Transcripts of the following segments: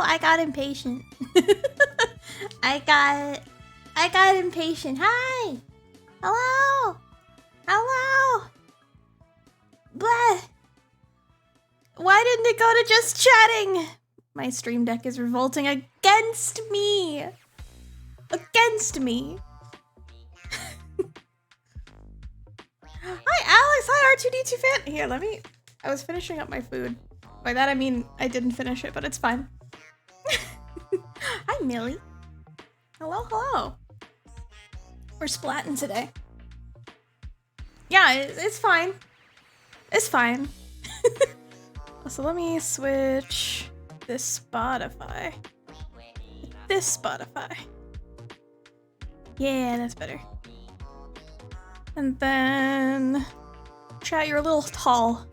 I got impatient. I got impatient. Hi. Hello. Hello. Bleh. Why didn't it go to just chatting? My stream deck is revolting against me. Against me. Hi, Alex. Hi, R2D2 fan. Here, I was finishing up my food. By that, I mean I didn't finish it, but it's fine. Hi, Millie. Hello, hello. We're splatting today. Yeah, it's fine. It's fine. So let me switch this Spotify. This Spotify. Yeah, that's better. And then... Chat, you're a little tall.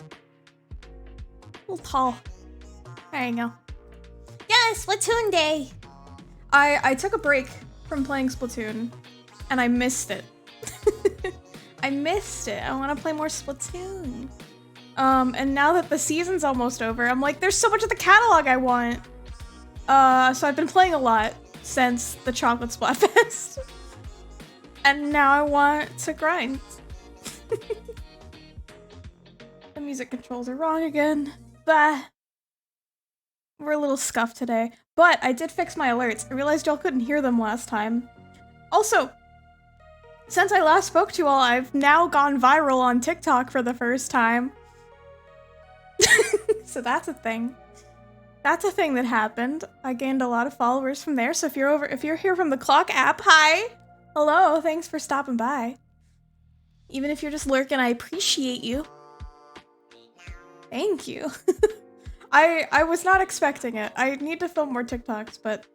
A little tall. There you go. Yes, Splatoon Day! I took a break from playing Splatoon, and I missed it. I missed it. I want to play more Splatoon. And now that the season's almost over, I'm like, there's so much of the catalog I want. So I've been playing a lot since the Chocolate Splatfest. And now I want to grind. The music controls are wrong again. Bah. We're a little scuffed today. But I did fix my alerts. I realized y'all couldn't hear them last time. Also, since I last spoke to y'all, I've now gone viral on TikTok for the first time. So that's a thing. That's a thing that happened. I gained a lot of followers from there. So if you're here from the Clock app, hi. Hello, thanks for stopping by. Even if you're just lurking, I appreciate you. Thank you. I was not expecting it. I need to film more TikToks, but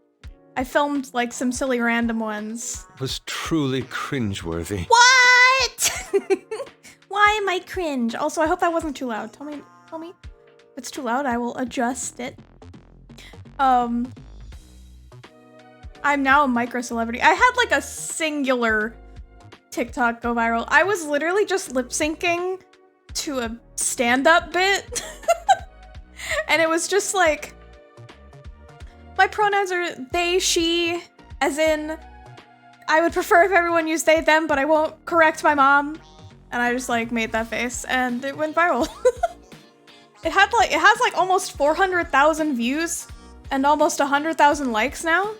I filmed like some silly random ones. It was truly cringeworthy. What? Why am I cringe? Also, I hope that wasn't too loud. Tell me. If it's too loud, I will adjust it. I'm now a micro celebrity. I had like a singular TikTok go viral. I was literally just lip syncing to a stand-up bit. And it was just like, my pronouns are they, she, as in, I would prefer if everyone used they, them, but I won't correct my mom. And I just like made that face and it went viral. It has like almost 400,000 views and almost 100,000 likes now.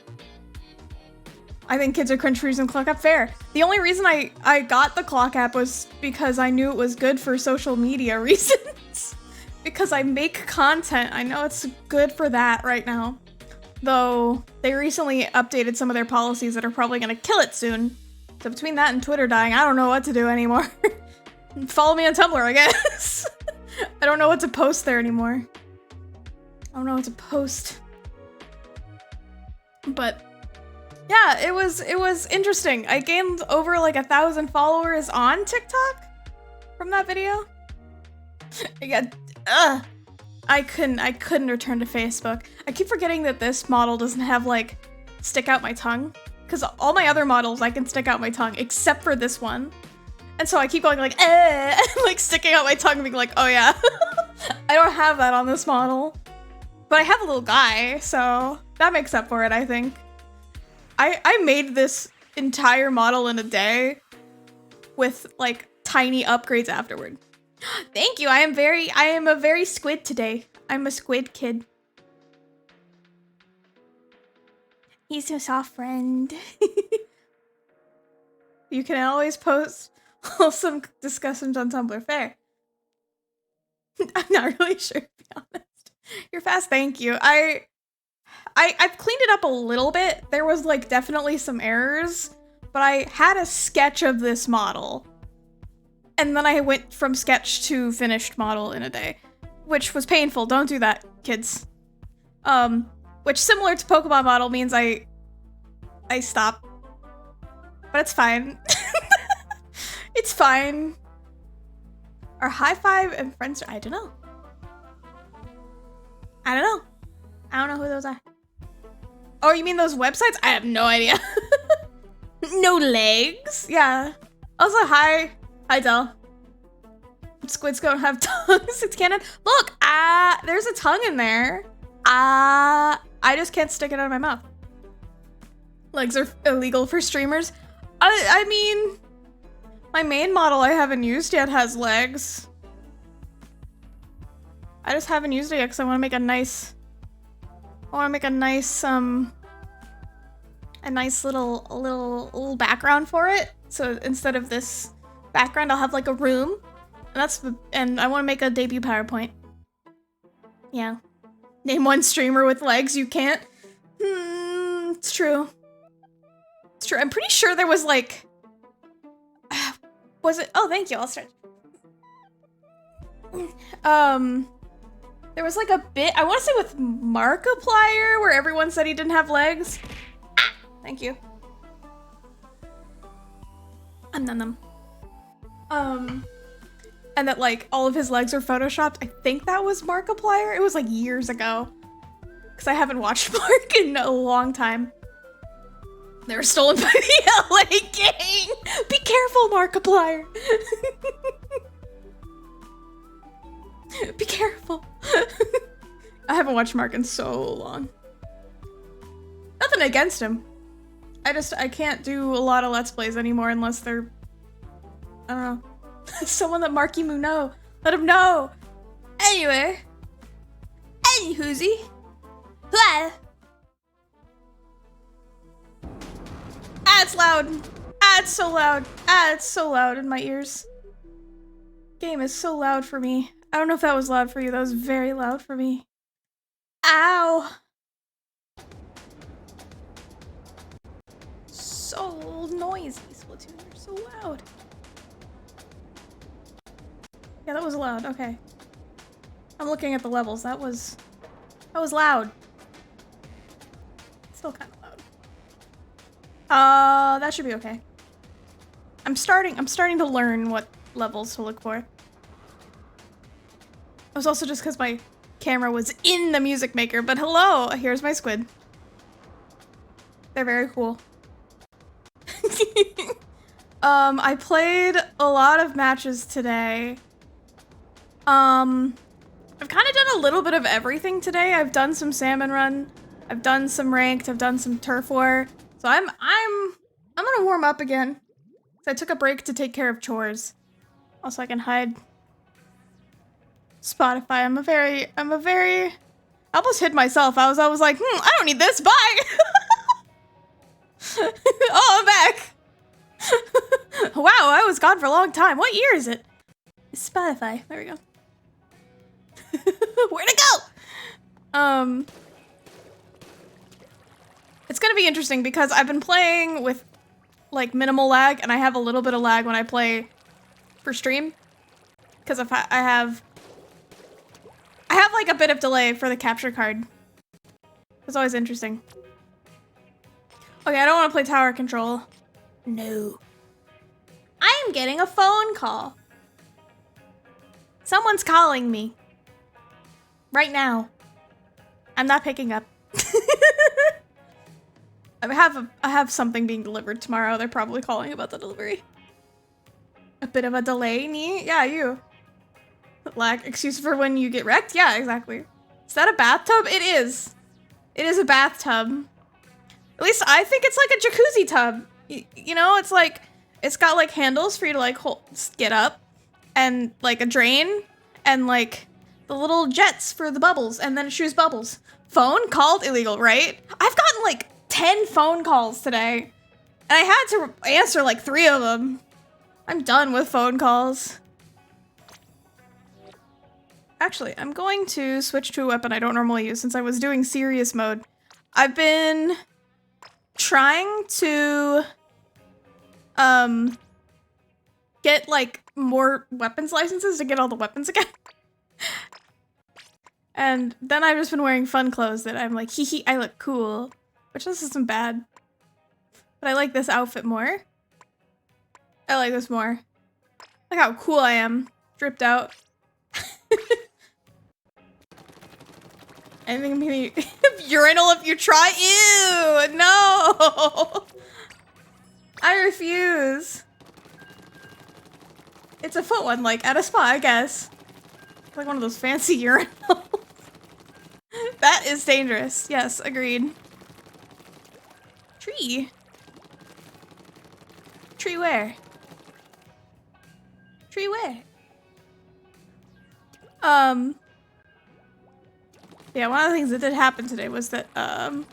I think kids are cringe for using Clock app. Fair. The only reason I got the Clock app was because I knew it was good for social media reasons. Because I make content. I know it's good for that right now. Though they recently updated some of their policies that are probably gonna kill it soon. So between that and Twitter dying, I don't know what to do anymore. Follow me on Tumblr, I guess. I don't know what to post there anymore. I don't know what to post. But yeah, it was interesting. I gained over like 1,000 followers on TikTok from that video. I couldn't return to Facebook. I keep forgetting that this model doesn't have like stick out my tongue, because all my other models I can stick out my tongue except for this one. And so I keep going like like sticking out my tongue and being like, oh yeah. I don't have that on this model. But I have a little guy, so that makes up for it, I think. I made this entire model in a day with like tiny upgrades afterward. Thank you. I am a very squid today. I'm a squid kid. He's a soft friend. You can always post wholesome discussions on Tumblr. Fair. I'm not really sure, to be honest. You're fast, thank you. I've cleaned it up a little bit. There was like definitely some errors, but I had a sketch of this model. And then I went from sketch to finished model in a day, which was painful. Don't do that, kids. Which similar to Pokemon model means I stop. But it's fine. It's fine. Are High Five and Friendster? I don't know. I don't know who those are. Oh, you mean those websites? I have no idea. No legs? Yeah. Also, hi Del. Squids don't have tongues. It's canon. Look, there's a tongue in there. I just can't stick it out of my mouth. Legs are illegal for streamers. I mean, my main model I haven't used yet has legs. I just haven't used it yet because I want to make a nice. I want to make a nice little background for it. So instead of this background, I'll have like a room, and I want to make a debut PowerPoint. Yeah, name one streamer with legs you can't. It's true. It's true. I'm pretty sure there was like, was it? Oh, thank you. I'll start. There was like a bit, I want to say with Markiplier, where everyone said he didn't have legs. Thank you. Num. And that like all of his legs are photoshopped. I think that was Markiplier. It was like years ago, because I haven't watched Mark in a long time. They were stolen by the LA gang. Be careful, Markiplier. Be careful. I haven't watched Mark in so long. Nothing against him. I can't do a lot of Let's Plays anymore unless they're, I don't know, someone that Marky Moo know. Let him know. Anyway. Anywhoosie. Ah, it's loud. Ah, it's so loud. Ah, it's so loud in my ears. Game is so loud for me. I don't know if that was loud for you. That was very loud for me. Ow. So noisy, Splatoon. You're so loud. Yeah, that was loud. Okay. I'm looking at the levels. That was loud. Still kind of loud. That should be okay. I'm starting to learn what levels to look for. It was also just because my camera was in the music maker, but hello, here's my squid. They're very cool. I played a lot of matches today. I've kind of done a little bit of everything today. I've done some salmon run. I've done some ranked. I've done some turf war. So I'm gonna warm up again. So I took a break to take care of chores. Also, I can hide Spotify. I'm a very I almost hid myself. I was like, I don't need this. Bye. Oh, I'm back. Wow, I was gone for a long time. What year is it? Spotify. There we go. Where'd it go? It's gonna be interesting because I've been playing with like minimal lag, and I have a little bit of lag when I play for stream. Because if I have like a bit of delay for the capture card. It's always interesting. Okay, I don't want to play tower control. No. I am getting a phone call. Someone's calling me. Right now. I'm not picking up. I have something being delivered tomorrow. They're probably calling about the delivery. A bit of a delay, nee? Yeah, you. Lag excuse for when you get wrecked? Yeah, exactly. Is that a bathtub? It is. It is a bathtub. At least I think it's like a jacuzzi tub. You know, it's like, it's got like handles for you to like get up, and like a drain, and like the little jets for the bubbles, and then it shoots bubbles. Phone called illegal, right? I've gotten like 10 phone calls today, and I had to answer like 3 of them. I'm done with phone calls. Actually, I'm going to switch to a weapon I don't normally use since I was doing serious mode. I've been trying to get like more weapons licenses to get all the weapons again. And then I've just been wearing fun clothes that I'm like, hee hee, I look cool. Which this isn't bad. But I like this outfit more. I like this more. Look how cool I am. Dripped out. Anything can be urinal if you try. Ew! No! I refuse. It's a foot one, like at a spa, I guess. Like one of those fancy urinals. That is dangerous. Yes, agreed. Tree. Tree where? Tree where? Yeah, one of the things that did happen today was that, I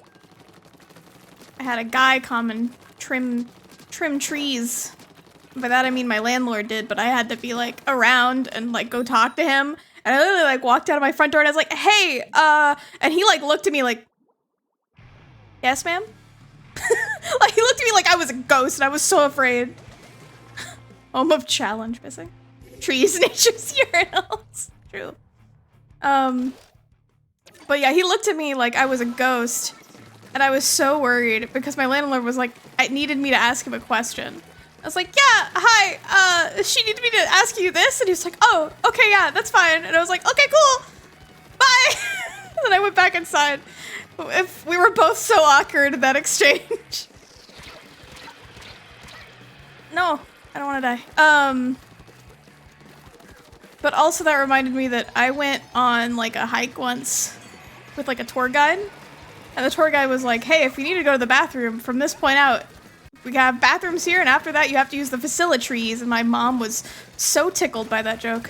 had a guy come and trim trees. By that I mean my landlord did, but I had to be like around and like go talk to him. And I literally like walked out of my front door and I was like, hey, and he like looked at me like, yes, ma'am? Like he looked at me like I was a ghost and I was so afraid. Home of challenge missing. Trees, nature's urinals. True. But yeah, he looked at me like I was a ghost, and I was so worried because my landlord was like, I needed me to ask him a question. I was like, yeah, hi, she needed me to ask you this, and he was like, oh, okay, yeah, that's fine. And I was like, okay, cool, bye. And then I went back inside. We were both so awkward in that exchange. No, I don't want to die. But also that reminded me that I went on like a hike once with like a tour guide. And the tour guide was like, hey, if you need to go to the bathroom from this point out, we have bathrooms here, and after that you have to use the facilities. And my mom was so tickled by that joke.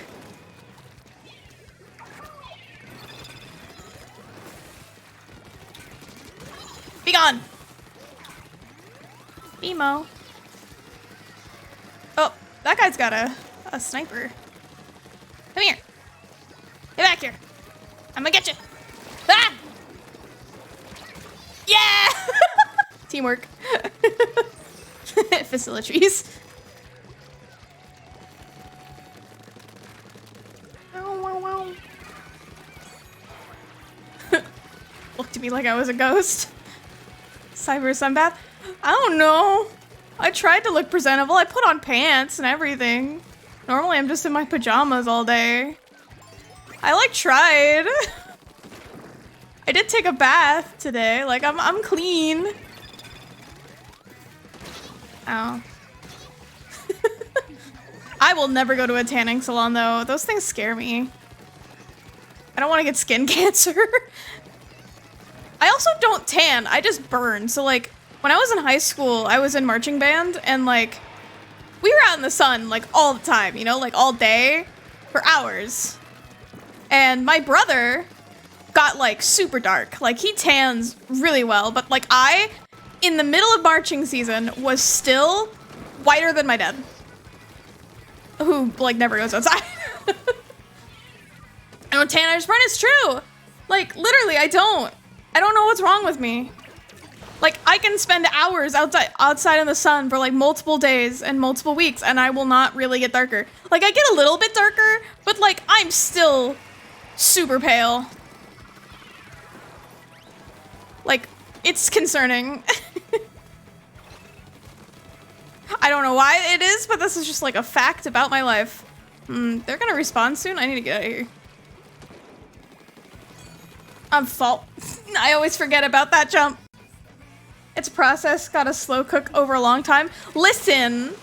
Be gone! Emo. Oh, that guy's got a sniper. Come here. Get back here. I'm gonna get you. Ah! Yeah! Teamwork. Facilities. Looked at me like I was a ghost. Cyber sunbath? I don't know. I tried to look presentable. I put on pants and everything. Normally I'm just in my pajamas all day. I like tried. I did take a bath today. Like I'm clean. Oh. I will never go to a tanning salon though. Those things scare me. I don't want to get skin cancer. I also don't tan. I just burn. So like when I was in high school, I was in marching band and like we were out in the sun like all the time, you know, like all day for hours. And my brother got like super dark. Like he tans really well, but like I, in the middle of marching season, was still whiter than my dad. Who like never goes outside. I don't tan, I just burn, it's true. Like literally, I don't know what's wrong with me. Like I can spend hours outside in the sun for like multiple days and multiple weeks and I will not really get darker. Like I get a little bit darker, but like I'm still super pale. Like it's concerning. I don't know why it is, but this is just like a fact about my life. They're gonna respawn soon? I need to get out of here. I'm fault. I always forget about that jump. It's a process, gotta slow cook over a long time. Listen,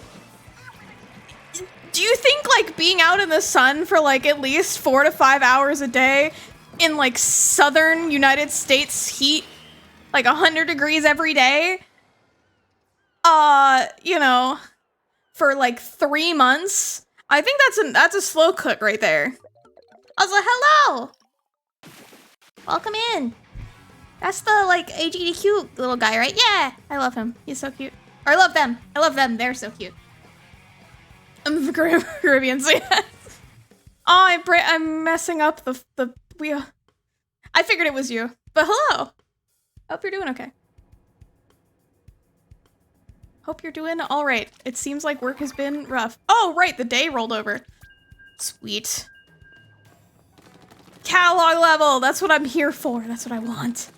do you think like being out in the sun for like at least 4 to 5 hours a day in like southern United States heat, like 100 degrees every day, you know, for like 3 months, I think that's a slow cook right there. I was like, hello, welcome in. That's the like AGDQ little guy, right? Yeah, I love him. He's so cute. Or I love them. I love them. They're so cute. I'm the Caribbean, so yeah. Oh, I'm messing up the wheel. I figured it was you, but hello. Hope you're doing okay. Hope you're doing all right. It seems like work has been rough. Oh, right, the day rolled over. Sweet. Catalog level. That's what I'm here for. That's what I want.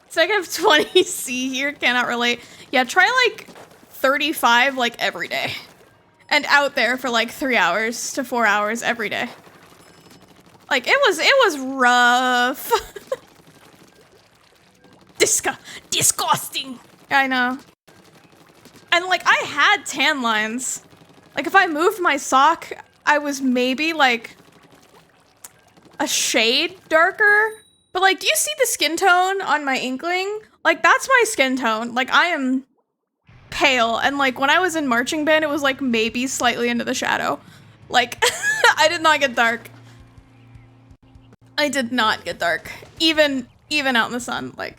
Second of 20C here, cannot relate. Yeah, try like 35 like every day. And out there for like 3 hours to 4 hours every day. Like it was rough. Disgusting. I know. And like I had tan lines. Like if I moved my sock, I was maybe like a shade darker. But like, do you see the skin tone on my inkling? Like that's my skin tone. Like I am pale. And like when I was in marching band, it was like maybe slightly into the shadow. Like I did not get dark. I did not get dark. Even out in the sun. Like,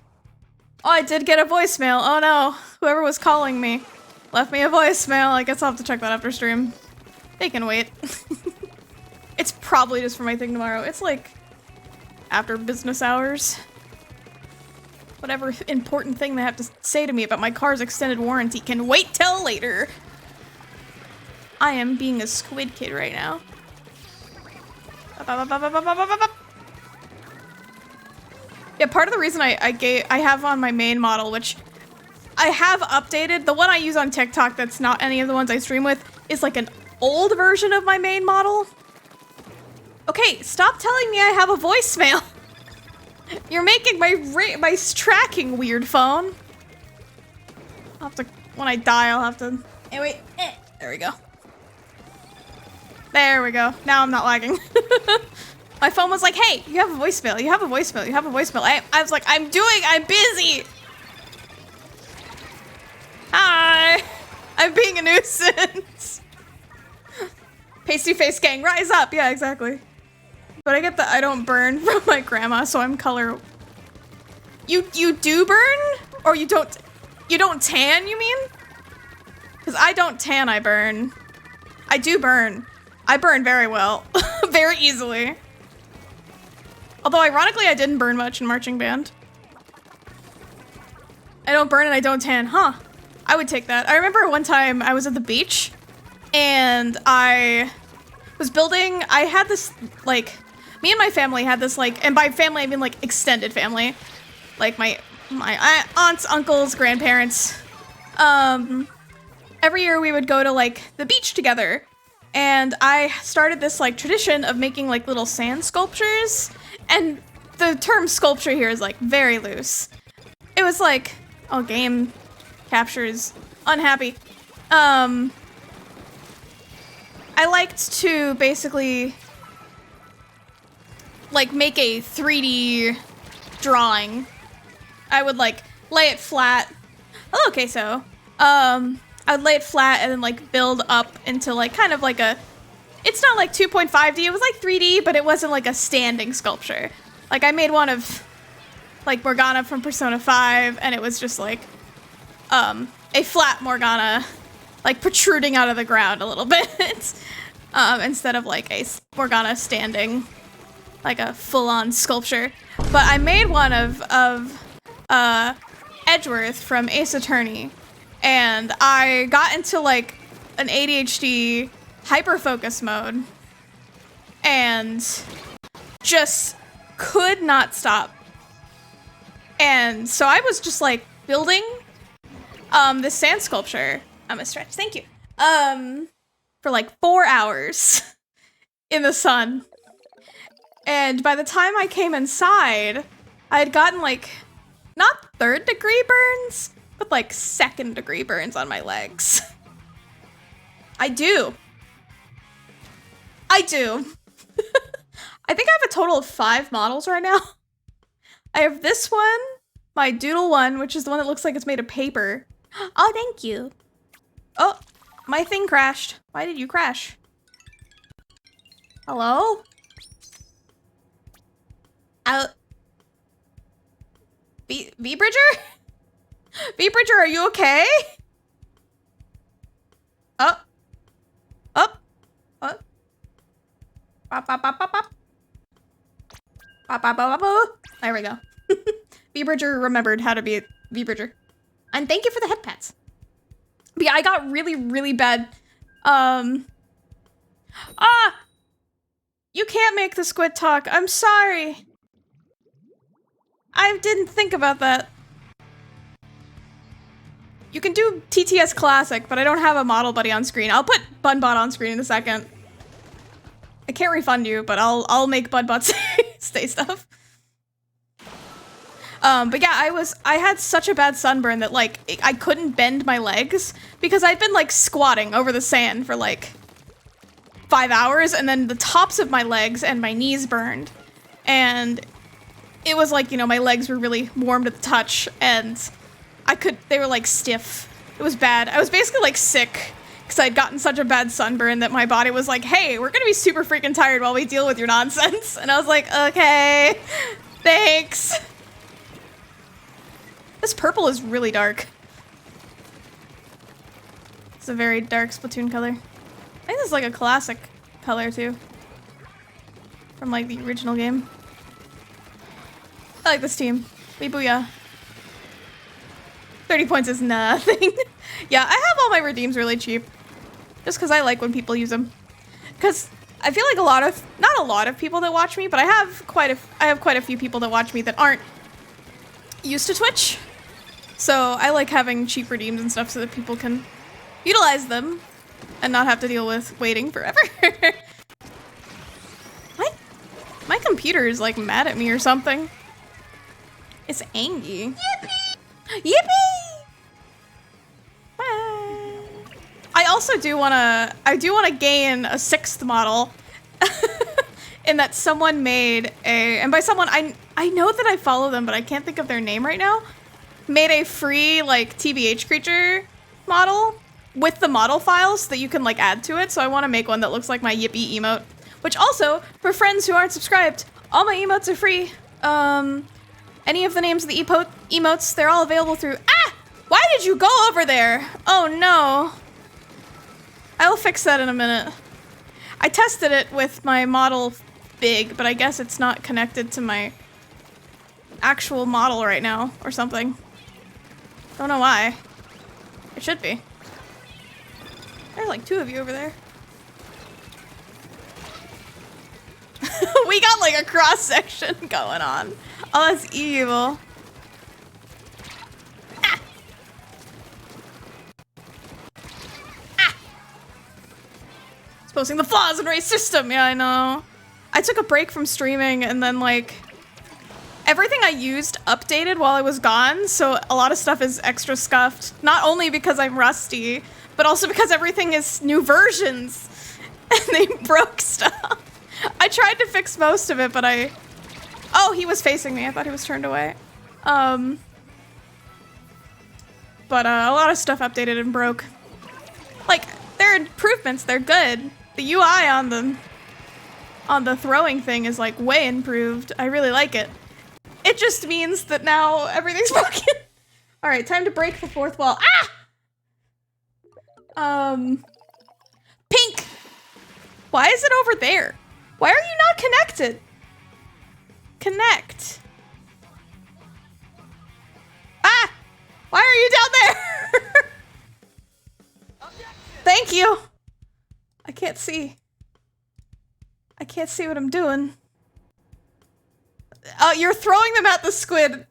oh, I did get a voicemail. Oh no, whoever was calling me left me a voicemail. I guess I'll have to check that after stream. They can wait. It's probably just for my thing tomorrow. It's like after business hours. Whatever important thing they have to say to me about my car's extended warranty can wait till later. I am being a squid kid right now. Yeah, part of the reason I have on my main model, which I have updated, the one I use on TikTok that's not any of the ones I stream with, is like an old version of my main model. Okay, stop telling me I have a voicemail. You're making my tracking weird, phone. I'll have to, when I die, I'll have to, hey, wait. There we go. There we go. Now I'm not lagging. My phone was like, hey, you have a voicemail. You have a voicemail. You have a voicemail. I was like, I'm busy. Hi. I'm being a nuisance. Pasty face gang, rise up. Yeah, exactly. But I get that I don't burn from my grandma, so I'm color. You do burn? Or you don't tan, you mean? Because I don't tan, I burn. I do burn. I burn very well. Very easily. Although ironically I didn't burn much in marching band. I don't burn and I don't tan, huh? I would take that. I remember one time I was at the beach and I was building, I had this, like, me and my family had this, like, and by family I mean like extended family. Like my aunts, uncles, grandparents. Every year we would go to like the beach together. And I started this like tradition of making like little sand sculptures. And the term sculpture here is like very loose. It was like, oh, game captures unhappy. I liked to basically like make a 3D drawing. I would like lay it flat. Oh, okay, so I'd lay it flat and then like build up into like kind of like a, it's not like 2.5D, it was like 3D, but it wasn't like a standing sculpture. Like I made one of like Morgana from Persona 5 and it was just like a flat Morgana like protruding out of the ground a little bit instead of like a Morgana standing like a full-on sculpture. But I made one of Edgeworth from Ace Attorney. And I got into like an ADHD hyperfocus mode and just could not stop. And so I was just like building this sand sculpture. I'm a stretch, thank you. For like 4 hours in the sun. And by the time I came inside, I had gotten like not 3rd degree burns, but like 2nd degree burns on my legs. I do. I think I have a total of 5 models right now. I have this one, my doodle one, which is the one that looks like it's made of paper. Oh, thank you. Oh, my thing crashed. Why did you crash? Hello? V-Bridger? V-Bridger, are you okay? Up. Up. Up. Bop, bop, bop, bop, bop. Bop, bop, bop, bop, bop. There we go. V-Bridger remembered how to be V-Bridger. And thank you for the head pats. But yeah, I got really, really bad. You can't make the squid talk. I'm sorry. I didn't think about that. You can do TTS Classic, but I don't have a model buddy on screen. I'll put Budbot on screen in a second. I can't refund you, but I'll make Budbot stay stuff. But yeah, I had such a bad sunburn that like I couldn't bend my legs because I'd been like squatting over the sand for like 5 hours, and then the tops of my legs and my knees burned, and it was like, you know, my legs were really warm to the touch, and they were like stiff. It was bad. I was basically like sick because I'd gotten such a bad sunburn that my body was like, hey, we're gonna be super freaking tired while we deal with your nonsense. And I was like, okay, thanks. This purple is really dark. It's a very dark Splatoon color. I think this is like a classic color too. From like the original game. I like this team. We booyah. 30 points is nothing. Yeah, I have all my redeems really cheap. Just because I like when people use them. Because I feel like not a lot of people that watch me, but I have quite a few people that watch me that aren't used to Twitch. So I like having cheap redeems and stuff so that people can utilize them and not have to deal with waiting forever. My computer is like mad at me or something. It's angry. Yippee! Yippee! Bye. I also do wanna gain a 6th model. In that someone made a, and by someone, I know that I follow them, but I can't think of their name right now, made a free, like, TBH creature model with the model files that you can, like, add to it, so I want to make one that looks like my Yippee emote. Which also, for friends who aren't subscribed, all my emotes are free. Any of the names of the emotes, they're all available through, ah! Why did you go over there? Oh no. I will fix that in a minute. I tested it with my model big, but I guess it's not connected to my actual model right now or something. Don't know why. It should be. There's like 2 of you over there. We got like a cross section going on. Oh, that's evil. Ah. Ah. Exposing the flaws in Ray's system. Yeah, I know. I took a break from streaming and then like everything I used updated while I was gone, so a lot of stuff is extra scuffed. Not only because I'm rusty, but also because everything is new versions and they broke stuff. I tried to fix most of it, but oh, he was facing me. I thought he was turned away. But a lot of stuff updated and broke. Like, they're improvements, they're good. The UI on the throwing thing is like way improved. I really like it. It just means that now everything's broken. All right, time to break the 4th wall. Ah! Pink! Why is it over there? Why are you not connected? Connect. Ah! Why are you down there? Thank you. I can't see. I can't see what I'm doing. You're throwing them at the squid.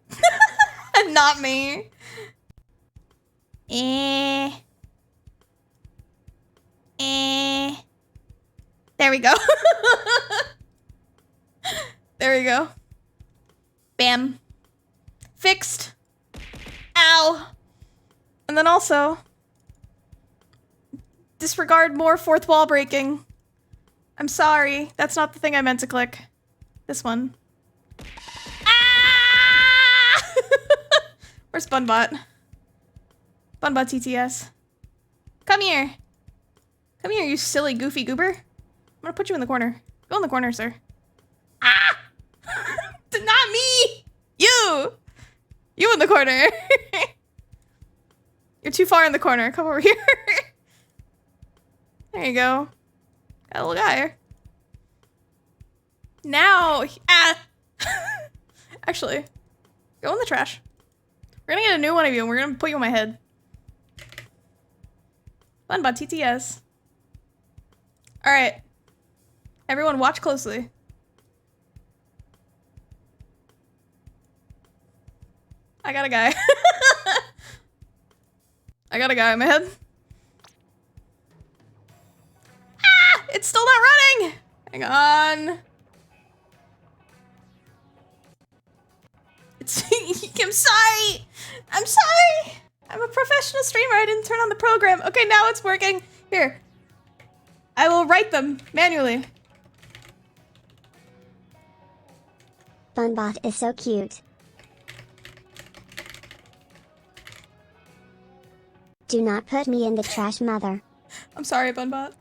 And not me. There we go. There we go. Bam. Fixed. Ow. And then also, disregard more 4th wall breaking. I'm sorry. That's not the thing I meant to click. This one. Ah! Where's Bunbot? Bunbot TTS. Come here. Come here, you silly goofy goober. I'm gonna put you in the corner. Go in the corner, sir. Ah! Not me! You! You in the corner. You're too far in the corner. Come over here. There you go. Got a little guy. Now, actually, go in the trash. We're gonna get a new one of you and we're gonna put you on my head. Bunbot TTS. Alright. Everyone watch closely. I got a guy. I got a guy in my head. Ah! It's still not running! Hang on. I'm sorry! I'm sorry! I'm a professional streamer. I didn't turn on the program. Okay, now it's working. Here. I will write them manually. Bunbot is so cute. Do not put me in the trash, mother. I'm sorry, Bunbot.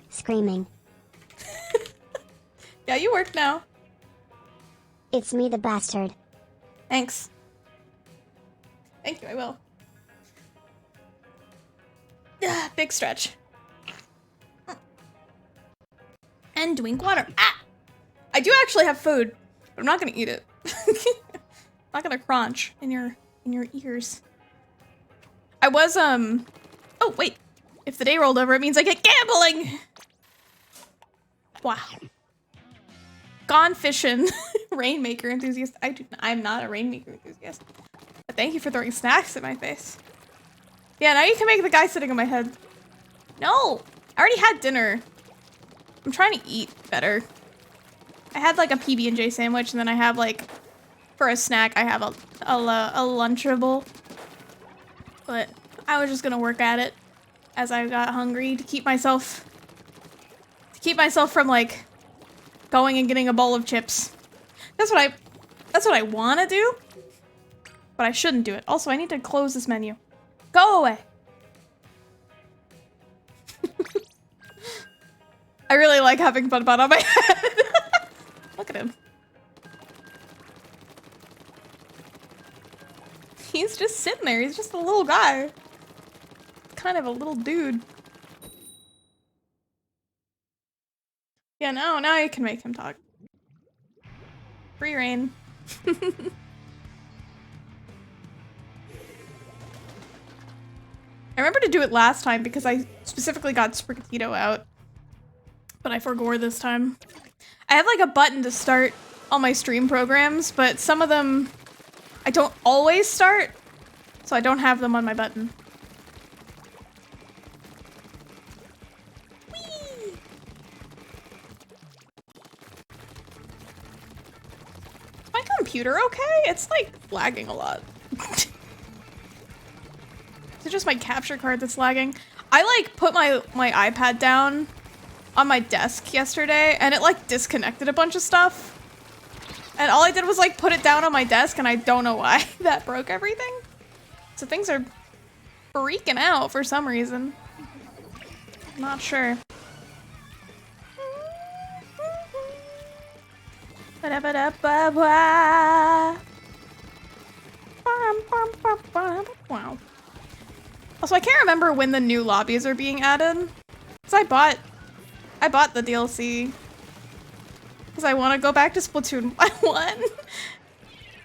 Screaming. Yeah, you work now. It's me, the bastard. Thanks. Thank you, I will. Ah, big stretch. And drink water. Ah! I do actually have food, but I'm not gonna eat it. I'm not gonna crunch in your ears. I was oh wait. If the day rolled over, it means I get gambling. Wow. Gone fishing. Rainmaker enthusiast. I'm not a rainmaker enthusiast. But thank you for throwing snacks at my face. Yeah, now you can make the guy sitting on my head. No! I already had dinner. I'm trying to eat better. I had like a PB&J sandwich and then I have like For a snack, I have a Lunchable. But I was just gonna work at it as I got hungry to keep myself from like going and getting a bowl of chips. That's what I want to do, but I shouldn't do it. Also, I need to close this menu. Go away. I really like having Bun Bun on my head. Look at him. He's just sitting there. He's just a little guy. Kind of a little dude. Yeah, now you can make him talk. Free reign. I remember to do it last time because I specifically got Sprigatito out. But I forgore this time. I have like a button to start all my stream programs, but some of them I don't always start, so I don't have them on my button. Whee! Is my computer okay? It's like lagging a lot. Is it just my capture card that's lagging? I like put my iPad down on my desk yesterday and it like disconnected a bunch of stuff. And all I did was like put it down on my desk and I don't know why that broke everything. So things are freaking out for some reason. Not sure. Wow. Also, I can't remember when the new lobbies are being added. Cause I bought the DLC. Because I want to go back to Splatoon 1.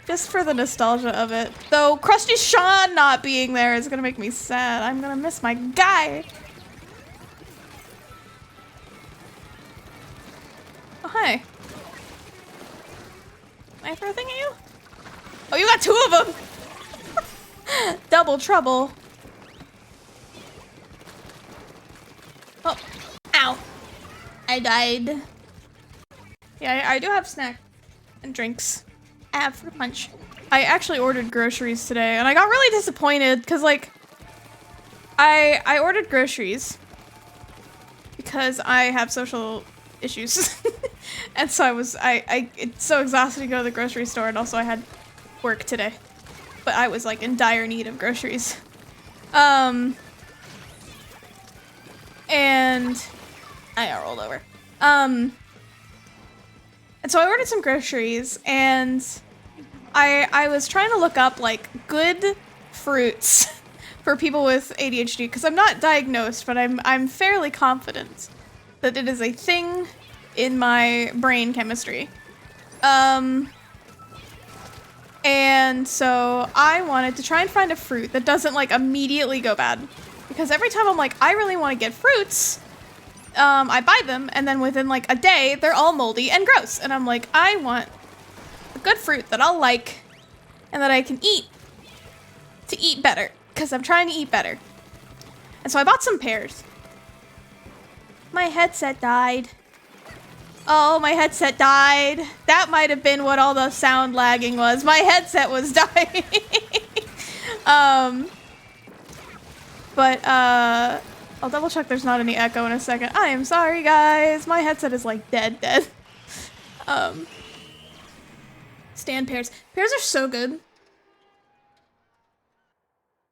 Just for the nostalgia of it. Though Krusty Sean not being there is going to make me sad. I'm going to miss my guy. Oh, hi. Can I throw a thing at you? Oh, you got 2 of them! Double trouble. Oh. Ow. I died. Yeah, I do have snack and drinks. I have fruit punch. I actually ordered groceries today and I got really disappointed because like I ordered groceries because I have social issues. And so it's so exhausted to go to the grocery store and also I had work today. But I was like in dire need of groceries. And I got rolled over. And so I ordered some groceries and I was trying to look up like good fruits for people with ADHD because I'm not diagnosed, but I'm fairly confident that it is a thing in my brain chemistry. And so I wanted to try and find a fruit that doesn't like immediately go bad because every time I'm like, I really want to get fruits, I buy them, and then within like a day, they're all moldy and gross. And I'm like, I want a good fruit that I'll like and that I can eat to eat better, because I'm trying to eat better. And so I bought some pears. My headset died. Oh, my headset died. That might have been what all the sound lagging was. My headset was dying. I'll double check there's not any echo in a second. I am sorry, guys. My headset is like dead. Stand pears. Pears are so good.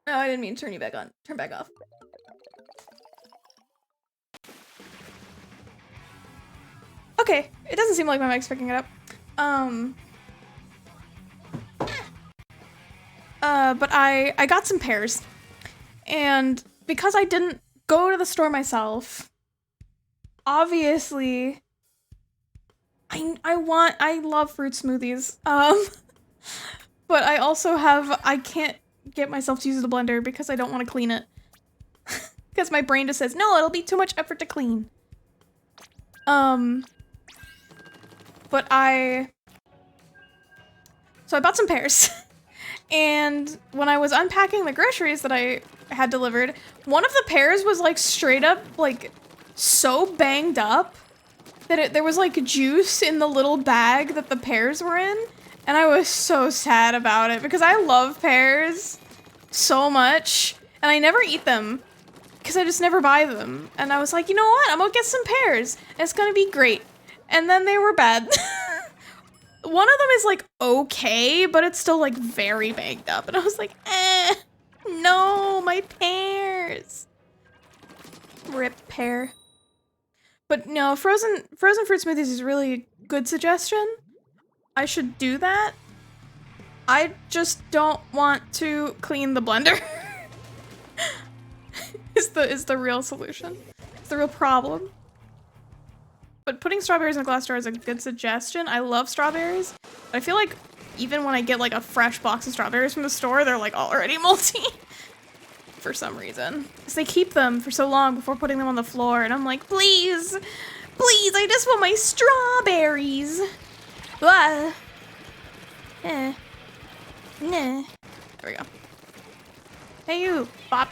Oh, I didn't mean to turn you back on. Turn back off. Okay, it doesn't seem like my mic's picking it up. But I got some pears. And because I didn't go to the store myself, obviously I love fruit smoothies. But I can't get myself to use the blender because I don't want to clean it. Because my brain just says, no, it'll be too much effort to clean. So I bought some pears. And when I was unpacking the groceries that I had delivered, one of the pears was like straight up like so banged up that there was like juice in the little bag that the pears were in. And I was so sad about it because I love pears so much and I never eat them because I just never buy them. And I was like, you know what? I'm gonna get some pears. It's gonna be great. And then they were bad. One of them is like okay, but it's still like very banged up. And I was like, no, my pears. Rip pear. But no, frozen fruit smoothies is really a good suggestion. I should do that. I just don't want to clean the blender. is the real solution. It's the real problem. But putting strawberries in a glass jar is a good suggestion. I love strawberries. But I feel like even when I get like a fresh box of strawberries from the store, they're like already moldy. For some reason. Because they keep them for so long before putting them on the floor. And I'm like, please, please, I just want my strawberries. Blah. Nah. There we go. Hey you, Bop.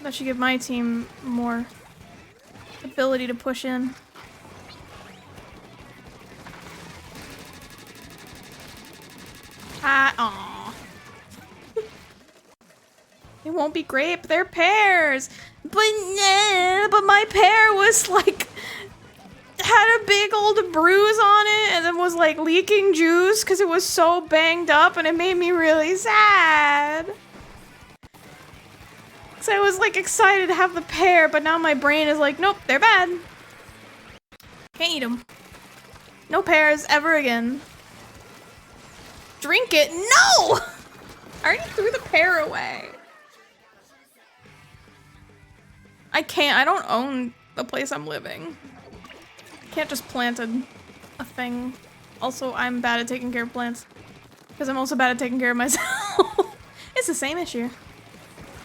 That should give my team more ability to push in. Aw. It won't be grape, they're pears. But my pear was like, had a big old bruise on it and then was like leaking juice because it was so banged up and it made me really sad. So I was like excited to have the pear, but now my brain is like, nope, they're bad. Can't eat them. No pears ever again. Drink it? No! I already threw the pear away. I can't, I don't own the place I'm living. Can't just plant a thing. Also, I'm bad at taking care of plants. Because I'm also bad at taking care of myself. It's the same issue.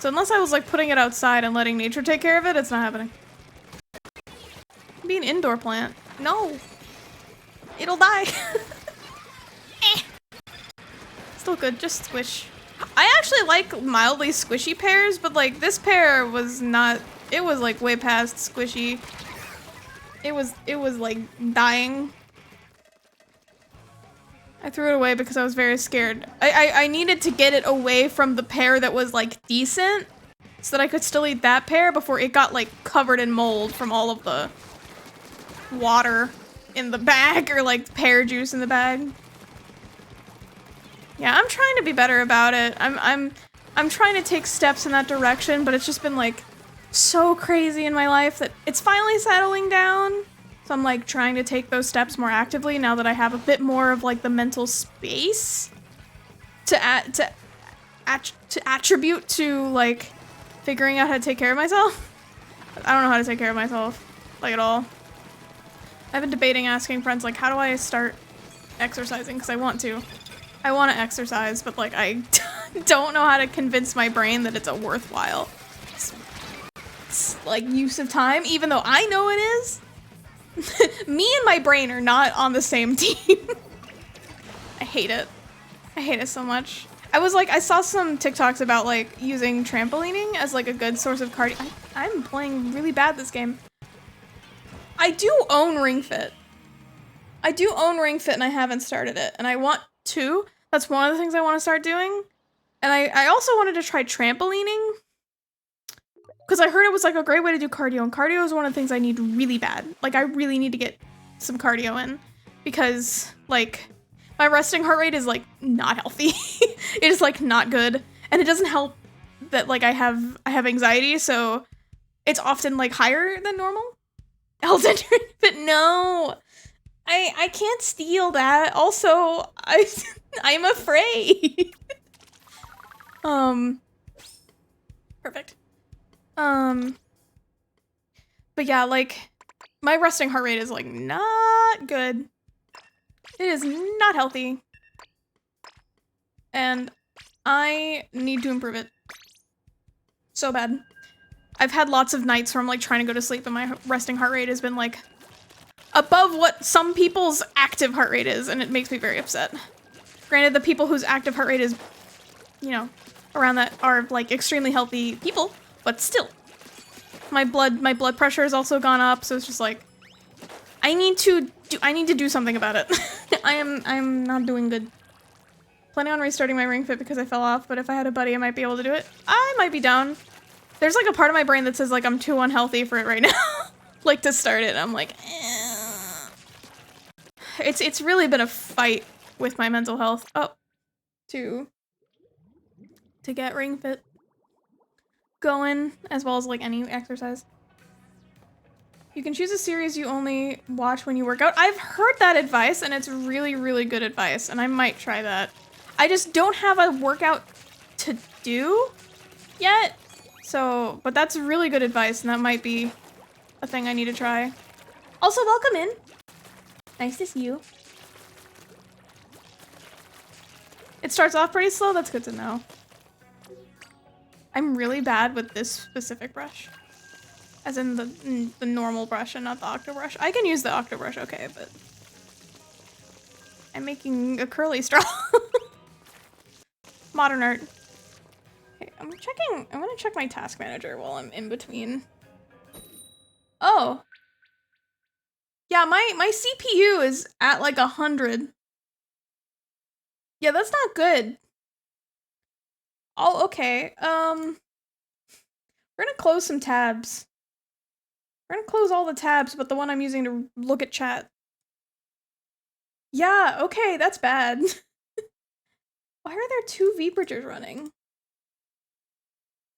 So unless I was like putting it outside and letting nature take care of it, it's not happening. Be an indoor plant. No. It'll die. Still good, just squish. I actually like mildly squishy pears, but like this pear was not, it was like way past squishy. It was like dying. I threw it away because I was very scared. I needed to get it away from the pear that was like decent so that I could still eat that pear before it got like covered in mold from all of the water in the bag or like pear juice in the bag. Yeah, I'm trying to be better about it. I'm trying to take steps in that direction, but it's just been like so crazy in my life that it's finally settling down. So I'm like trying to take those steps more actively now that I have a bit more of like the mental space to attribute to like figuring out how to take care of myself. I don't know how to take care of myself like at all. I've been debating asking friends like, how do I start exercising? Because I want to exercise, but like I don't know how to convince my brain that it's a worthwhile like use of time, even though I know it is. Me and my brain are not on the same team. I hate it. I hate it so much. I saw some TikToks about like using trampolining as like a good source of cardio. I'm playing really bad this game. I do own Ring Fit. And I haven't started it, and I want to. That's one of the things I want to start doing. And I also wanted to try trampolining. Because I heard it was like a great way to do cardio, and cardio is one of the things I need really bad. Like I really need to get some cardio in because like my resting heart rate is like not healthy. It is like not good, and it doesn't help that like I have anxiety, so it's often like higher than normal. But no, I can't steal that. Also, I'm afraid. Perfect. But yeah, like, my resting heart rate is, like, not good. It is not healthy. And I need to improve it. So bad. I've had lots of nights where I'm, like, trying to go to sleep and my resting heart rate has been, like, above what some people's active heart rate is, and it makes me very upset. Granted, the people whose active heart rate is, you know, around that are, like, extremely healthy people, but still. My blood pressure has also gone up, so it's just like, I need to I need to do something about it. I'm not doing good. Planning on restarting my Ring Fit because I fell off, but if I had a buddy, I might be able to do it. I might be down. There's like a part of my brain that says like I'm too unhealthy for it right now. Like to start it. I'm like, eh. It's really been a fight with my mental health. Oh, to get Ring Fit going, as well as like any exercise. You can choose a series you only watch when you work out. I've heard that advice, and it's really, really good advice, and I might try that. I just don't have a workout to do yet, so, but that's really good advice, and that might be a thing I need to try. Also, welcome in. Nice to see you. It starts off pretty slow, that's good to know. I'm really bad with this specific brush. As in the normal brush and not the octo brush. I can use the octo brush, okay, but I'm making a curly straw. Modern art. Okay, I'm gonna check my task manager while I'm in between. Oh. Yeah, my CPU is at like 100. Yeah, that's not good. Oh, okay. We're gonna close some tabs. We're gonna close all the tabs, but the one I'm using to look at chat. Yeah, okay, that's bad. Why are there 2 V-bridgers running?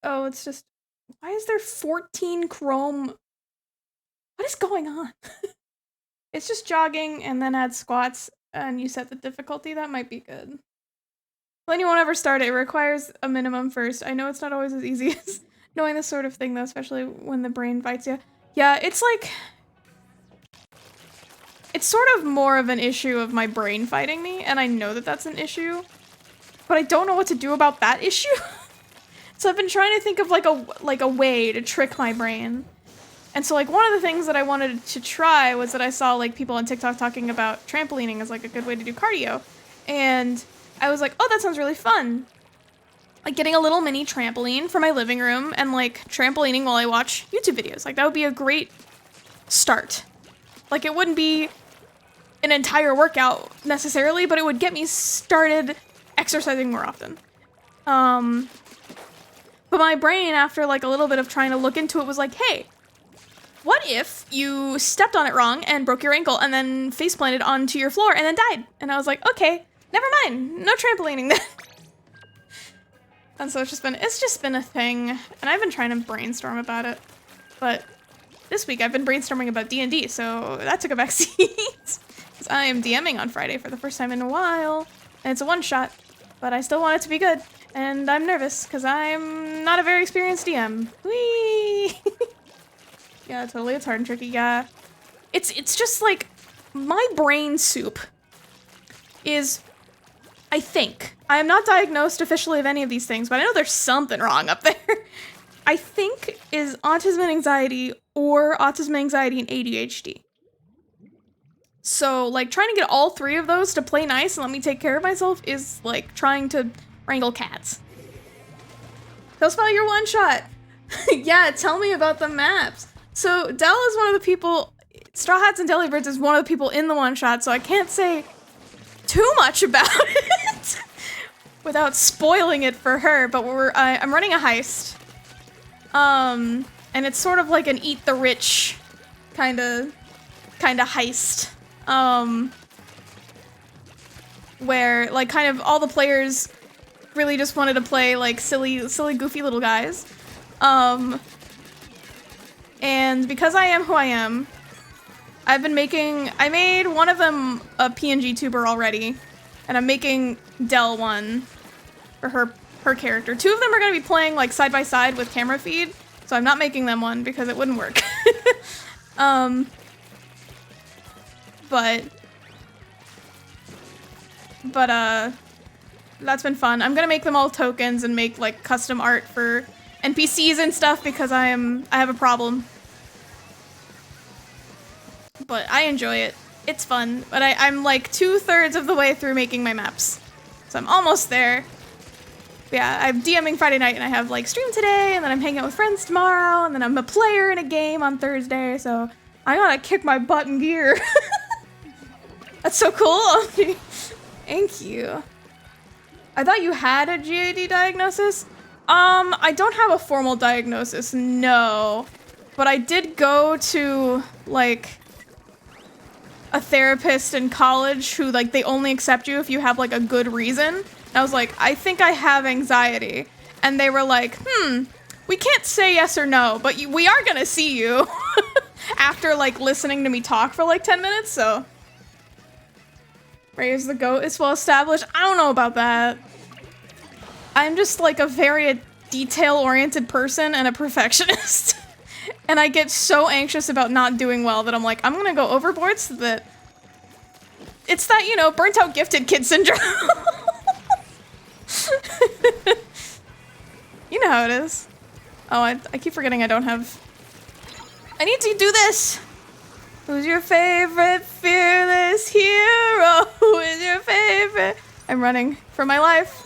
Oh, it's just... Why is there 14 chrome... What is going on? It's just jogging and then add squats and you set the difficulty. That might be good. When you won't ever start it, it requires a minimum first. I know it's not always as easy as knowing this sort of thing though, especially when the brain fights you. Yeah, it's like... It's sort of more of an issue of my brain fighting me, and I know that that's an issue, but I don't know what to do about that issue. So I've been trying to think of like a way to trick my brain. And so like one of the things that I wanted to try was that I saw like people on TikTok talking about trampolining as like a good way to do cardio. And I was like, oh, that sounds really fun. Like getting a little mini trampoline for my living room and like trampolining while I watch YouTube videos. Like that would be a great start. Like it wouldn't be an entire workout necessarily, but it would get me started exercising more often. But my brain, after like a little bit of trying to look into it, was like, hey, what if you stepped on it wrong and broke your ankle and then face planted onto your floor and then died? And I was like, okay, never mind, no trampolining then. And so it's just been a thing, and I've been trying to brainstorm about it. But this week I've been brainstorming about D&D, so that took a back seat. Because I am DMing on Friday for the first time in a while, and it's a one-shot, but I still want it to be good. And I'm nervous, because I'm not a very experienced DM. Whee! Yeah, totally, it's hard and tricky, yeah. It's just like, my brain soup is, I think, I am not diagnosed officially of any of these things, but I know there's something wrong up there. I think is autism and anxiety, or autism, anxiety, and ADHD. So, like, trying to get all 3 of those to play nice and let me take care of myself is, like, trying to wrangle cats. Tell us about your one-shot. Yeah, tell me about the maps. So, Dell is one of the people, Straw Hats and Delibirds is one of the people in the one-shot, so I can't say too much about it without spoiling it for her, but I'm running a heist. And it's sort of like an eat the rich kinda heist. Where like kind of all the players really just wanted to play like silly goofy little guys. And because I am who I am, I made one of them a PNG tuber already, and I'm making Dell one for her character. 2 of them are going to be playing like side by side with camera feed, so I'm not making them one because it wouldn't work. But that's been fun. I'm gonna make them all tokens and make like custom art for NPCs and stuff because I have a problem. But I enjoy it. It's fun. But I'm like 2/3 of the way through making my maps. So I'm almost there. But yeah, I'm DMing Friday night and I have like stream today, and then I'm hanging out with friends tomorrow, and then I'm a player in a game on Thursday, so I gotta kick my butt in gear. That's so cool. Thank you. I thought you had a GAD diagnosis. I don't have a formal diagnosis, no. But I did go to, like, a therapist in college who, like, they only accept you if you have, like, a good reason. And I was like, I think I have anxiety. And they were like, we can't say yes or no, but we are gonna see you. After, like, listening to me talk for, like, 10 minutes, so. Raise the goat is well established. I don't know about that. I'm just, like, a very detail-oriented person and a perfectionist. And I get so anxious about not doing well that I'm like, I'm gonna go overboard so that... It's that, you know, burnt-out gifted kid syndrome. You know how it is. Oh, I keep forgetting I don't have... I need to do this! Who's your favorite fearless hero? Who is your favorite? I'm running for my life.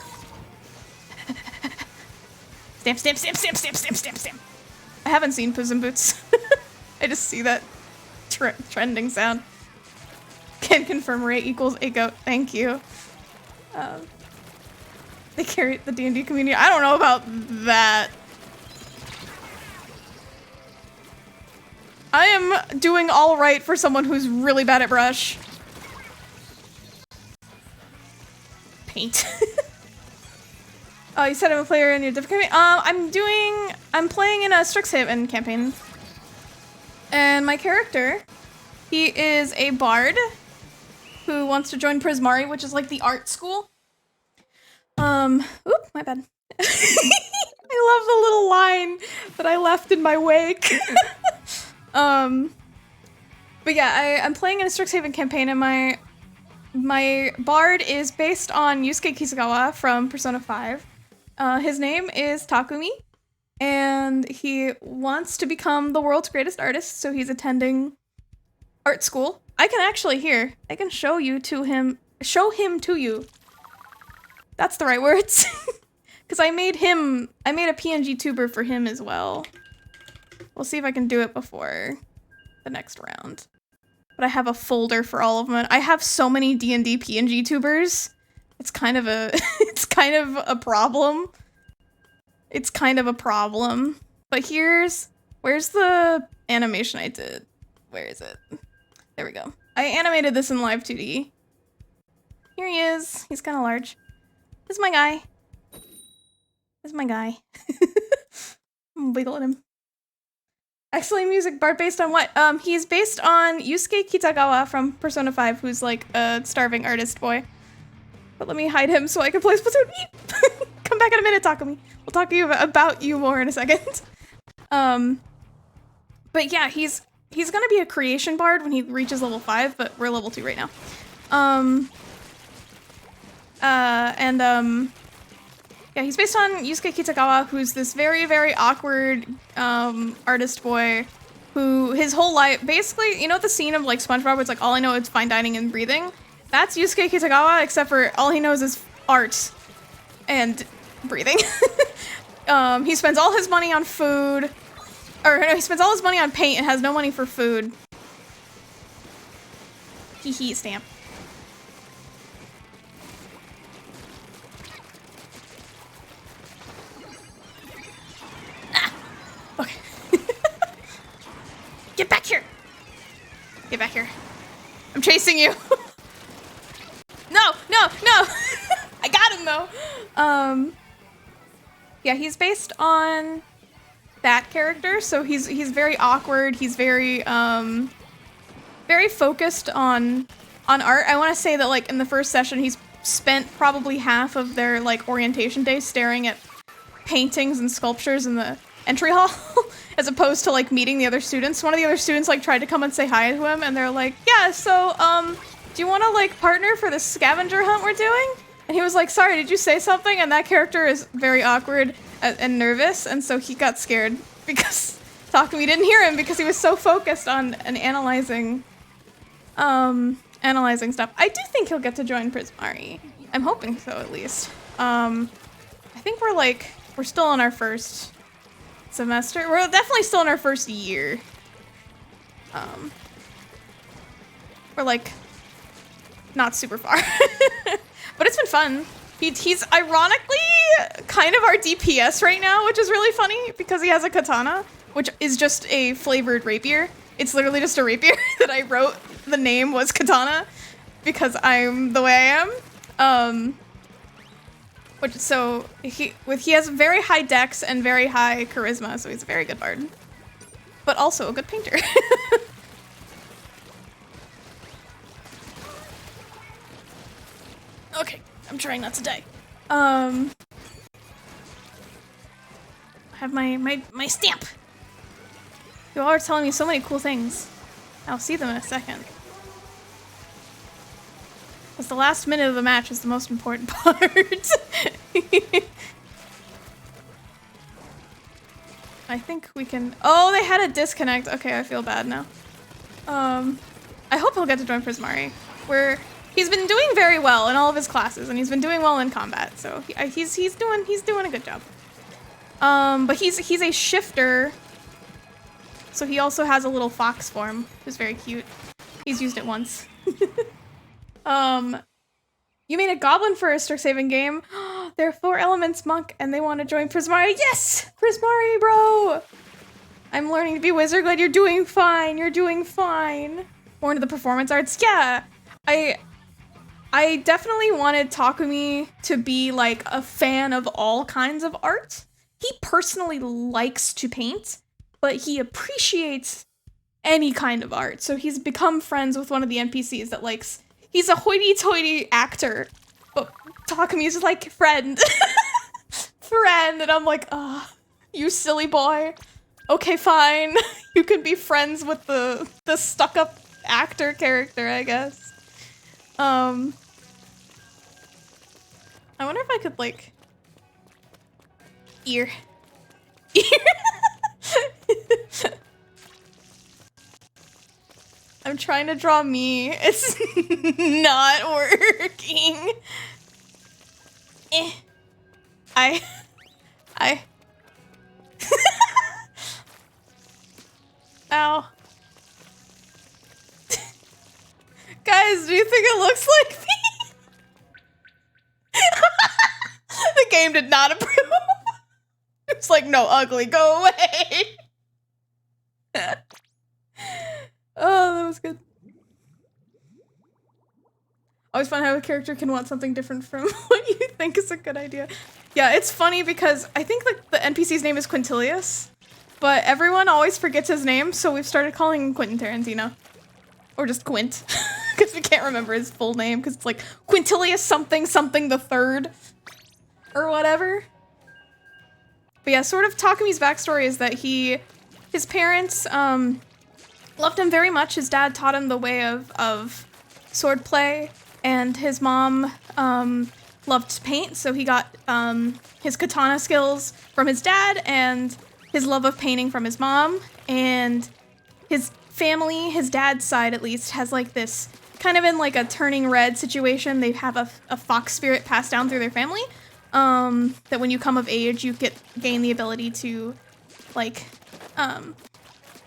Stamp, stamp, stamp, stamp, stamp, stamp, stamp, stamp. I haven't seen Puss in Boots. I just see that trending sound. Can confirm rate equals a goat. Thank you. They carry the D&D community. I don't know about that. I am doing all right for someone who's really bad at brush. Paint. Oh, you said I'm a player in your different campaign? I'm playing in a Strixhaven campaign. And my character, he is a bard who wants to join Prismari, which is like the art school. Oop, my bad. I love the little line that I left in my wake. But yeah, I'm playing in a Strixhaven campaign, and my bard is based on Yusuke Kisagawa from Persona 5. His name is Takumi, and he wants to become the world's greatest artist, so he's attending art school. I can actually I can show him to you. That's the right words. Because I made a PNG tuber for him as well. We'll see if I can do it before the next round. But I have a folder for all of them. I have so many D&D PNG tubers. It's kind of a problem. It's kind of a problem. But where's the animation I did? Where is it? There we go. I animated this in Live 2D. Here he is. He's kind of large. This is my guy. This is my guy. I'm wiggling him. Excellent music bard based on what? He's based on Yusuke Kitagawa from Persona 5, who's like a starving artist boy. But let me hide him so I can play Splatoon. Come back in a minute, Takumi. We'll talk to you about you more in a second. But yeah, he's gonna be a creation bard when he reaches level 5, but we're level 2 right now. Yeah, he's based on Yusuke Kitagawa, who's this very, very awkward artist boy who his whole life, basically, you know the scene of like SpongeBob where it's like, all I know is fine dining and breathing? That's Yusuke Kitagawa, except for all he knows is art and breathing. He spends all his money on food, or no, he spends all his money on paint and has no money for food. Hee hee, stamp. Okay. Get back here! Get back here. I'm chasing you. No, no, no! I got him though. Yeah, he's based on that character, so he's very awkward. He's very very focused on art. I want to say that like in the first session, he's spent probably half of their like orientation day staring at paintings and sculptures in the entry hall, as opposed to like meeting the other students. One of the other students like tried to come and say hi to him, and they're like, yeah, so do you want to like partner for the scavenger hunt we're doing? And he was like, sorry, did you say something? And that character is very awkward and nervous, and so he got scared because Takumi didn't hear him because he was so focused on analyzing stuff. I do think he'll get to join Prismari. I'm hoping so, at least. I think we're still in our first semester. We're definitely still in our first year. We're like not super far. But it's been fun. He's ironically kind of our DPS right now, which is really funny because he has a katana, which is just a flavored rapier. It's literally just a rapier that I wrote. The name was katana because I'm the way I am. He has very high dex and very high charisma, so he's a very good bard, but also a good painter. Okay, I'm trying not to die. I have my stamp. You all are telling me so many cool things. I'll see them in a second. Because the last minute of the match is the most important part. I think we can... Oh, they had a disconnect. Okay, I feel bad now. I hope he'll get to join Prismari. He's been doing very well in all of his classes, and he's been doing well in combat, so he's doing a good job. But he's a shifter, so he also has a little fox form, which is very cute. He's used it once. You made a goblin for a Stark-saving game. They're 4 elements monk, and they want to join Prismari. Yes! Prismari, bro! I'm learning to be wizard. Glad you're doing fine. You're doing fine. More into the performance arts. Yeah, I definitely wanted Takumi to be like a fan of all kinds of art. He personally likes to paint, but he appreciates any kind of art. So he's become friends with one of the NPCs that likes... He's a hoity-toity actor, but Takumi's just like, friend. Friend, and I'm like, you silly boy. Okay, fine. You can be friends with the stuck-up actor character, I guess. I wonder if I could, like... Ear. I'm trying to draw me. It's not working. Ow. Guys, do you think it looks like me? The game did not approve. It's like, no, ugly, go away. Oh, that was good. Always fun how a character can want something different from what you think is a good idea. Yeah, it's funny because I think the NPC's name is Quintilius, but everyone always forgets his name, so we've started calling him Quentin Tarantino. Or just Quint, because we can't remember his full name, because it's like Quintilius something something the third, or whatever. But yeah, sort of Takumi's backstory is that his parents loved him very much. His dad taught him the way of swordplay, and his mom loved to paint, so he got his katana skills from his dad and his love of painting from his mom. And his family, his dad's side at least, has like this kind of in like a turning red situation. They have a fox spirit passed down through their family, that when you come of age, you gain the ability to like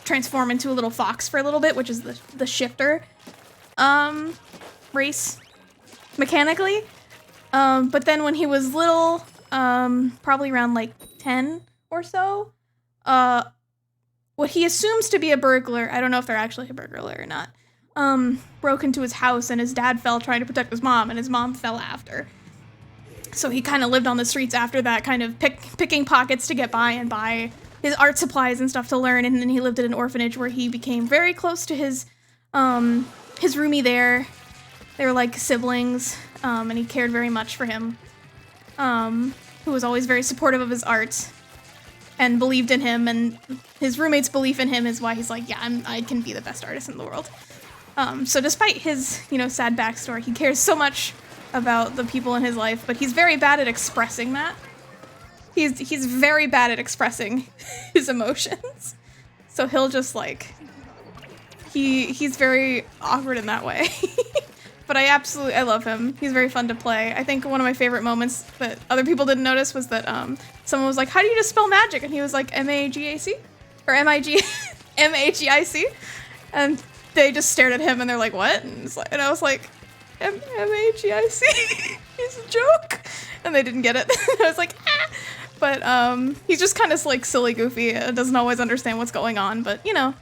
transform into a little fox for a little bit, which is the shifter race mechanically. But then when he was little, probably around like 10 or so, what he assumes to be a burglar, I don't know if they're actually a burglar or not, broke into his house, and his dad fell trying to protect his mom, and his mom fell after. So he kind of lived on the streets after that, kind of picking pockets to get by and buy his art supplies and stuff to learn. And then he lived at an orphanage where he became very close to his roomie there. They were like siblings, and he cared very much for him, who was always very supportive of his art and believed in him, and his roommate's belief in him is why he's like, yeah, I can be the best artist in the world. So despite his, sad backstory, he cares so much about the people in his life, but he's very bad at expressing that. He's very bad at expressing his emotions. So he'll just like, he's very awkward in that way. But I love him. He's very fun to play. I think one of my favorite moments that other people didn't notice was that someone was like, how do you just spell magic? And he was like, M-A-G-A-C? Or M-A-G-I-C? And they just stared at him and they're like, what? And I was like, M-A-G-I-C. He's a joke. And they didn't get it. I was like, ah! But he's just kind of like silly goofy. Doesn't always understand what's going on, but you know,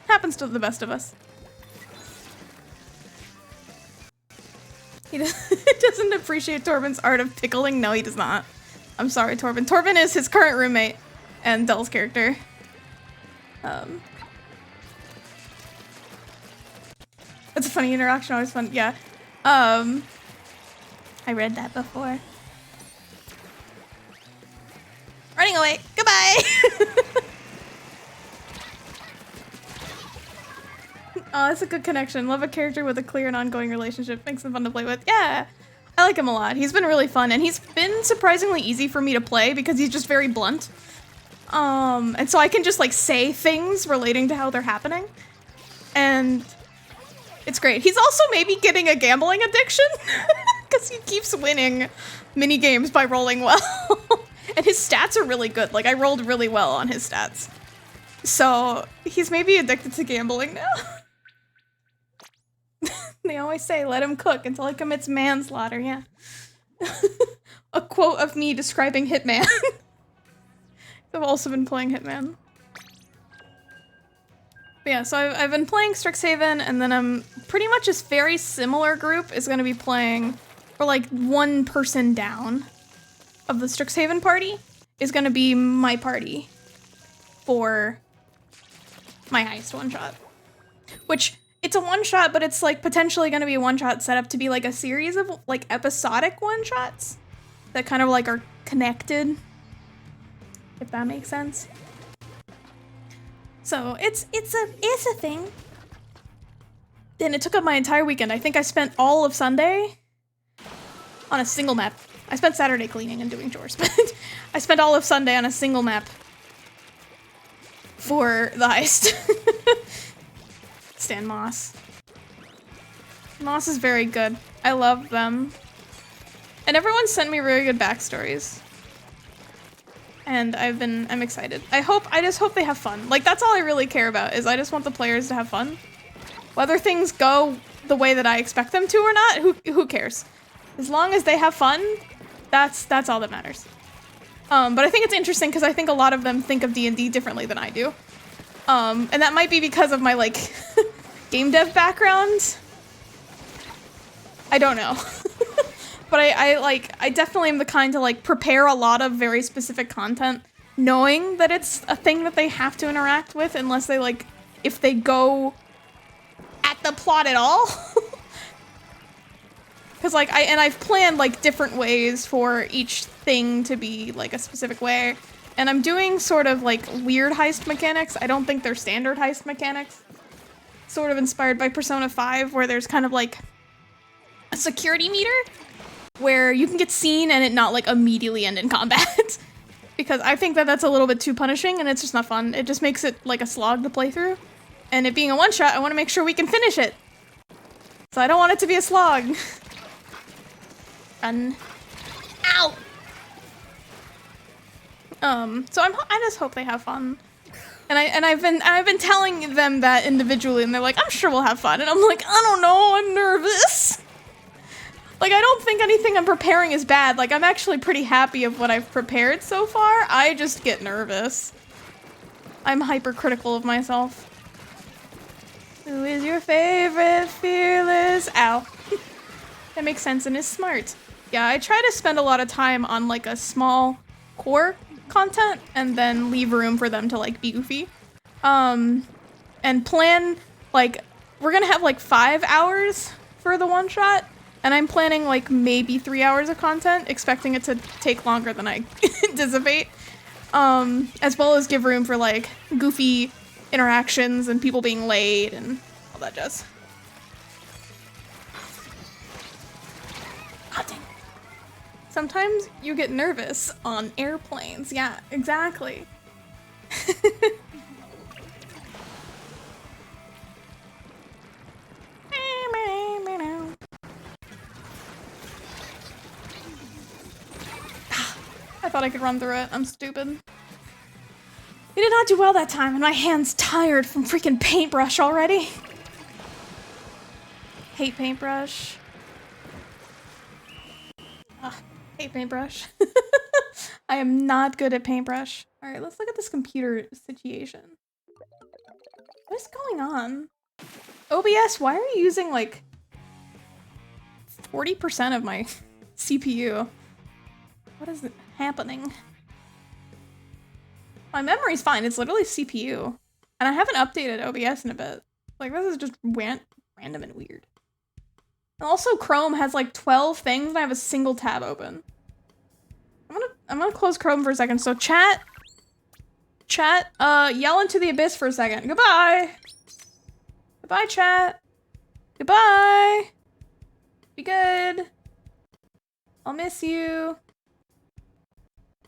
happens to the best of us. He doesn't appreciate Torben's art of pickling. No, he does not. I'm sorry, Torben. Torben is his current roommate and Dell's character. It's a funny interaction, always fun. Yeah. I read that before. Running away. Goodbye. Oh, that's a good connection. Love a character with a clear and ongoing relationship. Makes them fun to play with. Yeah. I like him a lot. He's been really fun, and he's been surprisingly easy for me to play because he's just very blunt. And so I can just like say things relating to how they're happening. And it's great. He's also maybe getting a gambling addiction because he keeps winning mini games by rolling well. And his stats are really good. Like I rolled really well on his stats. So he's maybe addicted to gambling now. They always say, let him cook until he commits manslaughter, yeah. A quote of me describing Hitman. I've also been playing Hitman. But yeah, so I've been playing Strixhaven, and then I'm pretty much this very similar group is gonna be playing, or like one person down of the Strixhaven party is gonna be my party for my heist one-shot. Which, it's a one-shot, but it's like potentially gonna be a one-shot set up to be like a series of like episodic one-shots that kind of like are connected, if that makes sense. So it's a thing. And it took up my entire weekend. I think I spent all of Sunday on a single map. I spent Saturday cleaning and doing chores, but I spent all of Sunday on a single map for the heist. Stan Moss. Moss is very good. I love them. And everyone sent me really good backstories. And I'm excited. I just hope they have fun. Like, that's all I really care about, is I just want the players to have fun. Whether things go the way that I expect them to or not, who cares? As long as they have fun, that's all that matters. But I think it's interesting because I think a lot of them think of D&D differently than I do. And that might be because of my, like, game dev background. I don't know. But I definitely am the kind to, like, prepare a lot of very specific content, knowing that it's a thing that they have to interact with unless they, like, if they go at the plot at all. Because, like, I've planned, like, different ways for each thing to be, like, a specific way. And I'm doing sort of, like, weird heist mechanics. I don't think they're standard heist mechanics. Sort of inspired by Persona 5, where there's kind of, like, a security meter where you can get seen and it not, like, immediately end in combat. Because I think that that's a little bit too punishing and it's just not fun. It just makes it, like, a slog to play through. And it being a one-shot, I want to make sure we can finish it. So I don't want it to be a slog. Run. Ow! So I just hope they have fun. And I've been telling them that individually, and they're like, I'm sure we'll have fun. And I'm like, I don't know, I'm nervous. Like, I don't think anything I'm preparing is bad. Like, I'm actually pretty happy of what I've prepared so far. I just get nervous. I'm hypercritical of myself. Who is your favorite fearless? Ow. That makes sense and is smart. Yeah, I try to spend a lot of time on, like, a small core content and then leave room for them to, like, be goofy. And plan, like, we're gonna have, like, 5 hours for the one-shot. And I'm planning, like, maybe 3 hours of content, expecting it to take longer than I anticipate. As well as give room for, like, goofy interactions and people being late and all that jazz. God dang. Sometimes you get nervous on airplanes. Yeah, exactly. I thought I could run through it. I'm stupid. We did not do well that time, and my hand's tired from freaking paintbrush already. Hate paintbrush. Hate paintbrush. I am not good at paintbrush. All right, let's look at this computer situation. What is going on? OBS, why are you using like 40% of my CPU? What is happening? My memory's fine. It's literally CPU. And I haven't updated OBS in a bit. Like, this is just random and weird. And also, Chrome has like 12 things and I have a single tab open. I'm gonna close Chrome for a second. So chat, yell into the abyss for a second. Goodbye. Goodbye, chat. Goodbye. Be good. I'll miss you.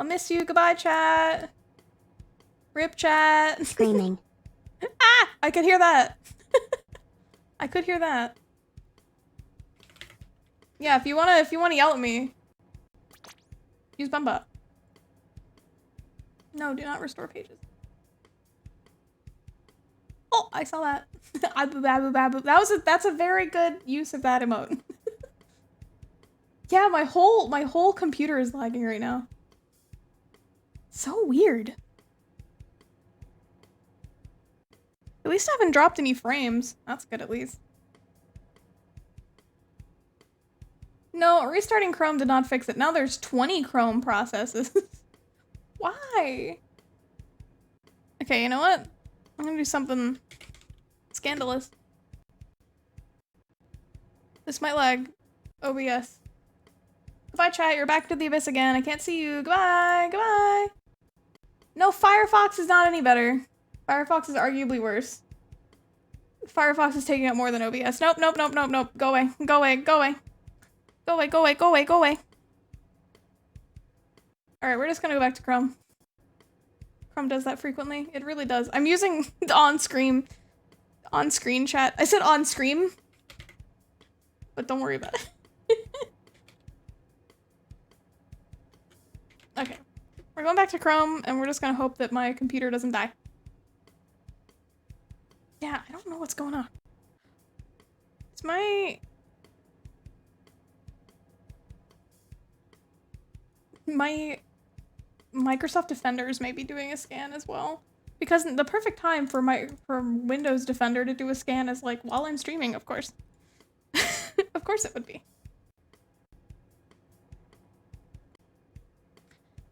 I'll miss you. Goodbye, chat. Rip chat. Screaming. Ah! I could hear that. I could hear that. Yeah, if you wanna yell at me, use Bumba. No, do not restore pages. Oh, I saw that. That's a very good use of that emote. Yeah, my whole computer is lagging right now. So weird. At least I haven't dropped any frames. That's good at least. No, restarting Chrome did not fix it. Now there's 20 Chrome processes. Why? Okay, you know what? I'm gonna do something scandalous. This might lag. OBS. Goodbye, chat. You're back to the abyss again. I can't see you. Goodbye. Goodbye. No, Firefox is not any better. Firefox is arguably worse. Firefox is taking up more than OBS. Nope, nope, nope, nope, nope. Go away. Go away. Go away. Go away, go away, go away, go away. Alright, we're just gonna go back to Chrome. Chrome does that frequently. It really does. I'm using the on-screen chat. I said on-screen, but don't worry about it. Okay. We're going back to Chrome, and we're just gonna hope that my computer doesn't die. Yeah, I don't know what's going on. It's my Microsoft Defenders may be doing a scan as well. Because the perfect time for Windows Defender to do a scan is like while I'm streaming, of course. Of course it would be.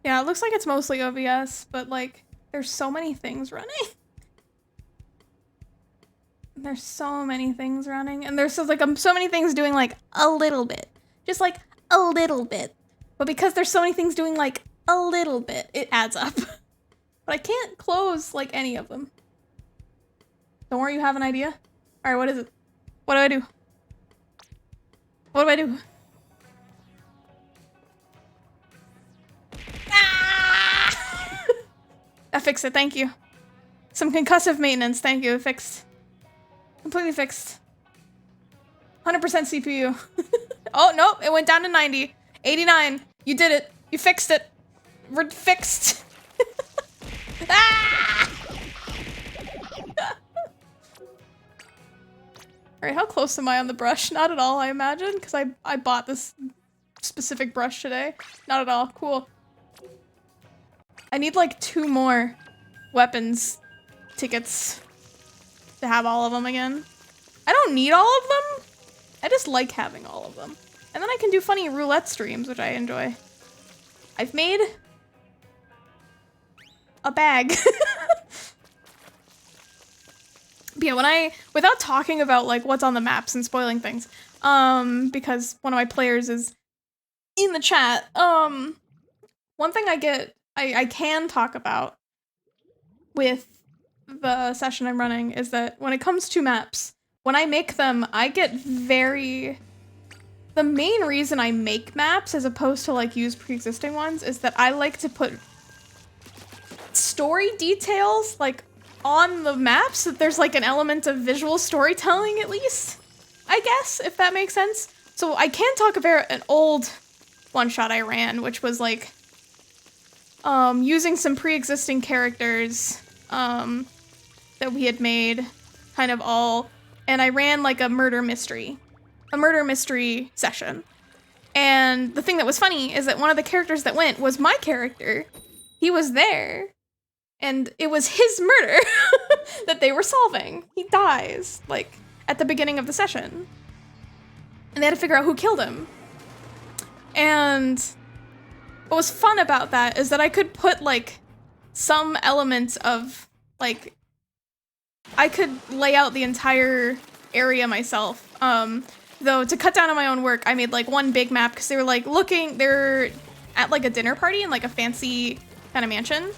Yeah, it looks like it's mostly OBS, but like there's so many things running. There's so many things running, and there's so many things doing like a little bit. Just like a little bit. But because there's so many things doing like a little bit, it adds up. But I can't close like any of them. Don't worry, you have an idea? Alright, what is it? What do I do? What do I do? Ah! That fixed it, thank you. Some concussive maintenance, thank you, it fixed. Completely fixed. 100% CPU. Oh, no, it went down to 90. 89. You did it. You fixed it. We're fixed. Ah! Alright, how close am I on the brush? Not at all, I imagine, because I bought this specific brush today. Not at all. Cool. I need like 2 more weapons tickets to have all of them again. I don't need all of them. I just like having all of them. And then I can do funny roulette streams, which I enjoy. I've made a bag. But yeah, without talking about like what's on the maps and spoiling things, because one of my players is in the chat, one thing I can talk about with the session I'm running is that when it comes to maps, when I make them, I get very... The main reason I make maps as opposed to like use pre-existing ones is that I like to put story details like on the maps, so that there's like an element of visual storytelling at least, I guess, if that makes sense. So I can talk about an old one-shot I ran, which was like using some pre-existing characters that we had made kind of all, and I ran like a murder mystery session. And the thing that was funny is that one of the characters that went was my character. He was there. And it was his murder that they were solving. He dies, like, at the beginning of the session. And they had to figure out who killed him. And what was fun about that is that I could put, like, some elements of, like, I could lay out the entire area myself. Though, to cut down on my own work, I made, like, one big map, because they were, like, they're at, like, a dinner party in, like, a fancy kind of mansion.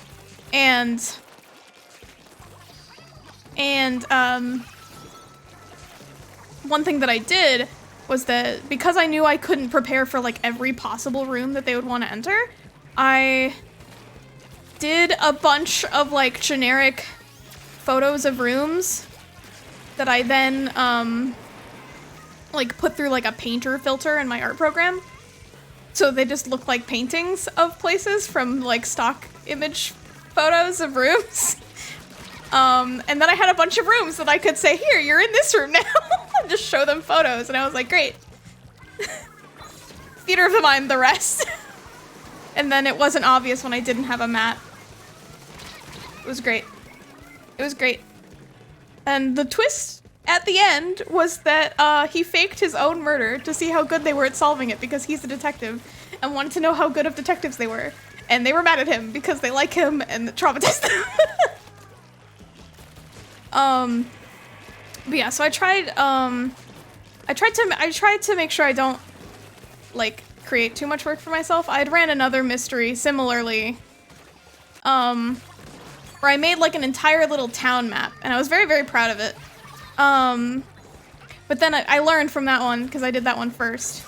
And one thing that I did was that because I knew I couldn't prepare for, like, every possible room that they would want to enter, I did a bunch of, like, generic photos of rooms that I then, like, put through, like, a painter filter in my art program. So they just look like paintings of places from, like, stock image photos of rooms. And then I had a bunch of rooms that I could say, here, you're in this room now. And just show them photos. And I was like, great. Theater of the mind, the rest. And then it wasn't obvious when I didn't have a map. It was great. It was great. And the twist at the end was that he faked his own murder to see how good they were at solving it because he's a detective and wanted to know how good of detectives they were. And they were mad at him because they like him and it traumatized them. But yeah, so I tried to make sure I don't, like, create too much work for myself. I'd ran another mystery similarly, where I made, like, an entire little town map, and I was very, very proud of it. But then I learned from that one, because I did that one first,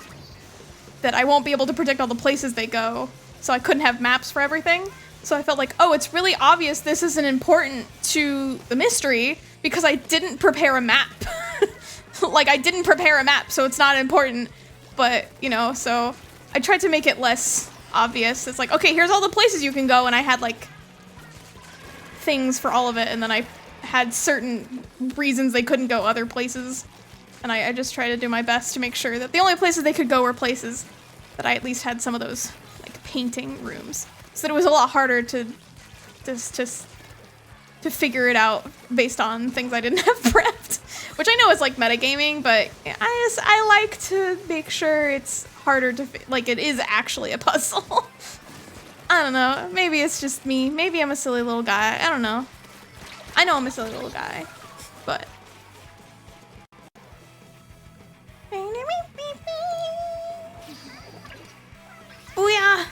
that I won't be able to predict all the places they go, so I couldn't have maps for everything. So I felt like, oh, it's really obvious this isn't important to the mystery, because I didn't prepare a map. Like, I didn't prepare a map, so it's not important. But, you know, so I tried to make it less obvious. It's like, okay, here's all the places you can go, and I had, like, things for all of it, and then I had certain reasons they couldn't go other places. And I just tried to do my best to make sure that the only places they could go were places that I at least had some of those, like, painting rooms. So that it was a lot harder to figure it out based on things I didn't have prepped. Which I know is, like, metagaming, but I like to make sure it's harder to, like, it is actually a puzzle. I don't know. Maybe it's just me. Maybe I'm a silly little guy. I don't know. I know I'm a silly little guy, but... Booyah!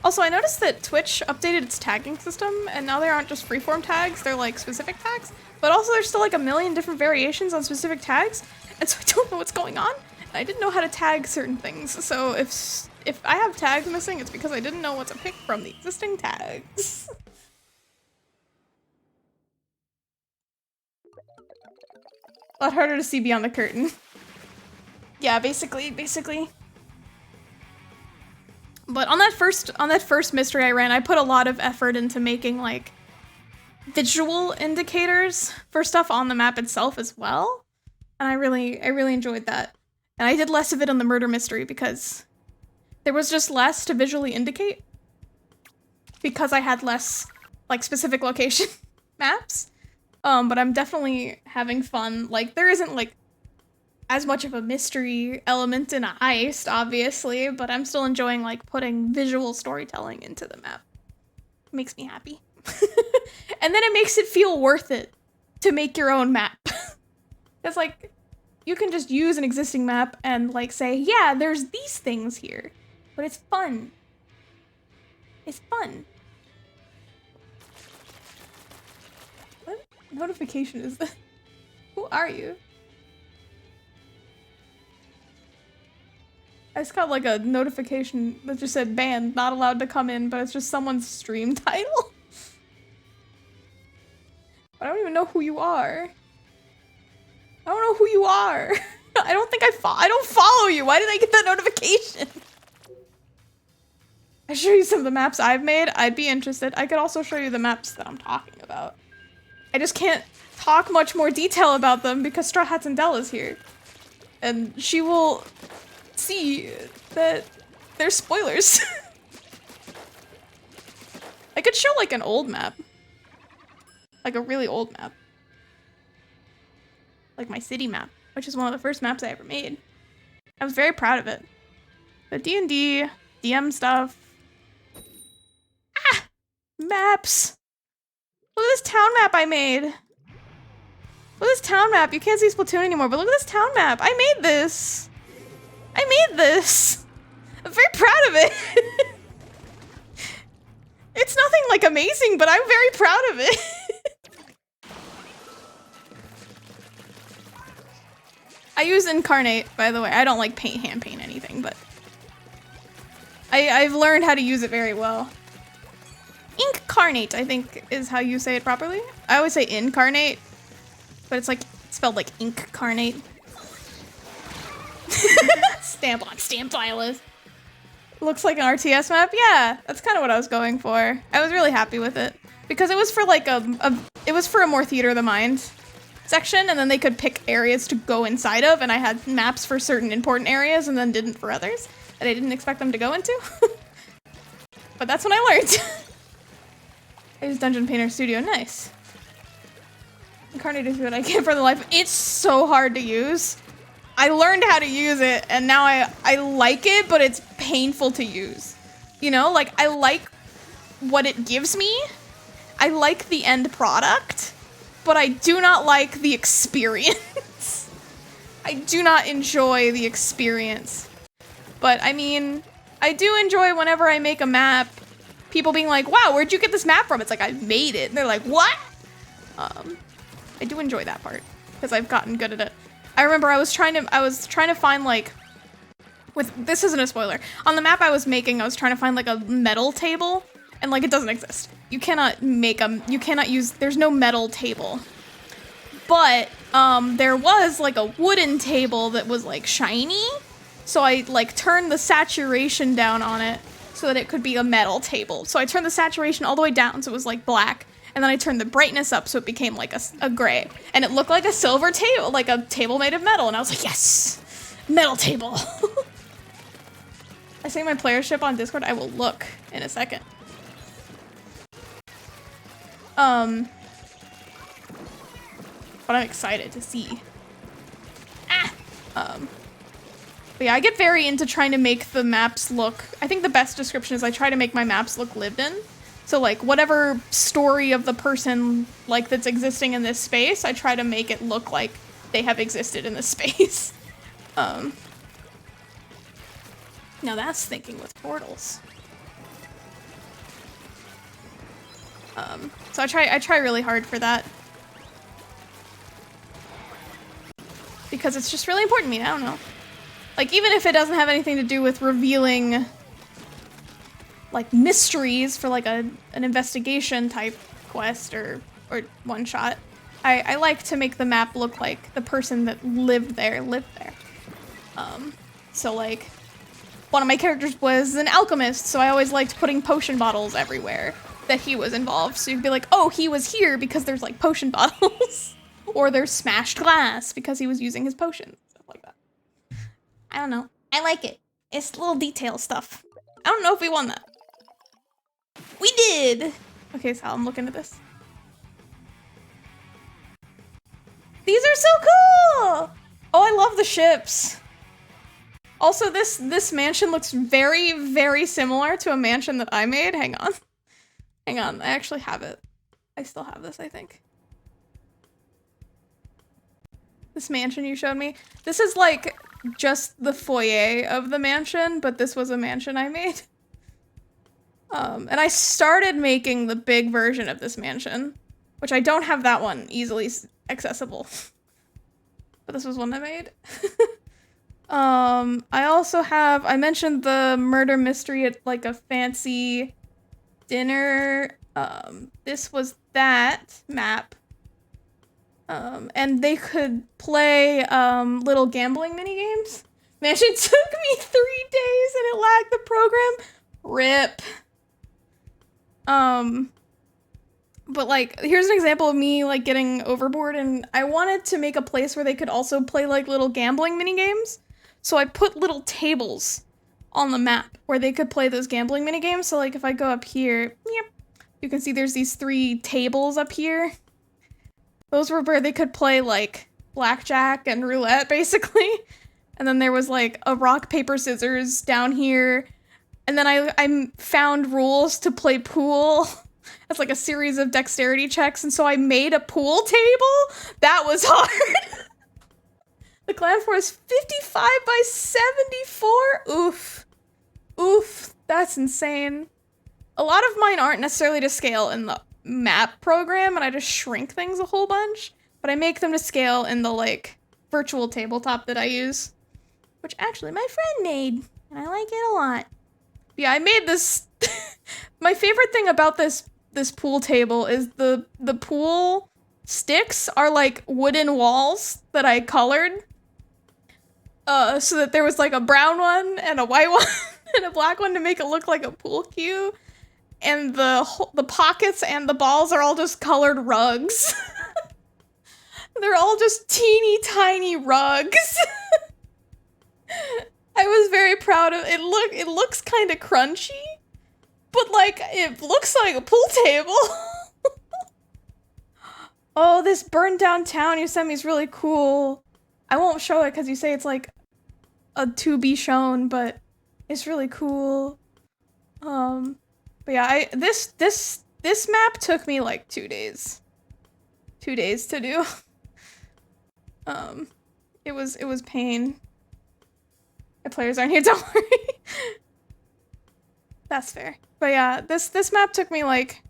Also, I noticed that Twitch updated its tagging system, and now they aren't just freeform tags, they're like specific tags, but also there's still like a million different variations on specific tags, and so I don't know what's going on, and I didn't know how to tag certain things, so if I have tags missing, it's because I didn't know what to pick from the existing tags. A lot harder to see beyond the curtain. Yeah, basically. But on that first mystery I ran, I put a lot of effort into making, like, visual indicators for stuff on the map itself as well. And I really enjoyed that. And I did less of it on the murder mystery because there was just less to visually indicate. Because I had less, like, specific location maps. But I'm definitely having fun. Like, there isn't, like, as much of a mystery element in a heist, obviously, but I'm still enjoying, like, putting visual storytelling into the map. It makes me happy. And then it makes it feel worth it to make your own map. It's like, you can just use an existing map and, like, say, yeah, there's these things here. But it's fun. It's fun. What notification is that? Who are you? I just got, like, a notification that just said banned, not allowed to come in, but it's just someone's stream title. I don't even know who you are. I don't know who you are. I don't think I don't follow you. Why did I get that notification? I show you some of the maps I've made. I'd be interested. I could also show you the maps that I'm talking about. I just can't talk much more detail about them because Straw Hats and Dell is here. And she will see that they're spoilers. I could show like an old map. Like a really old map. Like my city map, which is one of the first maps I ever made. I was very proud of it. But D&D, DM stuff. Ah! Maps! Look at this town map I made! Look at this town map. You can't see Splatoon anymore, but look at this town map. I made this! I made this! I'm very proud of it! It's nothing like amazing, but I'm very proud of it. I use Incarnate, by the way. I don't like hand paint anything, but I've learned how to use it very well. Incarnate, I think, is how you say it properly. I always say incarnate, but it's like spelled like incarnate. Stamp on stamp violence. Looks like an RTS map. Yeah, that's kind of what I was going for. I was really happy with it because it was for like it was for a more theater of the mind section, and then they could pick areas to go inside of, and I had maps for certain important areas and then didn't for others that I didn't expect them to go into. But that's when I learned. I use Dungeon Painter Studio. Nice. Incarnate is what I get for the life. It's so hard to use. I learned how to use it, and now I like it, but it's painful to use. You know, like, I like what it gives me. I like the end product, but I do not like the experience. I do not enjoy the experience. But, I mean, I do enjoy whenever I make a map, people being like, wow, where'd you get this map from? It's like, I made it. And they're like, what? I do enjoy that part, because I've gotten good at it. I remember I was trying to find like, this isn't a spoiler. On the map I was making, I was trying to find like a metal table, and like it doesn't exist. You cannot use, there's no metal table. But there was like a wooden table that was like shiny, so I like turned the saturation down on it so that it could be a metal table. So I turned the saturation all the way down so it was like black. And then I turned the brightness up so it became like a gray. And it looked like a silver table, like a table made of metal. And I was like, yes, metal table. I say my playership on Discord. I will look in a second. But I'm excited to see. But yeah, I get very into trying to make the maps look, I think the best description is I try to make my maps look lived in. So like whatever story of the person like that's existing in this space, I try to make it look like they have existed in this space. Now that's thinking with portals. So I try really hard for that. Because it's just really important to me, I don't know. Like even if it doesn't have anything to do with revealing like mysteries for like an investigation type quest or one shot. I like to make the map look like the person that lived there. So like one of my characters was an alchemist, so I always liked putting potion bottles everywhere that he was involved. So you'd be like, oh, he was here because there's like potion bottles. Or there's smashed glass because he was using his potions. Stuff like that. I don't know. I like it. It's little detail stuff. I don't know if we won that. We did! Okay, so I'm looking at this. These are so cool! Oh, I love the ships. Also, this mansion looks very, very similar to a mansion that I made. Hang on. Hang on, I actually have it. I still have this, I think. This mansion you showed me. This is like just the foyer of the mansion, but this was a mansion I made. And I started making the big version of this mansion, which I don't have that one easily accessible. But this was one I made. I also have, I mentioned the murder mystery at like a fancy dinner. This was that map. And they could play little gambling mini games. Mansion took me 3 days and it lagged the program. RIP. But like, here's an example of me like getting overboard, and I wanted to make a place where they could also play like little gambling mini games. So I put little tables on the map where they could play those gambling mini games. So like if I go up here, yep, you can see there's these 3 tables up here. Those were where they could play like blackjack and roulette basically. And then there was like a rock, paper, scissors down here. And then I found rules to play pool. It's like a series of dexterity checks. And so I made a pool table. That was hard. The clan fort is 55 by 74. Oof. Oof. That's insane. A lot of mine aren't necessarily to scale in the map program, and I just shrink things a whole bunch. But I make them to scale in the, like, virtual tabletop that I use. Which actually my friend made, and I like it a lot. Yeah, I made this... My favorite thing about this pool table is the pool sticks are, like, wooden walls that I colored. So that there was, like, a brown one and a white one and a black one to make it look like a pool cue. And the pockets and the balls are all just colored rugs. They're all just teeny tiny rugs. I was very proud of it. It looks kind of crunchy, but like it looks like a pool table. Oh, this burned down town you sent me is really cool. I won't show it because you say it's like a to be shown, but it's really cool. But yeah, this map took me like 2 days. 2 days to do. It was pain. My players aren't here, don't worry. That's fair. But yeah, this map took me like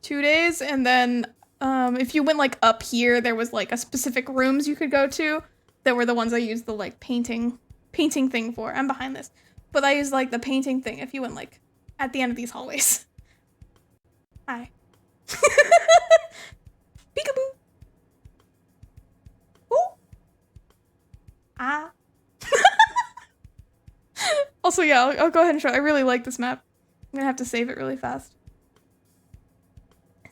2 days, and then if you went like up here, there was like a specific rooms you could go to that were the ones I used the like painting thing for. I'm behind this. But I used like the painting thing if you went like at the end of these hallways. Hi. Peekaboo. Ooh. Ah. Also, yeah, I'll go ahead and show. I really like this map. I'm gonna have to save it really fast.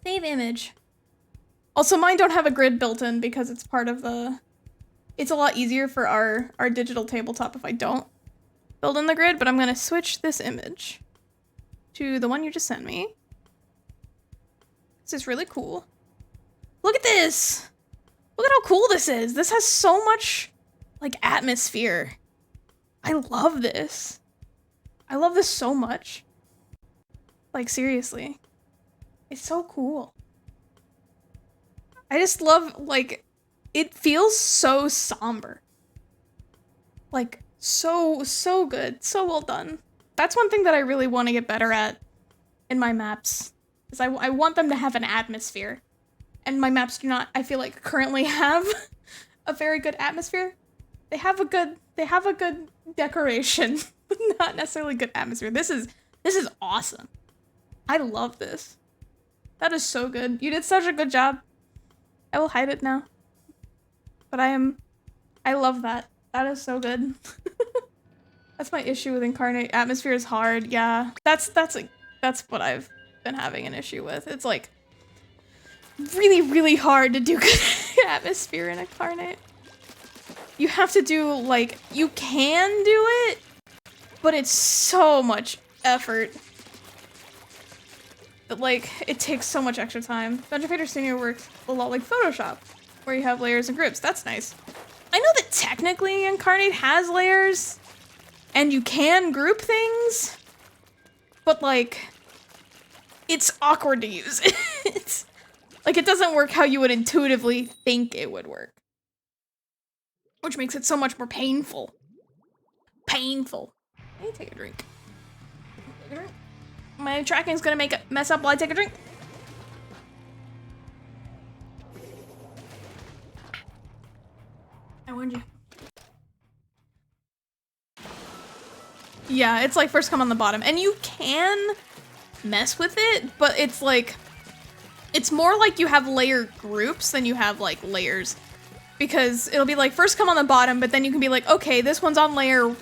Save image. Also, mine don't have a grid built in because it's part of the... It's a lot easier for our digital tabletop if I don't build in the grid, but I'm gonna switch this image to the one you just sent me. This is really cool. Look at this! Look at how cool this is! This has so much, like, atmosphere. I love this. I love this so much. Like, seriously. It's so cool. I just love, like, it feels so somber. Like, so good. So well done. That's one thing that I really want to get better at in my maps. Is I want them to have an atmosphere. And my maps do not, I feel like, currently have a very good atmosphere. They have a good decoration, but not necessarily good atmosphere. This is awesome. I love this. That is so good. You did such a good job. I will hide it now. But I love that. That is so good. That's my issue with Incarnate. Atmosphere is hard. Yeah. That's what I've been having an issue with. It's like really hard to do good atmosphere in Incarnate. You have to do, like, you can do it, but it's so much effort. But, like, it takes so much extra time. Dungeon Fighter Studio works a lot like Photoshop, where you have layers and groups. That's nice. I know that technically Incarnate has layers, and you can group things, but, like, it's awkward to use. It's, like, it doesn't work how you would intuitively think it would work. Which makes it so much more painful. Painful. Let me take a drink. My tracking's gonna make it mess up while I take a drink. I warned you. Yeah, it's like first come on the bottom. And you can mess with it, but it's like... It's more like you have layer groups than you have, like, layers. Because it'll be like first come on the bottom, but then you can be like, okay, this one's on layer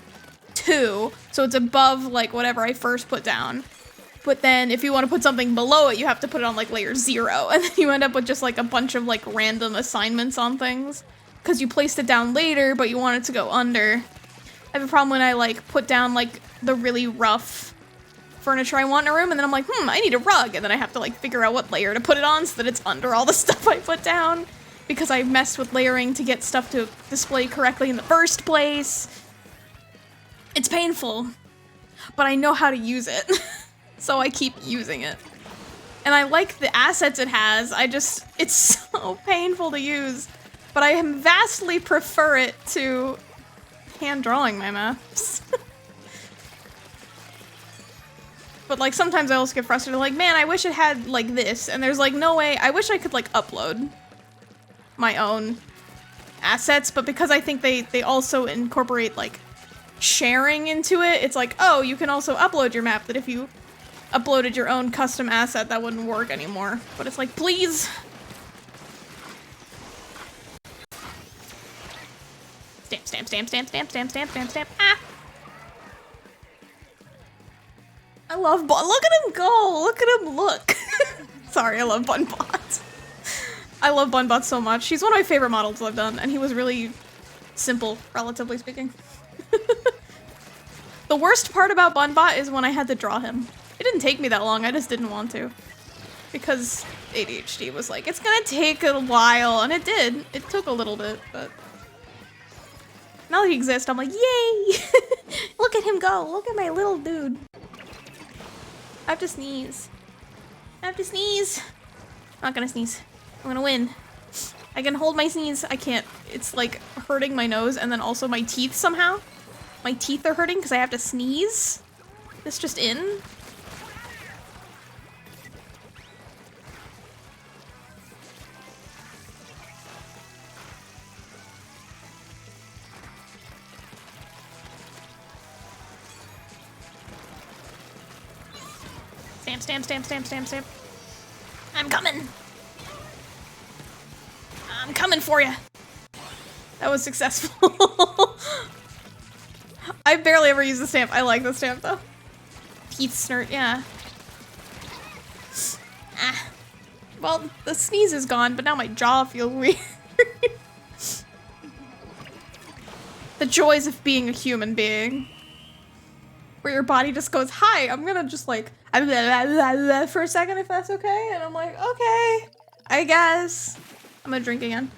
2, so it's above like whatever I first put down. But then if you want to put something below it, you have to put it on like layer 0. And then you end up with just like a bunch of like random assignments on things. Because you placed it down later, but you want it to go under. I have a problem when I like put down like the really rough furniture I want in a room, and then I'm like, I need a rug. And then I have to like figure out what layer to put it on so that it's under all the stuff I put down. Because I messed with layering to get stuff to display correctly in the first place. It's painful, but I know how to use it. So I keep using it. And I like the assets it has, it's so painful to use. But I vastly prefer it to hand drawing my maps. But like sometimes I also get frustrated, like, man, I wish it had like this. And there's like no way, I wish I could like upload my own assets, but because I think they also incorporate like sharing into it, it's like, oh, you can also upload your map, that if you uploaded your own custom asset, that wouldn't work anymore. But it's like, please. Stamp, stamp, stamp, stamp, stamp, stamp, stamp, stamp, stamp. Ah! I love Bun. Look at him go! Look at him look! Sorry, I love Bunbot. I love Bunbot so much. He's one of my favorite models I've done, and he was really simple, relatively speaking. The worst part about Bunbot is when I had to draw him. It didn't take me that long, I just didn't want to. Because ADHD was like, it's gonna take a while, and it did. It took a little bit, but... now that he exists, I'm like, yay! Look at him go! Look at my little dude. I have to sneeze. I have to sneeze! I'm not gonna sneeze. I'm gonna win. I can hold my sneeze. I can't. It's like hurting my nose and then also my teeth somehow. My teeth are hurting because I have to sneeze. This just in. Stamp, stamp, stamp, stamp, stamp, stamp. I'm coming. I'm coming for you. That was successful. I barely ever use the stamp. I like the stamp though. Teeth snort, yeah. Ah. Well, the sneeze is gone, but now my jaw feels weird. The joys of being a human being. Where your body just goes, hi, I'm gonna just like, for a second if that's okay. And I'm like, okay, I guess. I'm gonna drink again.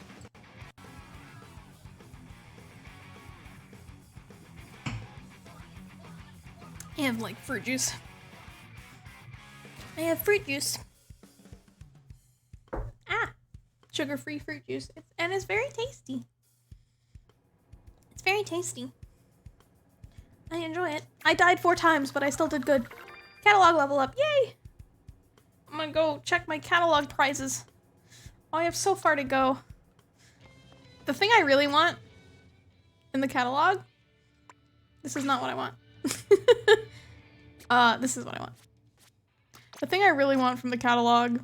I have like fruit juice. I have fruit juice. Ah, sugar-free fruit juice. And it's very tasty. It's very tasty. I enjoy it. I died 4 times, but I still did good. Catalog level up, yay! I'm gonna go check my catalog prizes. Oh, I have so far to go. The thing I really want in the catalog, this is not what I want. This is what I want. The thing I really want from the catalog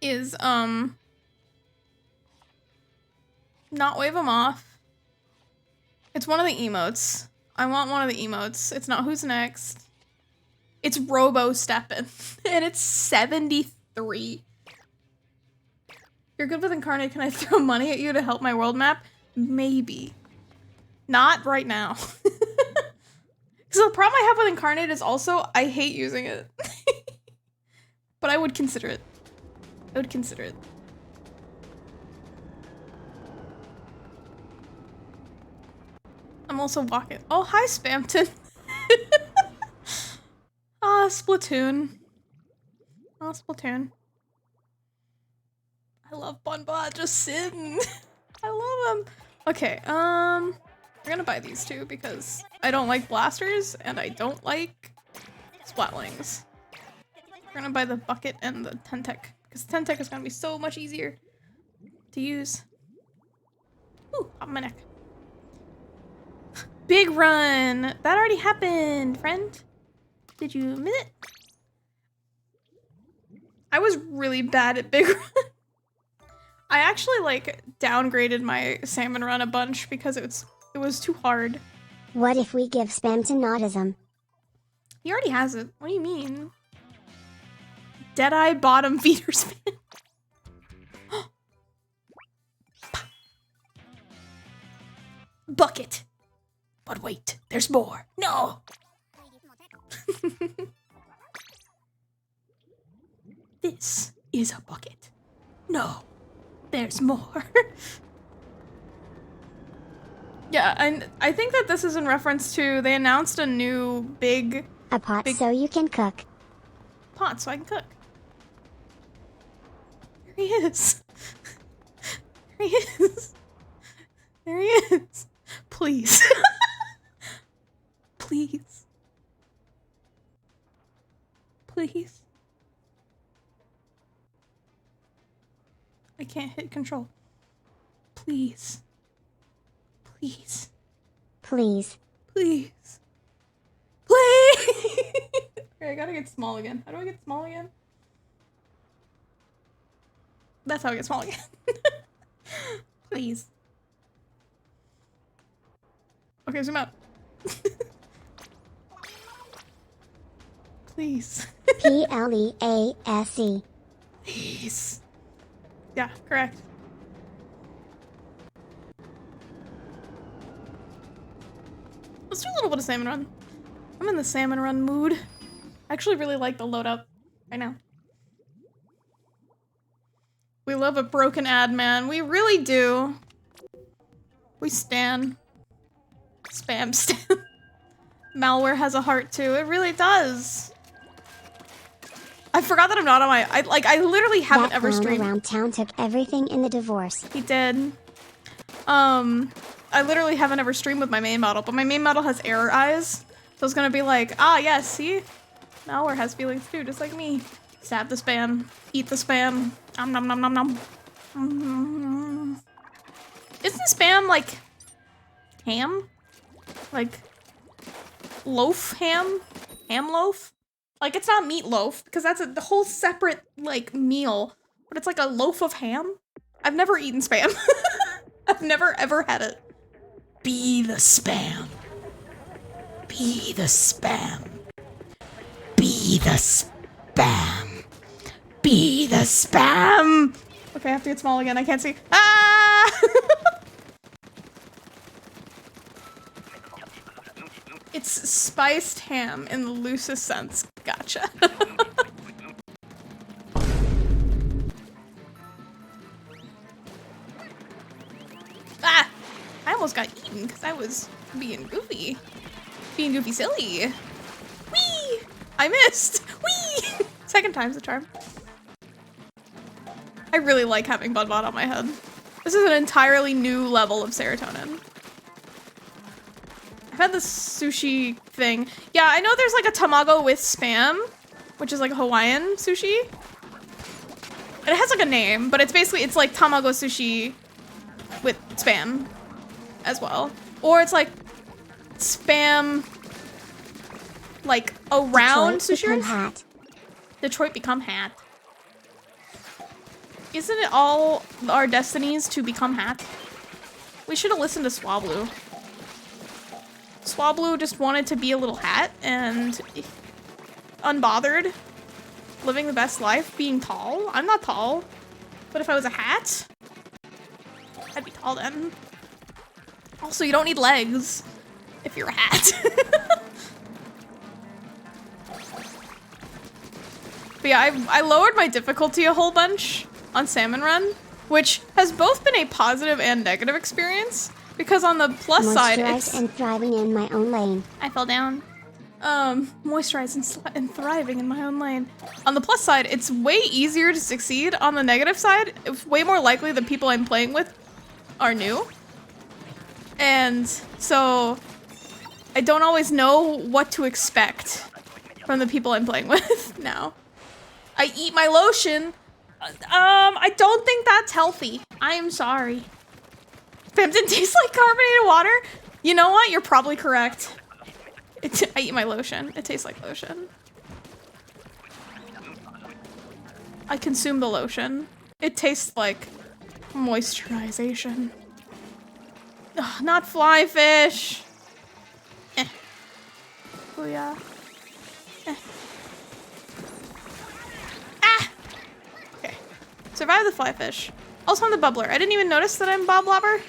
is, not wave them off. It's one of the emotes. I want one of the emotes. It's not who's next. It's Robo Steppin', and it's 73. You're good with Incarnate. Can I throw money at you to help my world map? Maybe. Not right now. So the problem I have with Incarnate is also I hate using it. But I would consider it. I would consider it. I'm also walking. Oh, hi, Spamton. Ah, Splatoon. Oh, Splatoon. I love Bunbot just sitting. I love him. Okay, we're gonna buy these two because I don't like blasters and I don't like splatlings. We're gonna buy the bucket and the Tentec because Tentec is gonna be so much easier to use. Ooh, pop my neck. Big run! That already happened, friend. Did you miss it? I was really bad at Big Run. I actually like downgraded my salmon run a bunch because it was too hard. What if we give Spamton autism? He already has it. What do you mean? Deadeye bottom feeder spin. Bucket. But wait, there's more. No. This is a bucket. No, there's more. Yeah, and I think that this is in reference to they announced a new big A pot so you can cook. pot so I can cook. There he is. There he is. There he is. Please. Please. Please. I can't hit control. Please. Please. Please. Please. Please. Okay, I gotta get small again. How do I get small again? That's how I get small again. Please. Okay, zoom out. Please. Please. Please. Yeah, correct. Let's do a little bit of salmon run. I'm in the salmon run mood. I actually really like the load up right now. We love a broken ad, man. We really do. We stan. Spam stan. Malware has a heart too. It really does. I forgot that I'm not on my. I literally haven't ever streamed. Around town took everything in the divorce. He did. I literally haven't ever streamed with my main model, but my main model has error eyes. So it's gonna be like, ah, yes, see? Malware has feelings too, just like me. Stab the spam. Eat the spam. Nom nom nom nom nom. Isn't spam like ham? Like loaf ham? Ham loaf? Like it's not meatloaf, because that's a whole separate like meal, but it's like a loaf of ham? I've never eaten spam. I've never ever had it. Be the spam. Be the spam. Be the spam. Be the spam. Okay, I have to get small again. I can't see. Ah! It's spiced ham in the loosest sense. Gotcha. Ah! I almost got eaten because I was being goofy. Being goofy silly. Whee! I missed! Whee! Second time's the charm. I really like having Budbot on my head. This is an entirely new level of serotonin. I've had this sushi thing. Yeah, I know there's like a tamago with spam, which is like a Hawaiian sushi. And it has like a name, but it's basically, it's like tamago sushi with spam as well. Or it's like spam like around Detroit sushi. become hat. Detroit become hat. Isn't it all our destinies to become hat? We should have listened to Swablu. Swablu just wanted to be a little hat and unbothered, living the best life, being tall. I'm not tall, but if I was a hat, I'd be tall then. Also, you don't need legs if you're a hat. But yeah, I lowered my difficulty a whole bunch on Salmon Run, which has both been a positive and negative experience. Because on the plus side, it's and thriving in my own lane. I fell down. Moisturized and thriving in my own lane. On the plus side, it's way easier to succeed. On the negative side, it's way more likely the people I'm playing with are new. And so I don't always know what to expect from the people I'm playing with now. I eat my lotion. I don't think that's healthy. I'm sorry. Pimpton tastes like carbonated water? You know what? You're probably correct. I eat my lotion. It tastes like lotion. I consume the lotion. It tastes like moisturization. Ugh, not fly fish. Eh. Oh yeah. Ah! Okay. Survive the fly fish. Also on the bubbler. I didn't even notice that I'm Bob Blobber.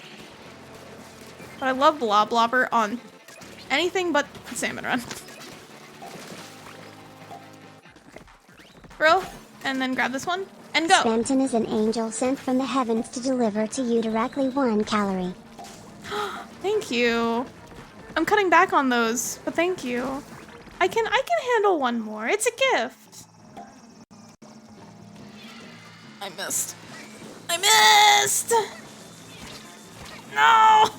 But I love Blob Blobber on anything but the salmon run. Okay. Throw, and then grab this one, and go. Spamton is an angel sent from the heavens to deliver to you directly 1 calorie. Thank you. I'm cutting back on those, but thank you. I can handle one more. It's a gift. I missed. I missed! No!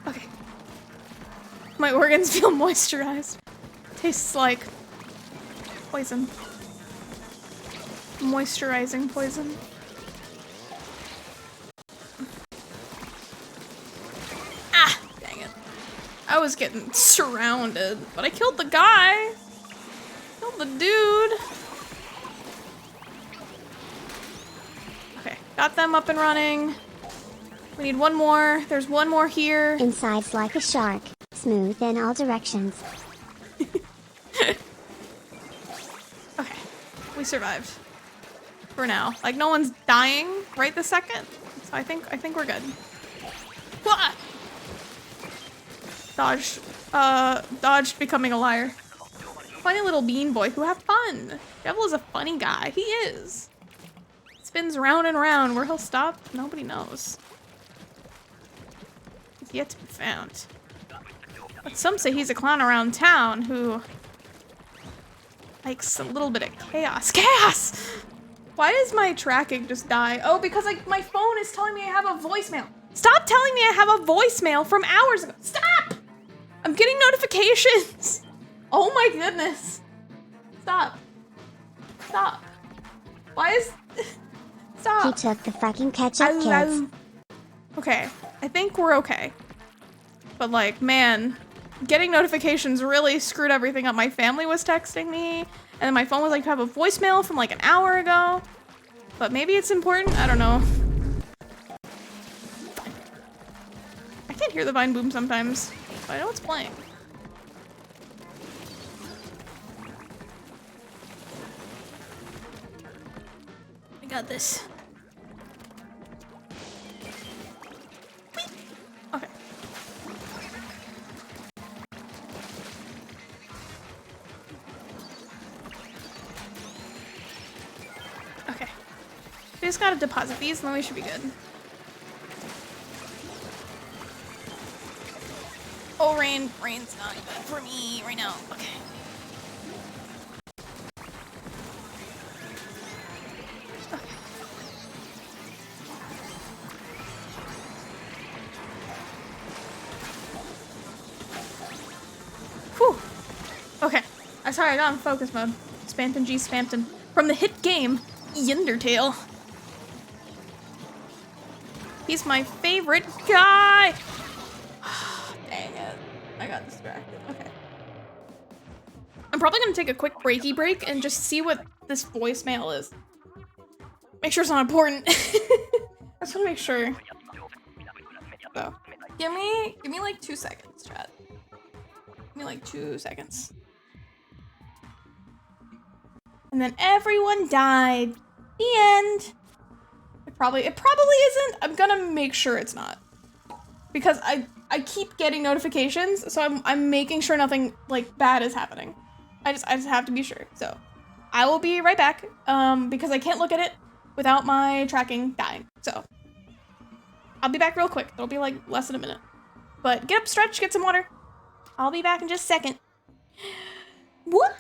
Okay. My organs feel moisturized. Tastes like poison. Moisturizing poison. Ah! Dang it. I was getting surrounded, but I killed the guy. Killed the dude. Okay, got them up and running. We need one more. There's one more here. Inside's like a shark, smooth in all directions. Okay, we survived. For now. Like, no one's dying right this second. So I think we're good. What? Dodged becoming a liar. Funny little bean boy who have fun. Devil is a funny guy. He is. Spins round and round. Where he'll stop, nobody knows. He's yet to be found. But some say he's a clown around town who likes a little bit of chaos. Chaos! Why does my tracking just die? Oh, because like my phone is telling me I have a voicemail. Stop telling me I have a voicemail from hours ago. Stop! I'm getting notifications. Oh my goodness. Stop. Stop. Why is... Stop. He took the fucking ketchup, kids. Okay, I think we're okay. But like, man, getting notifications really screwed everything up. My family was texting me, and then my phone was like to have a voicemail from like an hour ago. But maybe it's important, I don't know. I can't hear the vine boom sometimes, but I know it's playing. I got this. Okay. Okay. We just gotta deposit these and then we should be good. Oh, rain's not good for me right now. Okay. Whew. Okay. Sorry, I got in focus mode. Spamton G Spamton. From the hit game, Undertale. He's my favorite guy! Dang it. I got distracted. Okay. I'm probably gonna take a quick breaky break and just see what this voicemail is. Make sure it's not important. I just wanna make sure. So, give me like 2 seconds, chat. Give me like 2 seconds. And then everyone died. The end. It probably isn't. I'm gonna make sure it's not. Because I keep getting notifications, so I'm making sure nothing like bad is happening. I just have to be sure. So I will be right back. Because I can't look at it without my tracking dying. So I'll be back real quick. It'll be like less than a minute. But get up, stretch, get some water. I'll be back in just a second. What?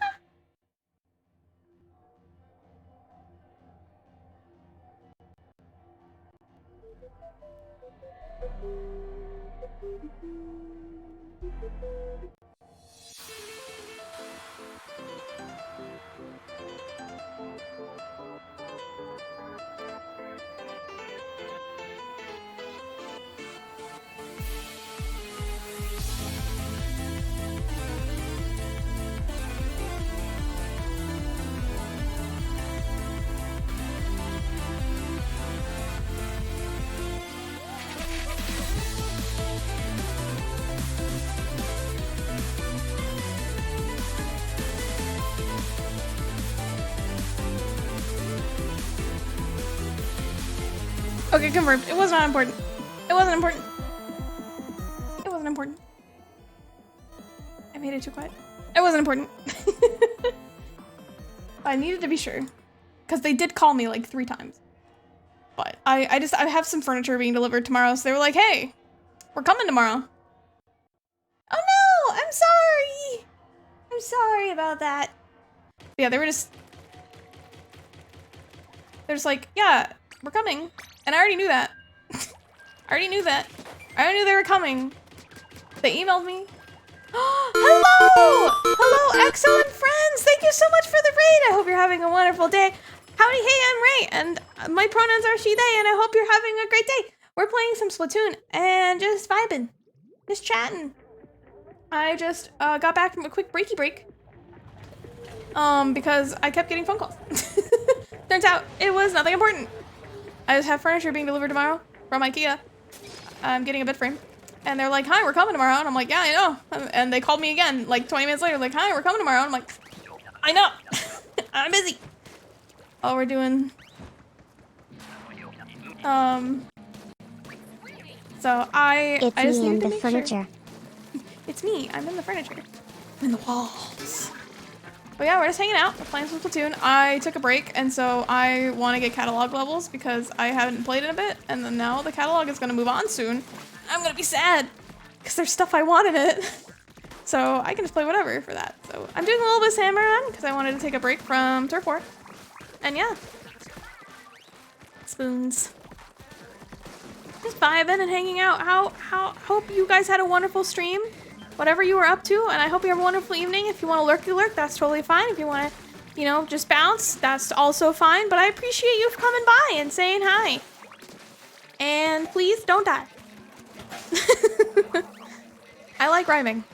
Okay, confirmed. It was not important. It wasn't important. It wasn't important. I made it too quiet. It wasn't important. I needed to be sure. Because they did call me like 3 times. But I have some furniture being delivered tomorrow, so they were like, hey, we're coming tomorrow. Oh no! I'm sorry! I'm sorry about that. Yeah, they're just like, yeah, we're coming. And I already knew that. I already knew that. I already knew they were coming. They emailed me. Hello! Hello, excellent friends! Thank you so much for the raid! I hope you're having a wonderful day. Howdy, hey, I'm Ray, and my pronouns are she, they, and I hope you're having a great day. We're playing some Splatoon and just vibing. Just chatting. I just got back from a quick breaky break. Because I kept getting phone calls. Turns out it was nothing important. I just have furniture being delivered tomorrow from IKEA. I'm getting a bed frame. And they're like, hi, we're coming tomorrow. And I'm like, yeah, I know. And they called me again, like 20 minutes later, like, hi, we're coming tomorrow. And I'm like, I know. I'm busy. Oh, we're doing... So It's I just me need and to the make furniture. Sure. It's me. I'm in the furniture. I'm in the walls. But yeah, we're just hanging out. We're playing some Splatoon. I took a break, and so I want to get catalog levels because I haven't played in a bit, and then now the catalog is going to move on soon. I'm going to be sad because there's stuff I want in it. So I can just play whatever for that. So I'm doing a little bit of Samurai because I wanted to take a break from Turf War. And yeah. Spoons. Just vibing and hanging out. Hope you guys had a wonderful stream. Whatever you were up to, and I hope you have a wonderful evening. If you want to lurk, you lurk, that's totally fine. If you want to, you know, just bounce, that's also fine. But I appreciate you coming by and saying hi. And please don't die. I like rhyming.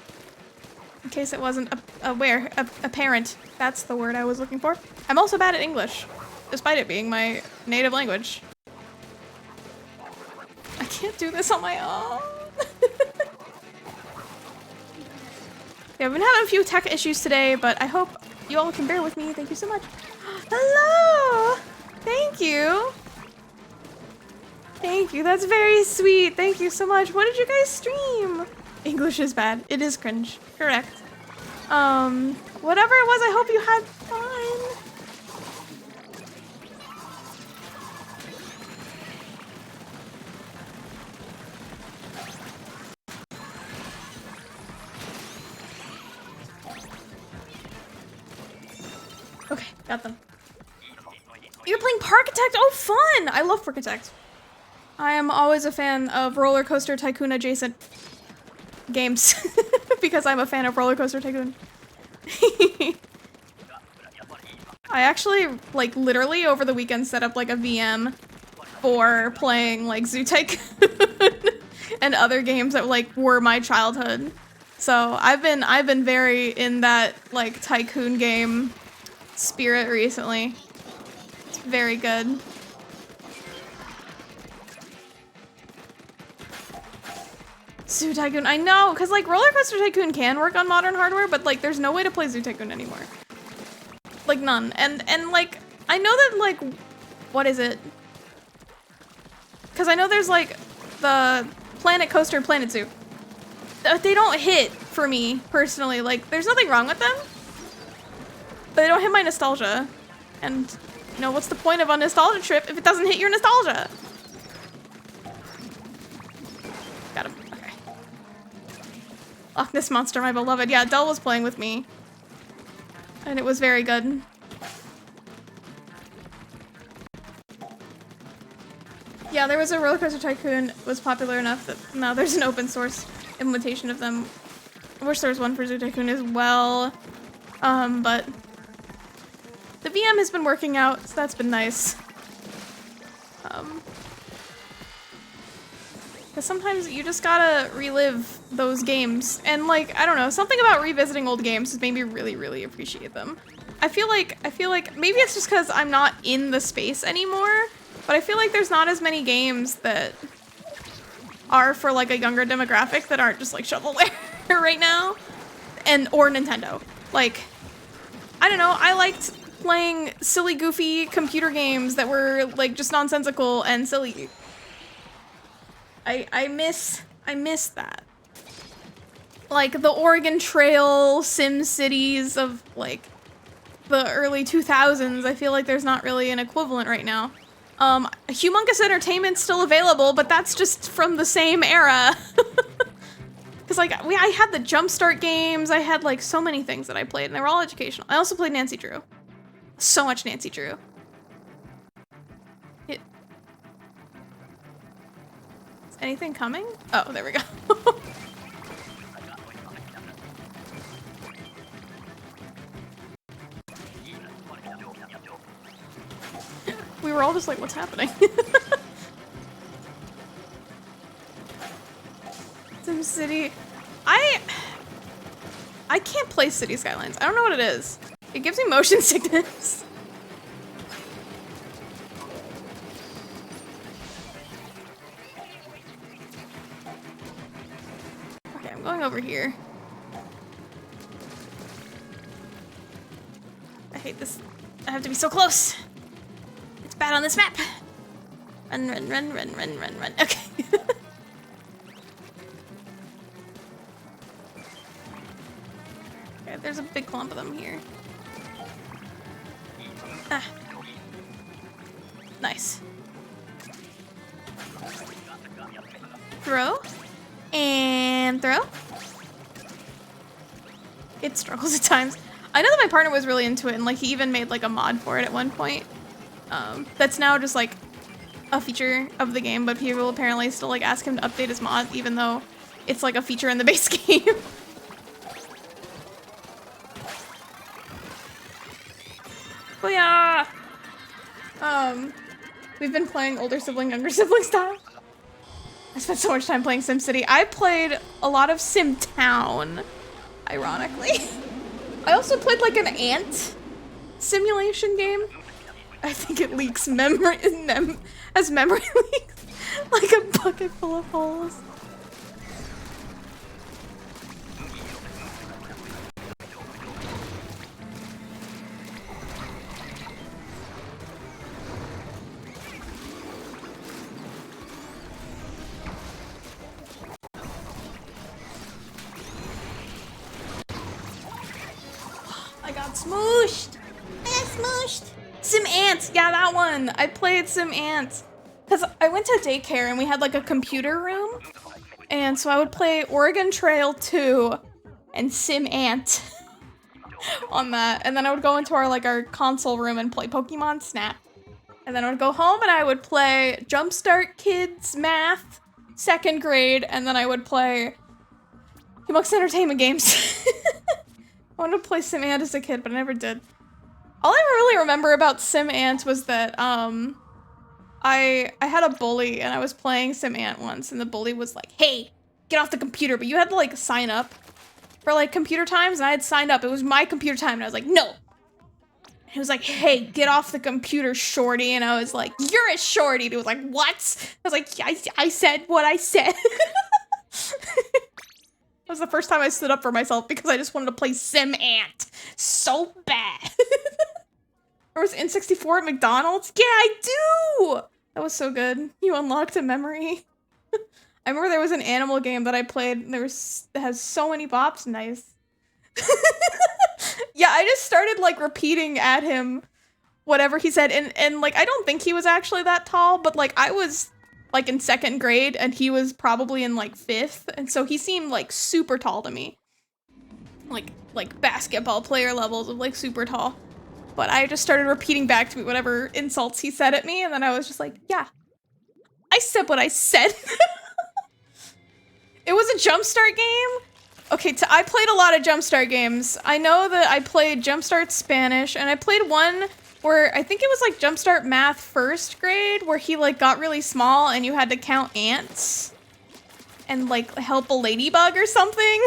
In case it wasn't apparent. That's the word I was looking for. I'm also bad at English, despite it being my native language. I can't do this on my own. Yeah, I've been having a few tech issues today, but I hope you all can bear with me. Thank you so much. Hello! Thank you. Thank you. That's very sweet. Thank you so much. What did you guys stream? English is bad. It is cringe. Correct. Whatever it was, I hope you had fun. Okay, got them. You're playing Parkitect? Oh, fun! I love Parkitect. I am always a fan of Roller Coaster Tycoon adjacent games because I'm a fan of Roller Coaster Tycoon. I actually, like, literally over the weekend set up like a VM for playing like Zoo Tycoon and other games that like were my childhood. So I've been very in that like tycoon game spirit recently. It's very good. Zoo Tycoon, I know, because like Roller Coaster Tycoon can work on modern hardware, but like there's no way to play Zoo Tycoon anymore. Like none. And like I know that like what is it? Because I know there's like the Planet Coaster and Planet Zoo. They don't hit for me personally. Like there's nothing wrong with them, but they don't hit my nostalgia. And you know what's the point of a nostalgia trip if it doesn't hit your nostalgia? Got him. Okay. Loch Ness Monster, my beloved. Yeah, Dell was playing with me. And it was very good. Yeah, there was a Roller Coaster Tycoon, was popular enough that now there's an open source implementation of them. I wish there was one for Zoo Tycoon as well. But the VM has been working out, so that's been nice. Because sometimes you just gotta relive those games. And like, I don't know, something about revisiting old games has made me really, really appreciate them. I feel like maybe it's just because I'm not in the space anymore, but I feel like there's not as many games that are for like a younger demographic that aren't just like shovelware right now, or Nintendo. Like, I don't know, I liked playing silly, goofy computer games that were like just nonsensical and silly. I miss that. Like the Oregon Trail Sim Cities of like the early 2000s. I feel like there's not really an equivalent right now. Humongous Entertainment's still available, but that's just from the same era. Cause like I had the Jumpstart games, I had like so many things that I played and they were all educational. I also played Nancy Drew. So much Nancy Drew. Is anything coming? Oh, there we go. We were all just like, what's happening? SimCity. I can't play City Skylines. I don't know what it is. It gives me motion sickness. Okay, I'm going over here. I hate this. I have to be so close. It's bad on this map. Run, run, run, run, run, run, run. Okay. Okay, there's a big clump of them here. Ah. Nice. Throw. And throw. It struggles at times. I know that my partner was really into it and like he even made like a mod for it at one point. That's now just like a feature of the game, but people apparently still like ask him to update his mod even though it's like a feature in the base game. Booyah! We've been playing older sibling, younger sibling style. I spent so much time playing SimCity. I played a lot of SimTown, ironically. I also played like an ant simulation game. I think it leaks memory as memory leaks, like a bucket full of holes. I got smooshed. I got smooshed. Sim Ants, yeah, that one. I played Sim Ants. Because I went to daycare and we had like a computer room. And so I would play Oregon Trail 2 and Sim Ant on that. And then I would go into our console room and play Pokemon Snap. And then I would go home and I would play Jumpstart Kids Math, 2nd grade. And then I would play Humongous Entertainment games. I wanted to play Sim Ant as a kid, but I never did. All I really remember about Sim Ant was that I had a bully and I was playing Sim Ant once and the bully was like, hey, get off the computer, but you had to like sign up for like computer times and I had signed up. It was my computer time and I was like, no. He was like, hey, get off the computer, shorty. And I was like, you're a shorty. And he was like, what? I was like, yeah, I said what I said. That was the first time I stood up for myself because I just wanted to play Sim Ant so bad. Or was N64 at McDonald's? Yeah, I do! That was so good. You unlocked a memory. I remember there was an animal game that I played that has so many bops. Nice. Yeah, I just started like repeating at him whatever he said and like I don't think he was actually that tall, but like I was like in 2nd grade and he was probably in like 5th, and so he seemed like super tall to me. Like basketball player levels of like super tall. But I just started repeating back to me whatever insults he said at me, and then I was just like, yeah, I said what I said. It was a Jumpstart game. Okay, I played a lot of Jumpstart games. I know that I played Jumpstart Spanish, and I played one where I think it was like Jumpstart Math 1st grade, where he like got really small and you had to count ants and like help a ladybug or something.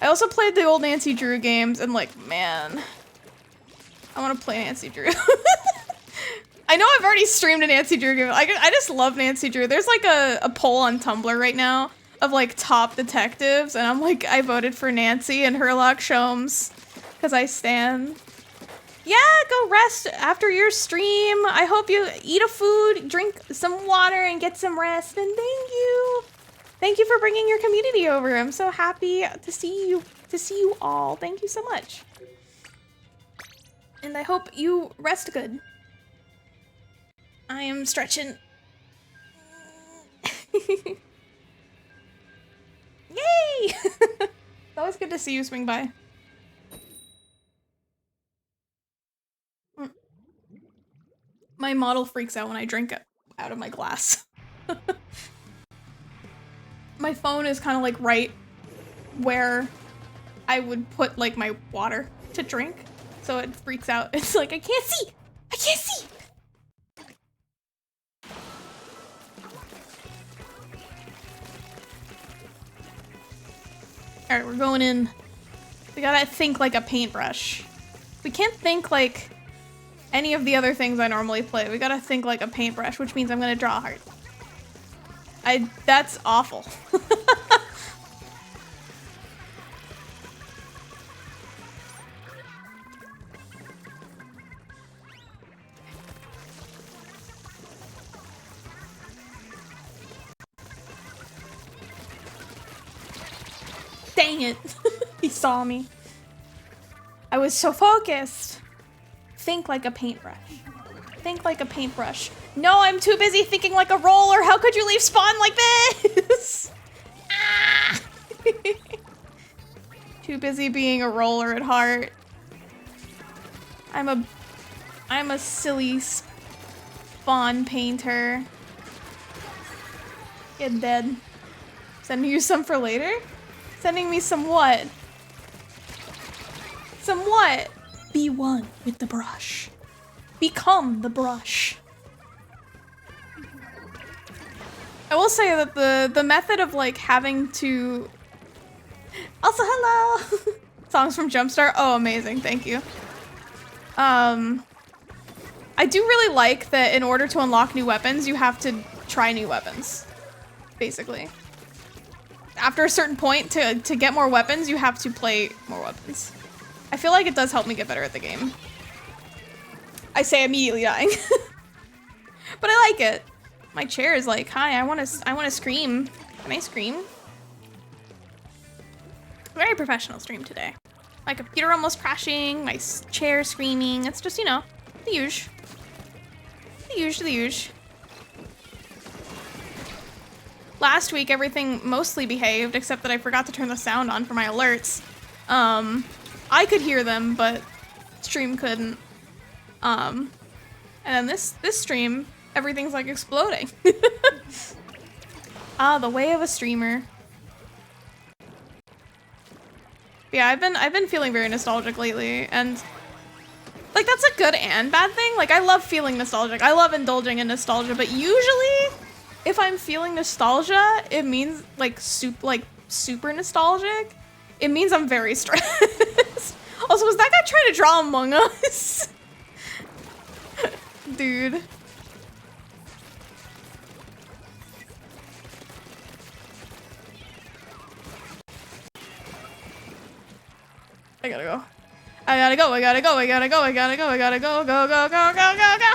I also played the old Nancy Drew games and like, man, I want to play Nancy Drew. I know I've already streamed a Nancy Drew game. I just love Nancy Drew. There's like a poll on Tumblr right now of like top detectives, and I'm like, I voted for Nancy and Herlock Sholmes because I stan. Yeah, go rest after your stream. I hope you eat a food, drink some water, and get some rest. And thank you. Thank you for bringing your community over. I'm so happy to see you all. Thank you so much. And I hope you rest good. I am stretching. Yay! It's always good to see you swing by. My model freaks out when I drink it out of my glass. My phone is kind of like right where I would put like my water to drink. So it freaks out. It's like, I can't see! I can't see! Alright, we're going in. We gotta think like a paintbrush. We can't think like any of the other things I normally play. We gotta think like a paintbrush, which means I'm gonna draw a heart. That's awful. Dang it. He saw me. I was so focused. Think like a paintbrush. Think like a paintbrush. No, I'm too busy thinking like a roller. How could you leave spawn like this? Ah! Too busy being a roller at heart. I'm a silly spawn painter. Get dead. Sending you some for later? Sending me some what? Some what? Be one with the brush. Become the brush. I will say that the method of like having to... Also, hello! Songs from Jumpstart. Oh, amazing. Thank you. I do really like that in order to unlock new weapons, you have to try new weapons. Basically. After a certain point, to get more weapons, you have to play more weapons. I feel like it does help me get better at the game. I say immediately dying. But I like it. My chair is like, hi, I wanna scream. Can I scream? Very professional stream today. My computer almost crashing, my chair screaming. It's just, you know, the usual. The usual. Last week, everything mostly behaved, except that I forgot to turn the sound on for my alerts. I could hear them, but stream couldn't. And then this stream, everything's like exploding. Ah, the way of a streamer. Yeah, I've been feeling very nostalgic lately, and like that's a good and bad thing. Like I love feeling nostalgic. I love indulging in nostalgia, but usually if I'm feeling nostalgia, it means like super nostalgic. It means I'm very stressed. Also, was that guy trying to draw Among Us? Dude. I gotta go. I gotta go, I gotta go, I gotta go, I gotta go, I gotta go, go, go, go, go, go, go.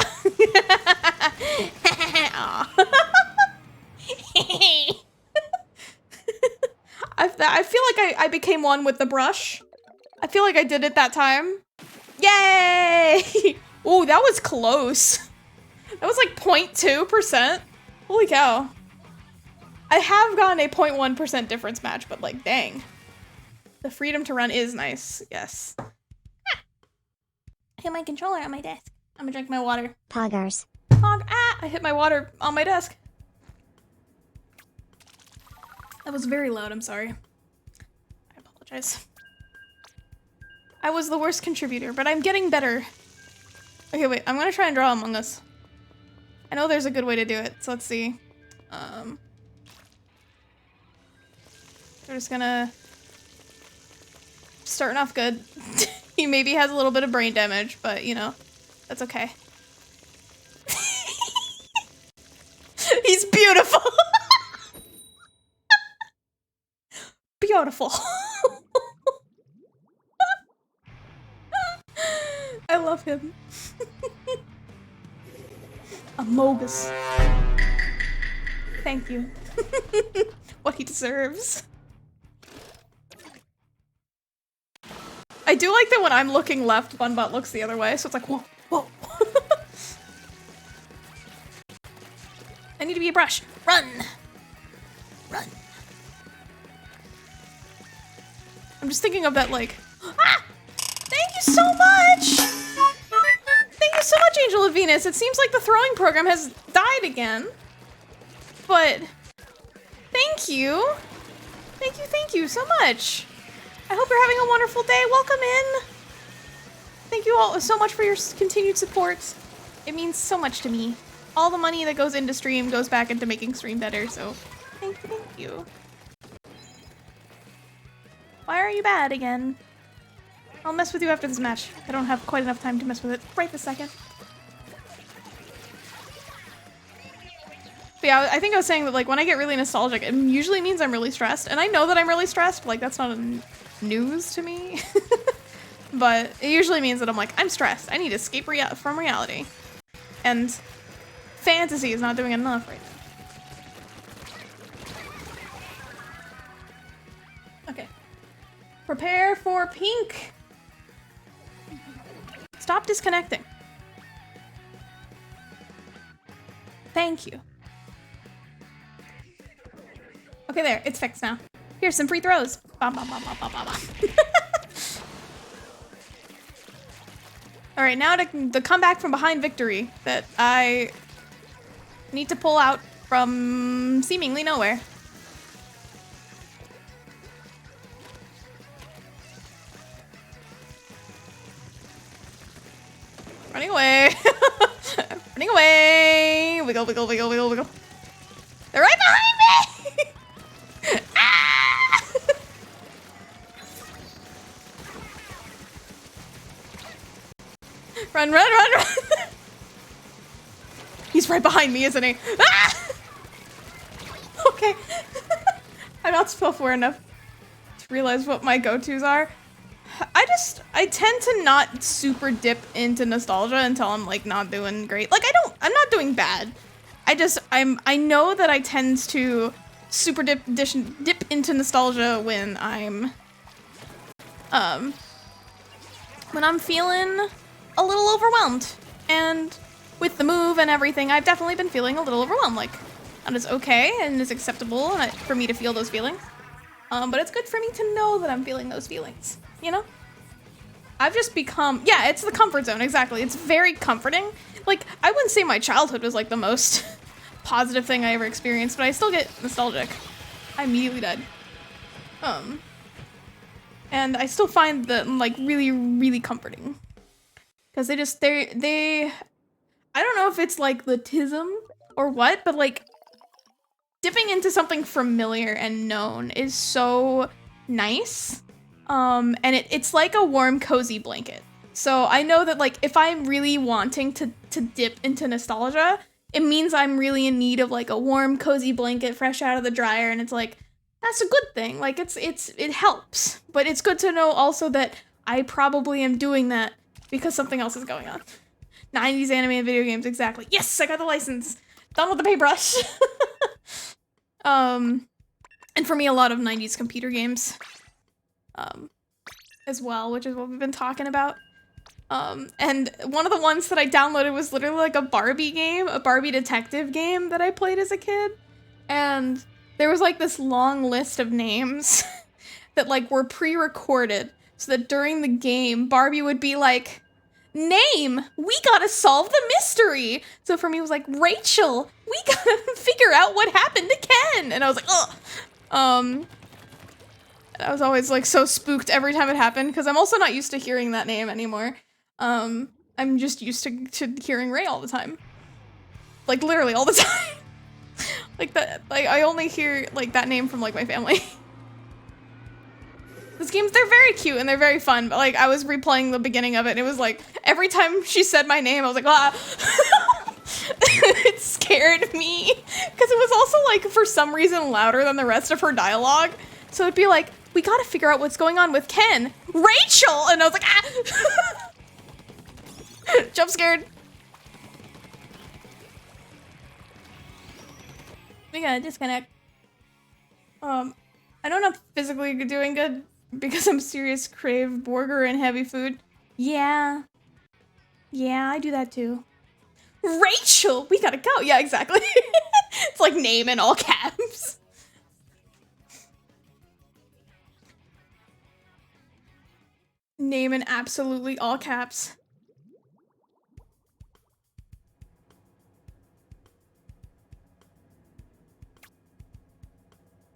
I feel like I became one with the brush. I feel like I did it that time. Yay! Ooh, that was close. That was like 0.2%. Holy cow. I have gotten a 0.1% difference match, but like, dang. The freedom to run is nice, yes. Ah. I hit my controller on my desk. I'm gonna drink my water. Poggers. Pog, ah! I hit my water on my desk. That was very loud, I'm sorry. I apologize. I was the worst contributor, but I'm getting better. Okay, wait, I'm gonna try and draw Among Us. I know there's a good way to do it, so let's see. We're just gonna... Starting off good. He maybe has a little bit of brain damage, but you know, that's okay. He's beautiful! Beautiful. I love him. Amogus. Thank you. What he deserves. I do like that when I'm looking left, Bunbutt looks the other way, so it's like, whoa, whoa. I need to be a brush. Run! Run. I'm just thinking of that, like, ah! Thank you so much! Thank you so much, Angel of Venus. It seems like the throwing program has died again. But, thank you. Thank you so much. I hope you're having a wonderful day. Welcome in. Thank you all so much for your continued support. It means so much to me. All the money that goes into stream goes back into making stream better, so thank you. Why are you bad again? I'll mess with you after this match. I don't have quite enough time to mess with it right this second. But yeah, I think I was saying that, like, when I get really nostalgic, it usually means I'm really stressed. And I know that I'm really stressed, but, like, that's not news to me. But it usually means that I'm like, I'm stressed. I need to escape from reality. And fantasy is not doing enough right now. Okay. Prepare for pink. Stop disconnecting. Thank you. Okay, there. It's fixed now. Here's some free throws. Bam, bam, bam, bam, bam, bam, bam. All right, now to the comeback from behind victory that I need to pull out from seemingly nowhere. Running away. Running away. Wiggle, wiggle, wiggle, wiggle, wiggle. They're right behind me. Ah! Run, run, run, run. He's right behind me, isn't he? Ah! Okay. I'm not self-aware enough to realize what my go-tos are. I tend to not super dip into nostalgia until I'm like not doing great. Like I'm not doing bad. I know that I tend to super dip into nostalgia when I'm feeling a little overwhelmed. And with the move and everything, I've definitely been feeling a little overwhelmed. Like, that is okay and is acceptable for me to feel those feelings. But it's good for me to know that I'm feeling those feelings, you know? I've just become, yeah, it's the comfort zone, exactly. It's very comforting. Like, I wouldn't say my childhood was like the most positive thing I ever experienced, but I still get nostalgic. I immediately died. And I still find them like really, really comforting. Because they, I don't know if it's like the tism or what, but like dipping into something familiar and known is so nice. And it's like a warm, cozy blanket. So I know that like if I'm really wanting to dip into nostalgia, it means I'm really in need of like a warm, cozy blanket fresh out of the dryer, and it's like that's a good thing. Like it helps. But it's good to know also that I probably am doing that because something else is going on. 90s anime and video games, exactly. Yes, I got the license. Done with the paintbrush. And for me, a lot of 90s computer games. As well, which is what we've been talking about. And one of the ones that I downloaded was literally like a Barbie game, a Barbie detective game that I played as a kid. And there was like this long list of names that like were pre-recorded so that during the game, Barbie would be like, name, we gotta solve the mystery. So for me, it was like, Rachel, we gotta figure out what happened to Ken. And I was like, ugh. I was always like so spooked every time it happened because I'm also not used to hearing that name anymore. I'm just used to hearing Ray all the time. Like literally all the time. Like that, like I only hear like that name from like my family. These games, they're very cute and they're very fun, but like I was replaying the beginning of it and it was like every time she said my name I was like, ah. It scared me because it was also like for some reason louder than the rest of her dialogue. So it'd be like, we gotta figure out what's going on with Ken. Rachel! And I was like, ah! Jump scared. We gotta disconnect. I know I'm not physically doing good because I'm serious crave burger and heavy food. Yeah. Yeah, I do that too. Rachel, we gotta go. Yeah, exactly. It's like name in all caps. Name in absolutely all caps.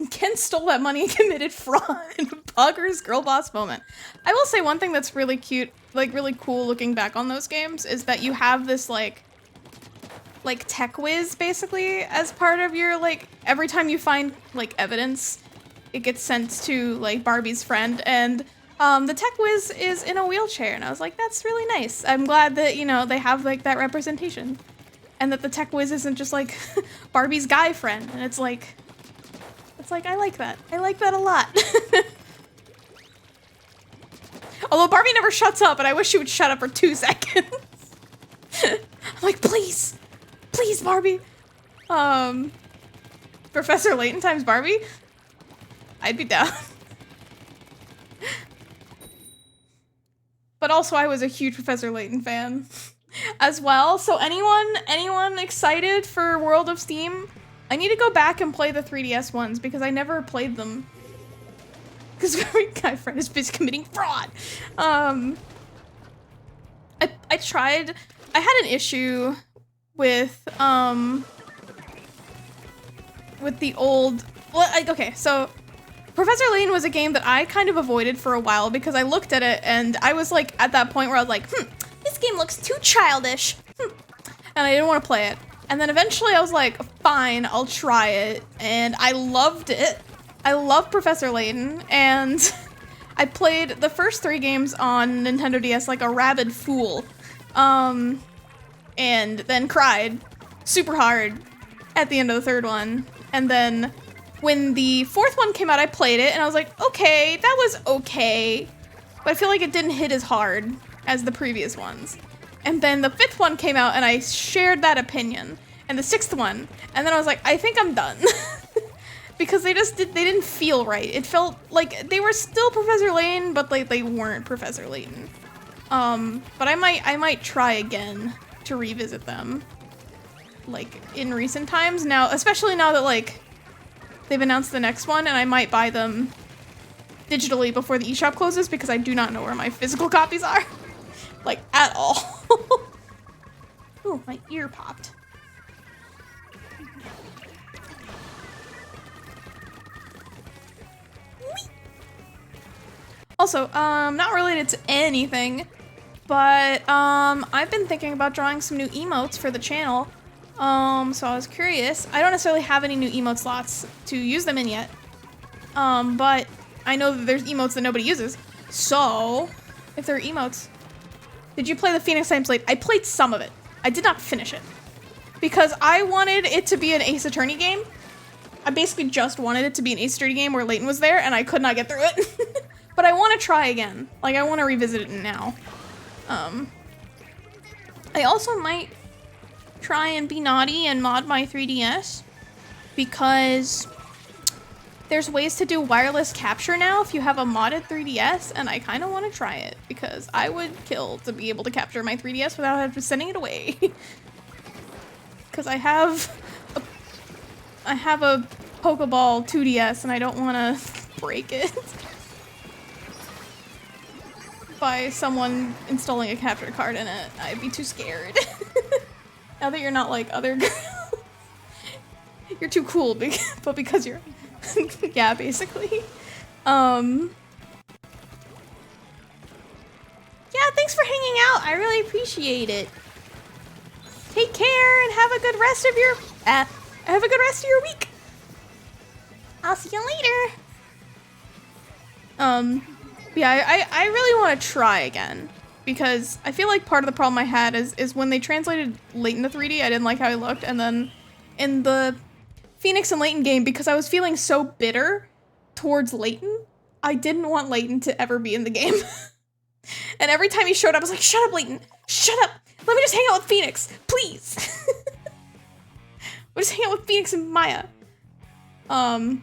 Ken stole that money and committed fraud in a Bugger's girl boss moment. I will say one thing that's really cute, like really cool looking back on those games, is that you have this like tech whiz basically as part of your like, every time you find like evidence, it gets sent to like Barbie's friend, and the tech whiz is in a wheelchair, and I was like, that's really nice. I'm glad that, you know, they have like that representation, and that the tech whiz isn't just like Barbie's guy friend, and it's like, I like that. I like that a lot. Although Barbie never shuts up, and I wish she would shut up for 2 seconds. I'm like, please. Please, Barbie. Professor Layton times Barbie? I'd be down. But also, I was a huge Professor Layton fan as well. So anyone excited for World of Steam? I need to go back and play the 3DS ones because I never played them. Because my guy friend is busy committing fraud. I tried. I had an issue with the old. Well, okay, so Professor Layton was a game that I kind of avoided for a while because I looked at it and I was like at that point where I was like, this game looks too childish, and I didn't want to play it. And then eventually I was like, fine, I'll try it. And I loved it. I love Professor Layton. And I played the first 3 games on Nintendo DS like a rabid fool. And then cried super hard at the end of the 3rd one. And then when the 4th one came out, I played it and I was like, okay, that was okay. But I feel like it didn't hit as hard as the previous ones. And then the 5th one came out and I shared that opinion. And the 6th one. And then I was like, I think I'm done. Because they didn't feel right. It felt like they were still Professor Layton, but like they weren't Professor Layton. But I might try again to revisit them. Like in recent times now, especially now that like they've announced the next one, and I might buy them digitally before the eShop closes because I do not know where my physical copies are. Like, at all. Ooh, my ear popped. Whee! Also, not related to anything, but, I've been thinking about drawing some new emotes for the channel. So I was curious. I don't necessarily have any new emote slots to use them in yet. But I know that there's emotes that nobody uses. So, if there are emotes... Did you play the Phoenix Times Late? I played some of it. I did not finish it. Because I wanted it to be an Ace Attorney game. I basically just wanted it to be an Ace Attorney game where Layton was there, and I could not get through it. But I want to try again. Like, I want to revisit it now. I also might try and be naughty and mod my 3DS. Because there's ways to do wireless capture now if you have a modded 3DS, and I kind of want to try it because I would kill to be able to capture my 3DS without having to sending it away. Because I have a Pokeball 2DS and I don't want to break it by someone installing a capture card in it. I'd be too scared. Now that you're not like other girls, you're too cool, but because you're yeah, basically. Yeah, thanks for hanging out. I really appreciate it. Take care and have a good rest of your week. I'll see you later. Yeah, I really want to try again because I feel like part of the problem I had is when they translated Layton to 3D, I didn't like how he looked, and then in the Phoenix and Layton game, because I was feeling so bitter towards Layton, I didn't want Layton to ever be in the game. And every time he showed up, I was like, shut up, Leighton. Shut up. Let me just hang out with Phoenix, please. We'll just hang out with Phoenix and Maya. And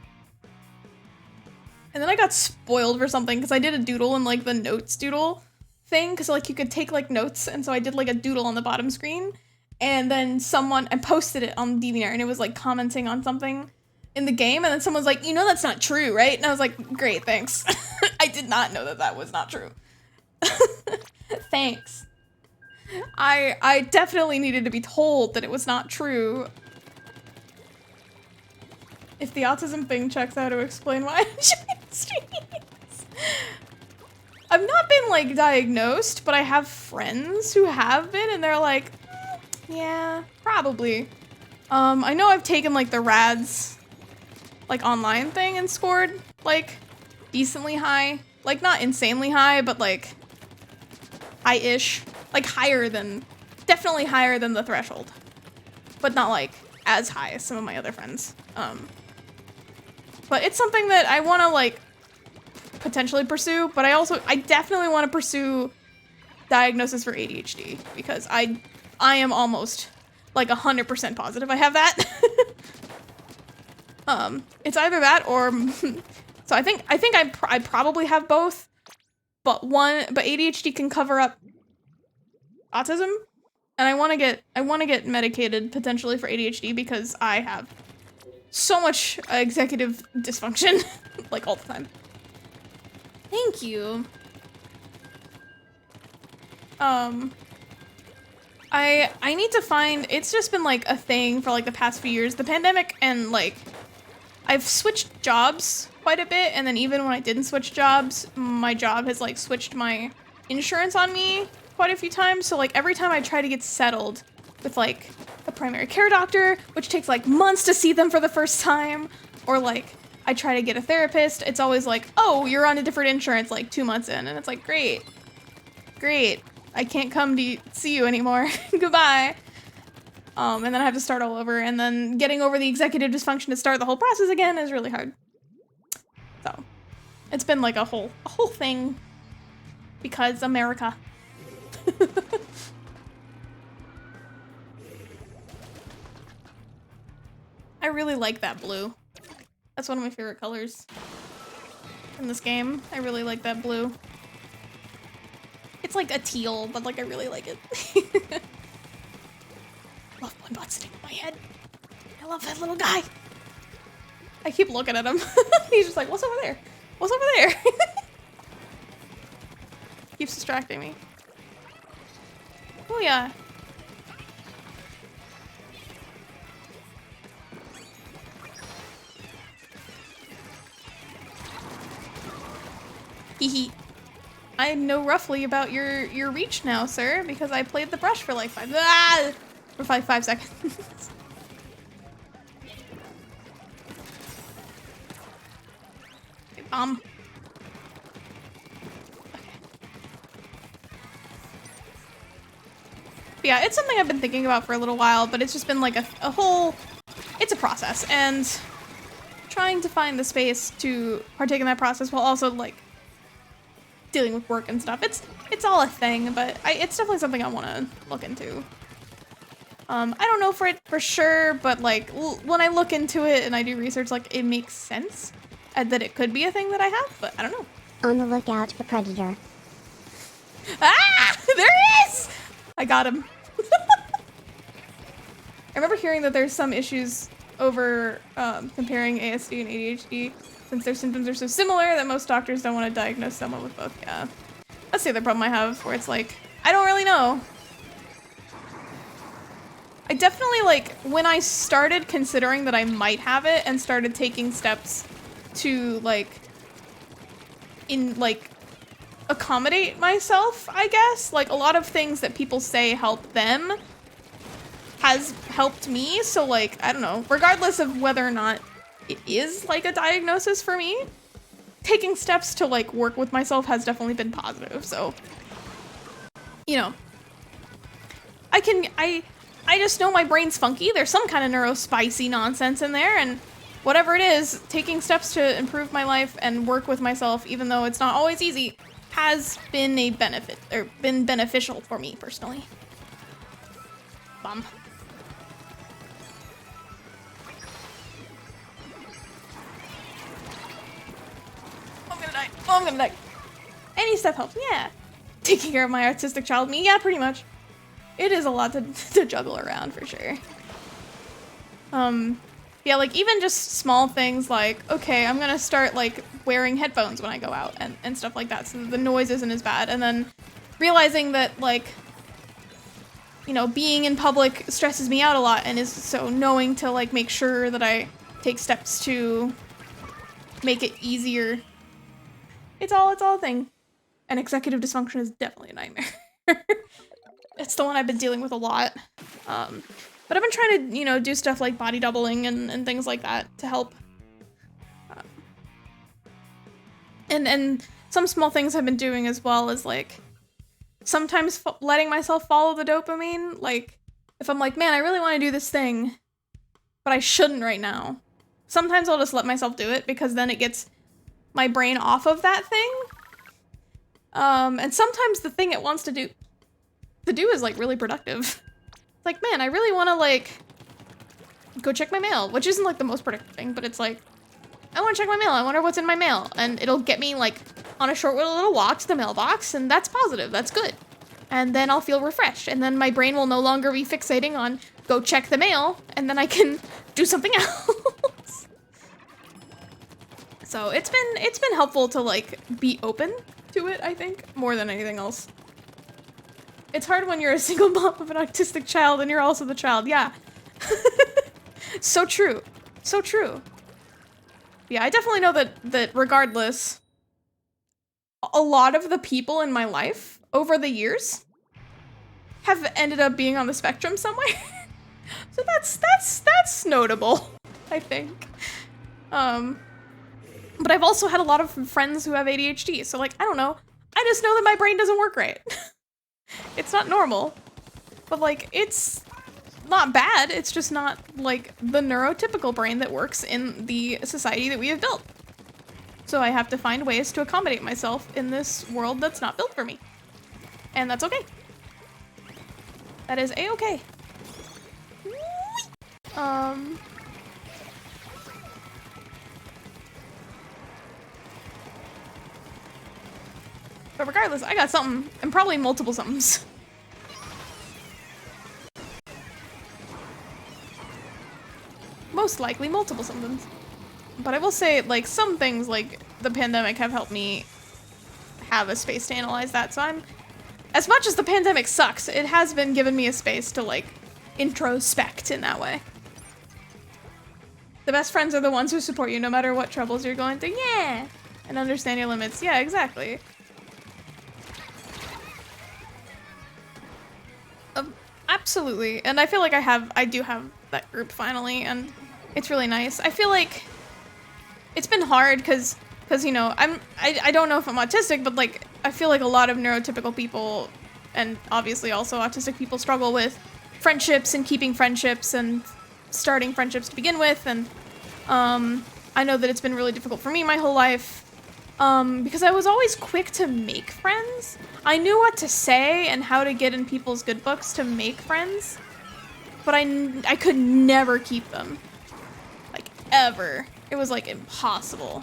then I got spoiled for something because I did a doodle in like the notes doodle thing because like you could take like notes, and so I did like a doodle on the bottom screen, and then I posted it on DeviantArt, and it was like commenting on something in the game, and then someone's like, you know that's not true, right? And I was like, great, thanks. I did not know that was not true. Thanks. I definitely needed to be told that it was not true. If the autism thing checks out, to explain why I'm enjoying streams. I've not been like diagnosed, but I have friends who have been, and they're like, yeah, probably. I know I've taken like the RADS like online thing and scored like decently high. Like not insanely high, but like high-ish. Like definitely higher than the threshold. But not like as high as some of my other friends. But it's something that I want to like potentially pursue, but I definitely want to pursue diagnosis for ADHD because I am almost like 100% positive I have that. It's either that or so I think I probably have both, but ADHD can cover up autism, and I want to get medicated potentially for ADHD because I have so much executive dysfunction like all the time. Thank you. I need to find, it's just been like a thing for like the past few years, the pandemic, and like I've switched jobs quite a bit, and then even when I didn't switch jobs, my job has like switched my insurance on me quite a few times. So like every time I try to get settled with like a primary care doctor, which takes like months to see them for the first time, or like I try to get a therapist, it's always like, oh, you're on a different insurance like 2 months in, and it's like, great, I can't come to see you anymore. Goodbye. And then I have to start all over, and then getting over the executive dysfunction to start the whole process again is really hard. So it's been like a whole thing because America. I really like that blue. That's one of my favorite colors in this game. I really like that blue. It's like a teal, but like I really like it. Love one bot sitting in my head. I love that little guy. I keep looking at him. He's just like, what's over there? What's over there? Keeps distracting me. Oh yeah. Hehe. I know roughly about your reach now, sir, because I played the brush for like 5 seconds. Okay, bomb. Okay. But yeah, it's something I've been thinking about for a little while, but it's just been like a whole, it's a process, and trying to find the space to partake in that process while also like dealing with work and stuff. It's all a thing, but it's definitely something I want to look into. I don't know for sure, but like when I look into it and I do research, like it makes sense that it could be a thing that I have, but I don't know. On the lookout for Predator. Ah! There he is! I got him. I remember hearing that there's some issues over comparing ASD and ADHD since their symptoms are so similar that most doctors don't want to diagnose someone with both. Yeah. That's the other problem I have, where it's like, I don't really know. I definitely, like, when I started considering that I might have it and started taking steps to, like, accommodate myself, I guess. Like, a lot of things that people say help them has helped me, so, like, I don't know. Regardless of whether or not it is, like, a diagnosis for me, taking steps to, like, work with myself has definitely been positive, so, you know. I just know my brain's funky. There's some kind of neurospicy nonsense in there, and whatever it is, taking steps to improve my life and work with myself, even though it's not always easy, has been a benefit, or been beneficial for me personally. Bum. Oh, I'm gonna die. Oh, I'm gonna die. Any step helps, yeah. Taking care of my autistic child, me, yeah, pretty much. It is a lot to juggle around, for sure. Yeah, like, even just small things like, okay, I'm gonna start, like, wearing headphones when I go out and stuff like that so that the noise isn't as bad. And then realizing that, like, you know, being in public stresses me out a lot, and is so knowing to, like, make sure that I take steps to make it easier. It's all a thing. And executive dysfunction is definitely a nightmare. It's the one I've been dealing with a lot. But I've been trying to, you know, do stuff like body doubling and things like that to help. And some small things I've been doing as well is, like, sometimes letting myself follow the dopamine. Like, if I'm like, man, I really want to do this thing, but I shouldn't right now. Sometimes I'll just let myself do it because then it gets my brain off of that thing. And sometimes the thing it wants to do is, like, really productive. It's like, man, I really want to, like, go check my mail, which isn't, like, the most productive thing, but it's like, I want to check my mail. I wonder what's in my mail. And it'll get me, like, on a short little walk to the mailbox, and that's positive. That's good. And then I'll feel refreshed, and then my brain will no longer be fixating on go check the mail, and then I can do something else. So it's been helpful to, like, be open to it, I think, more than anything else. It's hard when you're a single mom of an autistic child and you're also the child, yeah. So true. So true. Yeah, I definitely know that regardless, a lot of the people in my life over the years have ended up being on the spectrum somewhere. So that's notable, I think. But I've also had a lot of friends who have ADHD, so, like, I don't know. I just know that my brain doesn't work right. It's not normal. But, like, it's not bad. It's just not, like, the neurotypical brain that works in the society that we have built. So I have to find ways to accommodate myself in this world that's not built for me. And that's okay. That is a-okay. But regardless, I got something, and probably multiple somethings. Most likely multiple somethings. But I will say, like, some things, like, the pandemic have helped me have a space to analyze that, so I'm... As much as the pandemic sucks, it has been giving me a space to, like, introspect in that way. The best friends are the ones who support you no matter what troubles you're going through, yeah! And understand your limits, yeah, exactly. Absolutely, and I feel like I do have that group finally, and it's really nice. I feel like it's been hard because you know, I don't know if I'm autistic, but, like, I feel like a lot of neurotypical people, and obviously also autistic people, struggle with friendships and keeping friendships and starting friendships to begin with, and I know that it's been really difficult for me my whole life. Because I was always quick to make friends. I knew what to say and how to get in people's good books to make friends, but I could never keep them. Like, ever. It was, like, impossible.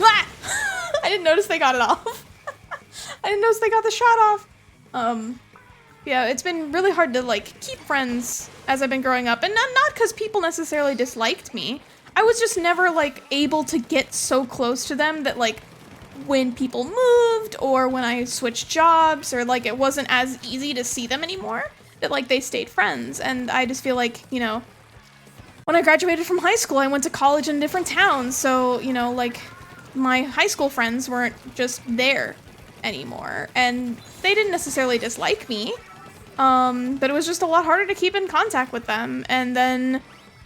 Ah! I didn't notice they got it off. I didn't notice they got the shot off. Yeah, it's been really hard to, like, keep friends as I've been growing up. And not because people necessarily disliked me. I was just never, like, able to get so close to them that, like, when people moved or when I switched jobs or, like, it wasn't as easy to see them anymore, that, like, they stayed friends. And I just feel like, you know, when I graduated from high school, I went to college in different towns. So, you know, like, my high school friends weren't just there anymore. And they didn't necessarily dislike me. But it was just a lot harder to keep in contact with them. And then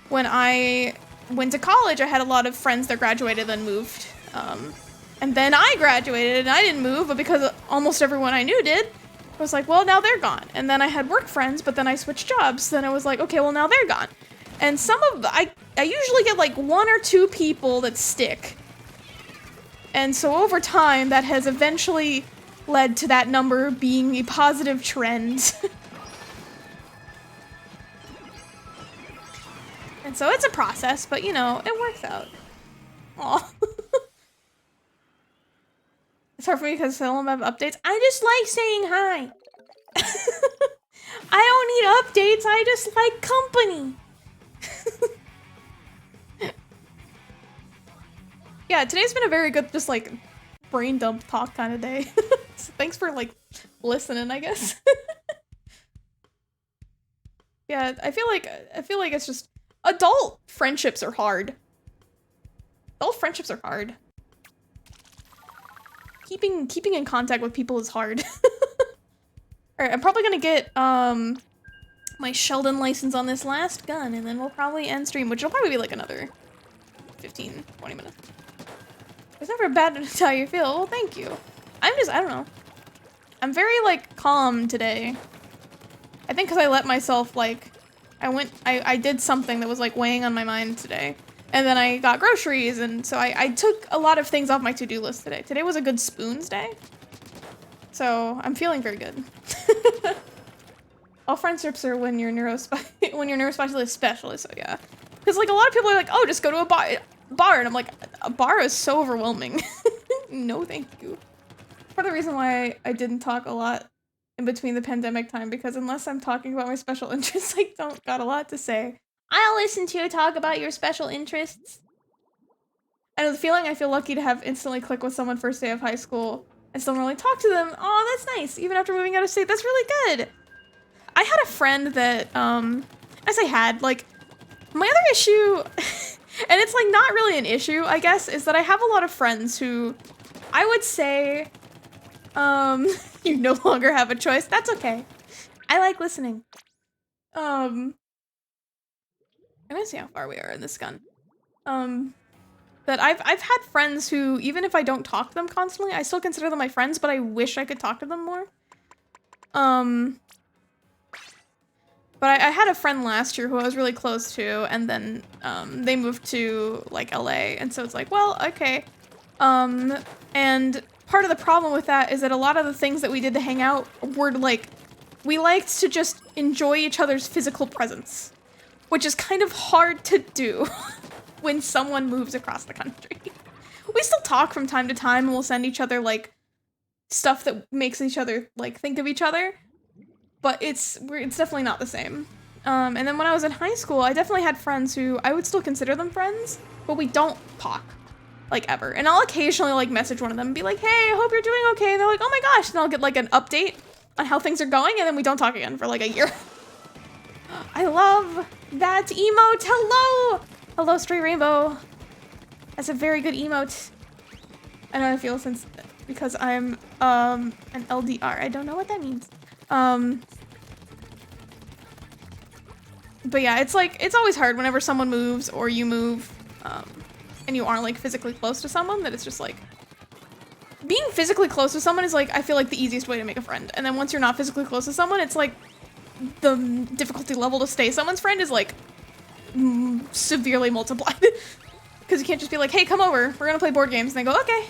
when I went to college, I had a lot of friends that graduated and moved. And then I graduated and I didn't move, but because almost everyone I knew did, I was like, well, now they're gone. And then I had work friends, but then I switched jobs. Then I was like, okay, well, now they're gone. And I usually get like 1 or 2 people that stick. And so over time, that has eventually led to that number being a positive trend. And so it's a process, but you know, it works out. Aw. It's hard for me because I don't have updates. I just like saying hi. I don't need updates, I just like company. Yeah, today's been a very good, just like, brain dump talk kind of day. So thanks for, like, listening, I guess. Yeah, I feel like it's just, adult friendships are hard. Adult friendships are hard. Keeping in contact with people is hard. Alright, I'm probably gonna get, my Sheldon license on this last gun, and then we'll probably end stream, which will probably be like another 15, 20 minutes. It's never bad to tell how you feel. Well, thank you. I don't know. I'm very, like, calm today. I think because I let myself, like, I did something that was, like, weighing on my mind today. And then I got groceries, and so I took a lot of things off my to-do list today. Today was a good spoons day. So, I'm feeling very good. All friendships are when you're neurospecialist specialist, so yeah. Because, like, a lot of people are like, oh, just go to a bar, and I'm like, a bar is so overwhelming. No, thank you. Part of the reason why I didn't talk a lot in between the pandemic time, because unless I'm talking about my special interests, I don't got a lot to say. I'll listen to you talk about your special interests. I know the feeling. I feel lucky to have instantly click with someone first day of high school and still really talk to them. Oh, that's nice. Even after moving out of state, that's really good. I had a friend that, as I had, like, my other issue, and it's, like, not really an issue, I guess, is that I have a lot of friends who, I would say, you no longer have a choice. That's okay. I like listening. I'm gonna see how far we are in this gun. That I've had friends who, even if I don't talk to them constantly, I still consider them my friends, but I wish I could talk to them more. But I had a friend last year who I was really close to, and then, they moved to, like, LA, and so it's like, well, okay. And part of the problem with that is that a lot of the things that we did to hang out were, like, we liked to just enjoy each other's physical presence, which is kind of hard to do when someone moves across the country. We still talk from time to time, and we'll send each other, like, stuff that makes each other, like, think of each other. But it's definitely not the same. And then when I was in high school, I definitely had friends who I would still consider them friends, but we don't talk, like, ever. And I'll occasionally, like, message one of them and be like, hey, I hope you're doing okay. And they're like, oh my gosh. And I'll get, like, an update on how things are going, and then we don't talk again for, like, a year. I love that emote. Hello! Hello, Stray Rainbow. That's a very good emote. I know how I feel because I'm, an LDR. I don't know what that means. But yeah, it's like, it's always hard whenever someone moves or you move, and you aren't, like, physically close to someone, that it's just like, being physically close to someone is, like, I feel like the easiest way to make a friend. And then once you're not physically close to someone, it's like, the difficulty level to stay someone's friend is, like, severely multiplied. Because you can't just be like, hey, come over, we're gonna play board games, and they go, okay.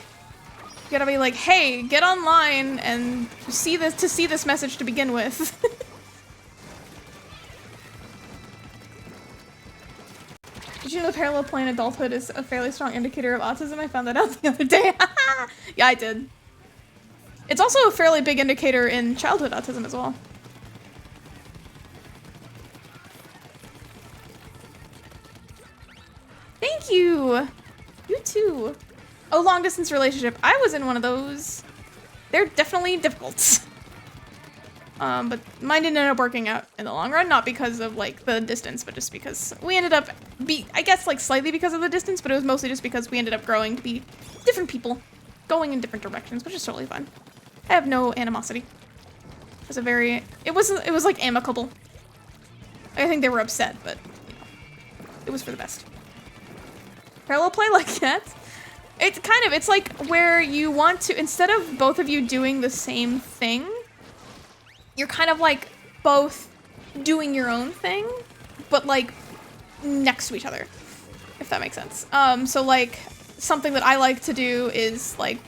You gotta be like, hey, get online and see this message to begin with. Did you know parallel plane adulthood is a fairly strong indicator of autism? I found that out the other day. Yeah, I did. It's also a fairly big indicator in childhood autism as well. Thank you! You too. Oh, long distance relationship. I was in one of those. They're definitely difficult. But mine didn't end up working out in the long run, not because of, like, the distance, but just because we ended up I guess, like, slightly because of the distance, but it was mostly just because we ended up growing to be different people, going in different directions, which is totally fun. I have no animosity. It was like amicable. I think they were upset, but, you know, it was for the best. Parallel play like that? It's like where you want to, instead of both of you doing the same thing, you're kind of like both doing your own thing, but like next to each other, if that makes sense. So like something that I like to do is like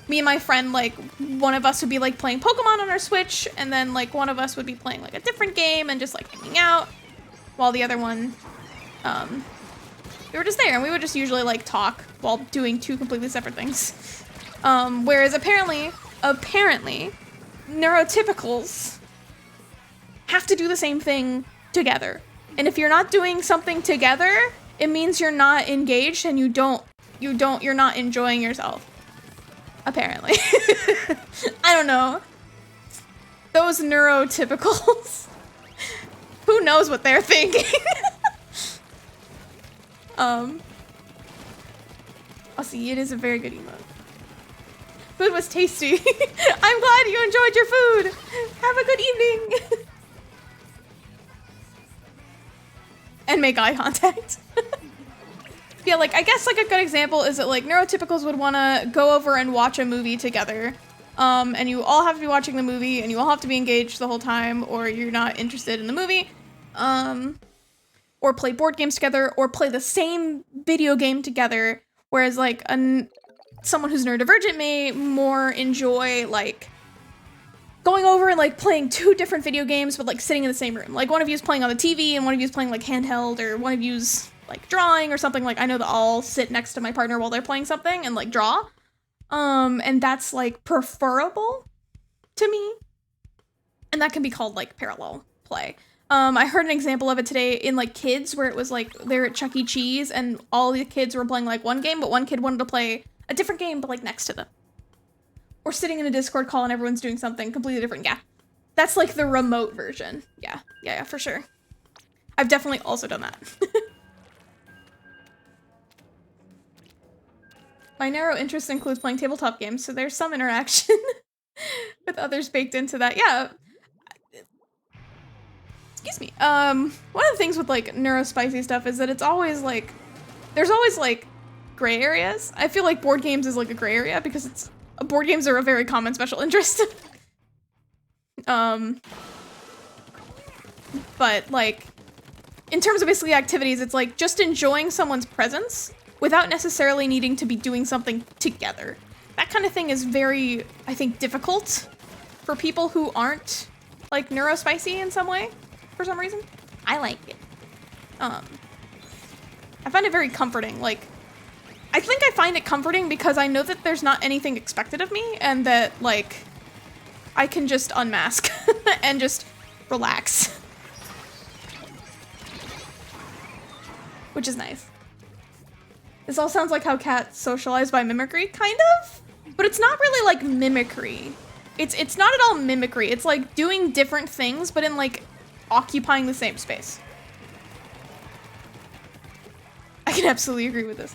me and my friend, like one of us would be like playing Pokemon on our Switch, and then like one of us would be playing like a different game and just like hanging out, while the other one, we were just there, and we would just usually like talk while doing two completely separate things. Whereas apparently, neurotypicals have to do the same thing together. And if you're not doing something together, it means you're not engaged and you're not enjoying yourself. Apparently. I don't know. Those neurotypicals. Who knows what they're thinking? I'll see, it is a very good emote. Food was tasty. I'm glad you enjoyed your food. Have a good evening. And make eye contact. Yeah, like, I guess, like, a good example is that, like, neurotypicals would want to go over and watch a movie together. And you all have to be watching the movie, and you all have to be engaged the whole time, or you're not interested in the movie. Or play board games together, or play the same video game together, whereas, like, someone who's neurodivergent may more enjoy, like, going over and, like, playing two different video games, but, like, sitting in the same room. Like, one of you's playing on the TV, and one of you's playing, like, handheld, or one of you's, like, drawing or something. Like, I know that I'll sit next to my partner while they're playing something and, like, draw. And that's, like, preferable to me. And that can be called, like, parallel play. I heard an example of it today in, like, kids, where it was, like, they're at Chuck E. Cheese, and all the kids were playing, like, one game, but one kid wanted to play a different game, but, like, next to them. Or sitting in a Discord call and everyone's doing something completely different. Yeah. That's, like, the remote version. Yeah, for sure. I've definitely also done that. My narrow interest includes playing tabletop games, so there's some interaction with others baked into that. Yeah. Excuse me. One of the things with, like, neurospicy stuff is that it's always, like, there's always, like, gray areas. I feel like board games is, like, a gray area because board games are a very common special interest. But, like, in terms of basically activities, it's, like, just enjoying someone's presence without necessarily needing to be doing something together. That kind of thing is very, I think, difficult for people who aren't, like, neurospicy in some way. For some reason. I like it. I find it very comforting. Like, I think I find it comforting because I know that there's not anything expected of me, and that, like, I can just unmask and just relax. Which is nice. This all sounds like how cats socialize by mimicry, kind of? But it's not really like mimicry. It's not at all mimicry. It's like doing different things, but in, like, occupying the same space. I can absolutely agree with this.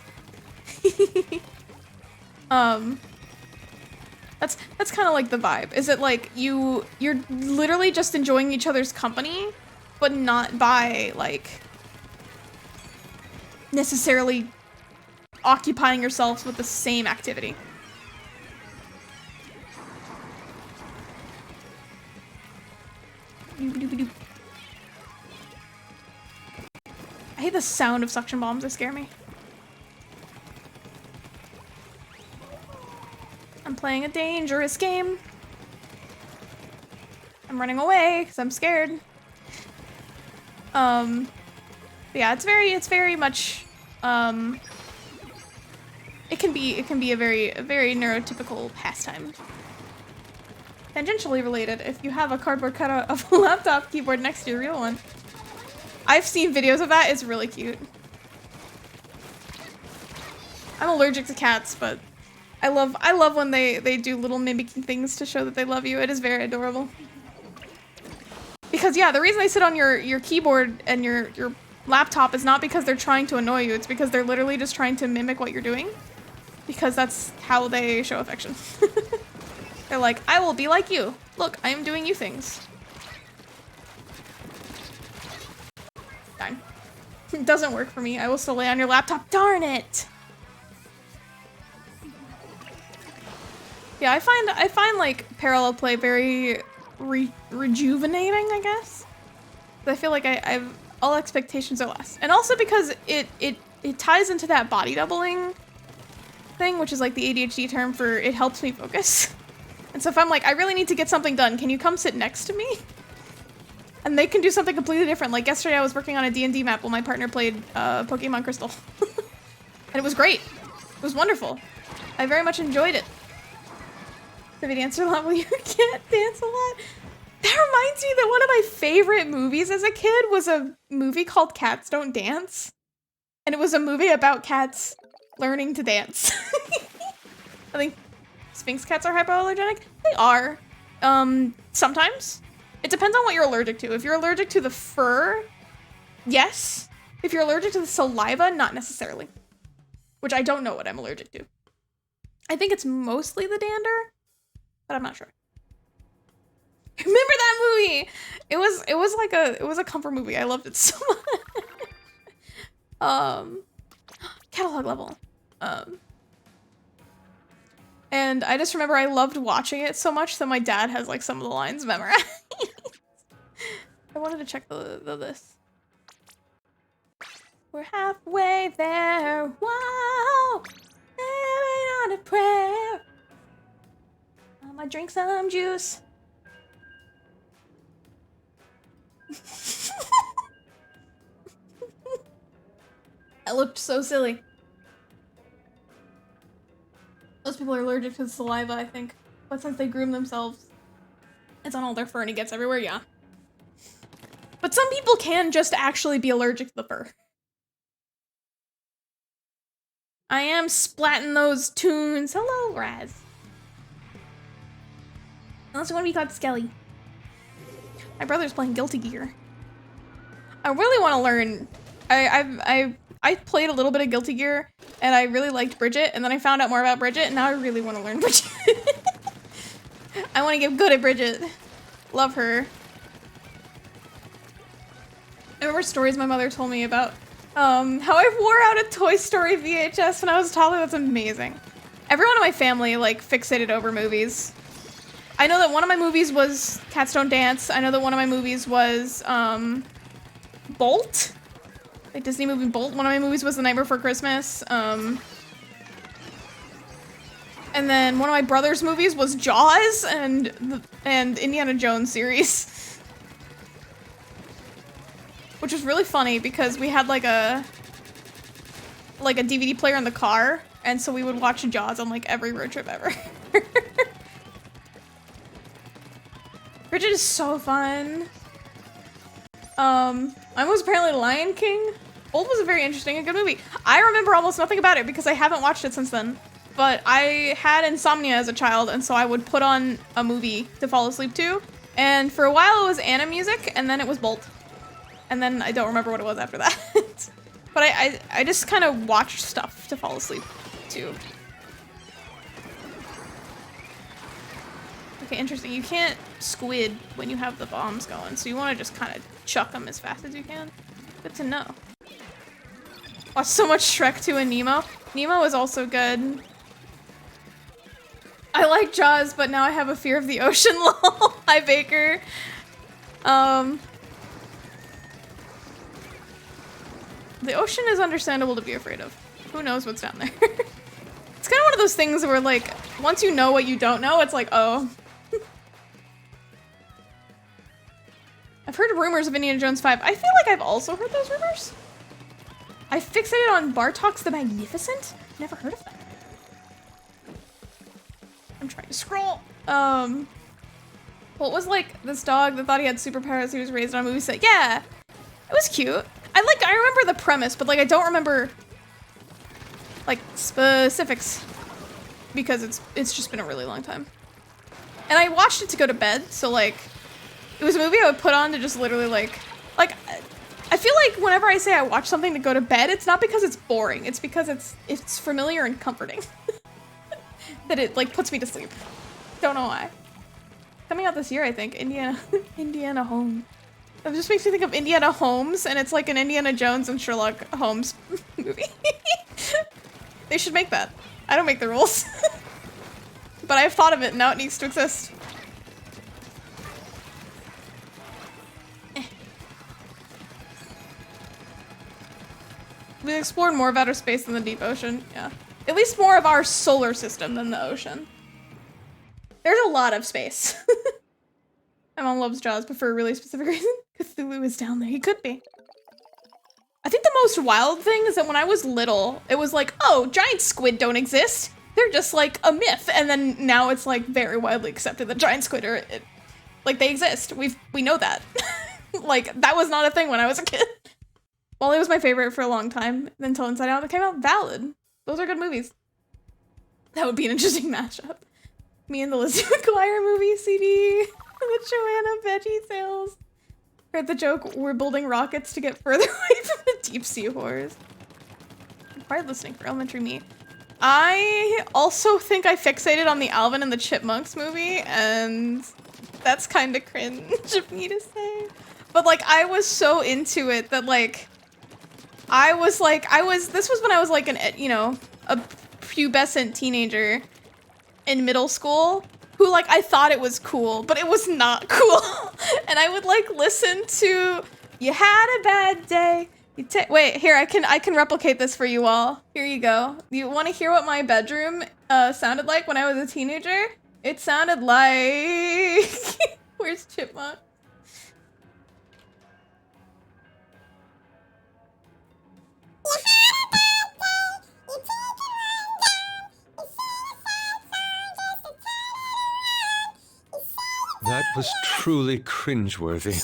That's kind of like the vibe. Is it like you're literally just enjoying each other's company, but not by, like, necessarily occupying yourselves with the same activity. I hate the sound of suction bombs, they scare me. I'm playing a dangerous game. I'm running away because I'm scared. Yeah, it's very much, it can be a very neurotypical pastime. Tangentially related, if you have a cardboard cutout of a laptop keyboard next to your real one. I've seen videos of that, it's really cute. I'm allergic to cats, but I love when they do little mimicking things to show that they love you. It is very adorable. Because yeah, the reason they sit on your keyboard and your laptop is not because they're trying to annoy you, it's because they're literally just trying to mimic what you're doing. Because that's how they show affection. They're like, I will be like you. Look, I am doing you things. Darn. It doesn't work for me. I will still lay on your laptop. Darn it! Yeah, I find like parallel play very rejuvenating, I guess. I feel like I've all expectations are less, and also because it ties into that body doubling thing, which is like the ADHD term for it helps me focus. And so if I'm like, I really need to get something done, can you come sit next to me? And they can do something completely different. Like yesterday I was working on a D&D map while my partner played Pokemon Crystal. And it was great. It was wonderful. I very much enjoyed it. If you dance a lot, well, you can't dance a lot. That reminds me that one of my favorite movies as a kid was a movie called Cats Don't Dance. And it was a movie about cats learning to dance. I think Sphinx cats are hypoallergenic. They are. Sometimes. It depends on what you're allergic to. If you're allergic to the fur, yes. If you're allergic to the saliva, not necessarily. Which I don't know what I'm allergic to. I think it's mostly the dander, but I'm not sure. Remember that movie? It was a comfort movie. I loved it so much. Catalog level. And I just remember I loved watching it so much that my dad has like some of the lines memorized. I wanted to check the this. We're halfway there. Whoa! Living on a prayer. I might drink some juice. I looked so silly. Those people are allergic to the saliva, I think. But since they groom themselves, it's on all their fur and it gets everywhere, yeah. But some people can just actually be allergic to the fur. I am splatting those tunes. Hello, Raz. Unless you want to be called Skelly. My brother's playing Guilty Gear. I really want to learn. I played a little bit of Guilty Gear, and I really liked Bridget, and then I found out more about Bridget, and now I really want to learn Bridget. I want to get good at Bridget. Love her. I remember stories my mother told me about how I wore out a Toy Story VHS when I was a toddler. That's amazing. Everyone in my family, like, fixated over movies. I know that one of my movies was Cats Don't Dance. I know that one of my movies was, Bolt. Like, Disney movie Bolt. One of my movies was The Night Before Christmas. And then one of my brother's movies was Jaws and Indiana Jones series. Which was really funny because we had like a DVD player in the car, and so we would watch Jaws on like every road trip ever. Bridget is so fun. Mine was apparently Lion King. Bolt was a very interesting and good movie. I remember almost nothing about it because I haven't watched it since then. But I had insomnia as a child, and so I would put on a movie to fall asleep to. And for a while it was Anna music, and then it was Bolt. And then I don't remember what it was after that. But I just kind of watched stuff to fall asleep to. Okay, interesting. You can't squid when you have the bombs going, so you want to just kind of chuck them as fast as you can. Good to know. Watched so much Shrek 2 and Nemo. Nemo is also good. I like Jaws, but now I have a fear of the ocean. Lol. Hi, Baker. The ocean is understandable to be afraid of. Who knows what's down there? It's kind of one of those things where, like, once you know what you don't know, it's like, oh. I've heard rumors of Indiana Jones 5. I feel like I've also heard those rumors. I fixated on Bartok's the Magnificent. Never heard of that. I'm trying to scroll. Well, it was like this dog that thought he had superpowers. He was raised on a movie set. Yeah, it was cute. I remember the premise, but like I don't remember like specifics because it's just been a really long time. And I watched it to go to bed, so like it was a movie I would put on to just literally like I feel like whenever I say I watch something to go to bed, it's not because it's boring. It's because it's familiar and comforting. That it like puts me to sleep. Don't know why. Coming out this year, I think. Indiana Home. It just makes me think of Indiana Holmes, and it's like an Indiana Jones and Sherlock Holmes movie. They should make that. I don't make the rules. But I've thought of it, and now it needs to exist. We explored more of outer space than the deep ocean. Yeah. At least more of our solar system than the ocean. There's a lot of space. My mom loves Jaws, but for a really specific reason. Cthulhu is down there. He could be. I think the most wild thing is that when I was little, it was like, oh, giant squid don't exist. They're just like a myth. And then now it's like very widely accepted that giant squid are, like they exist. We know that. Like that was not a thing when I was a kid. Wally was my favorite for a long time until Inside Out came out. Valid. Those are good movies. That would be an interesting mashup. Me and the Lizzie McGuire movie CD. The Joanna veggie sales. Heard the joke, we're building rockets to get further away from the deep sea horrors. I'm probably listening for elementary me. I also think I fixated on the Alvin and the Chipmunks movie, and that's kind of cringe of me to say. But like, I was so into it that like, this was when I was like a pubescent teenager in middle school who like, I thought it was cool, but it was not cool. And I would like listen to, you had a bad day. Wait, here, I can replicate this for you all. Here you go. You want to hear what my bedroom sounded like when I was a teenager? It sounded like, where's Chipmunk? That was truly cringeworthy.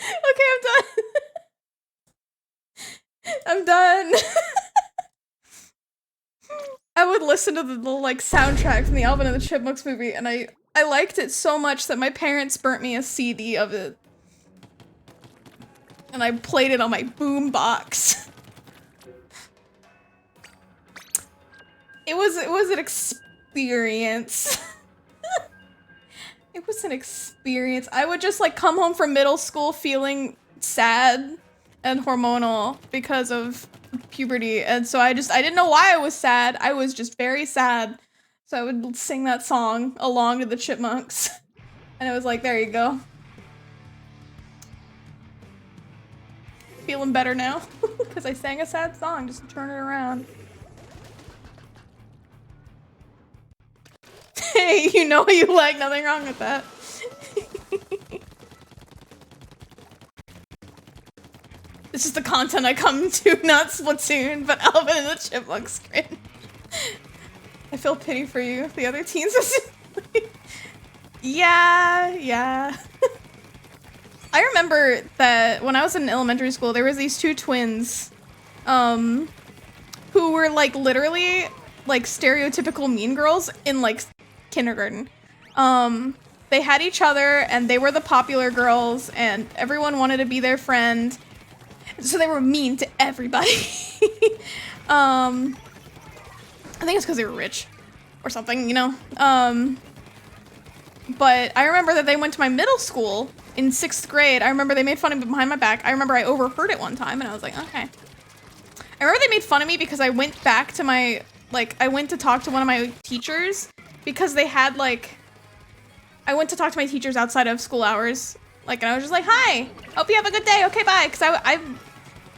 Okay, I'm done. I would listen to the like soundtrack from the Alvin and the Chipmunks movie, and I liked it so much that my parents burnt me a CD of it. And I played it on my boom box. It was an experience. It was an experience. I would just like come home from middle school feeling sad and hormonal because of puberty. And so I didn't know why I was sad. I was just very sad. So I would sing that song along to the Chipmunks. And it was like, there you go. Feeling better now because I sang a sad song just to turn it around. Hey, you know what you like, nothing wrong with that. This is the content I come to, not Splatoon, but Alvin and the Chipmunks cringe. I feel pity for you. The other teens yeah. I remember that when I was in elementary school, there was these two twins, who were like literally like stereotypical mean girls in like kindergarten. They had each other and they were the popular girls and everyone wanted to be their friend. So they were mean to everybody. I think it's because they were rich or something, you know? But I remember that they went to my middle school in 6th grade. I remember they made fun of me behind my back. I remember I overheard it one time and I was like, okay. I remember they made fun of me because I went back to my, like, I went to talk to one of my teachers because they had, like, I went to talk to my teachers outside of school hours. Like, and I was just like, hi, hope you have a good day. Okay, bye. Because I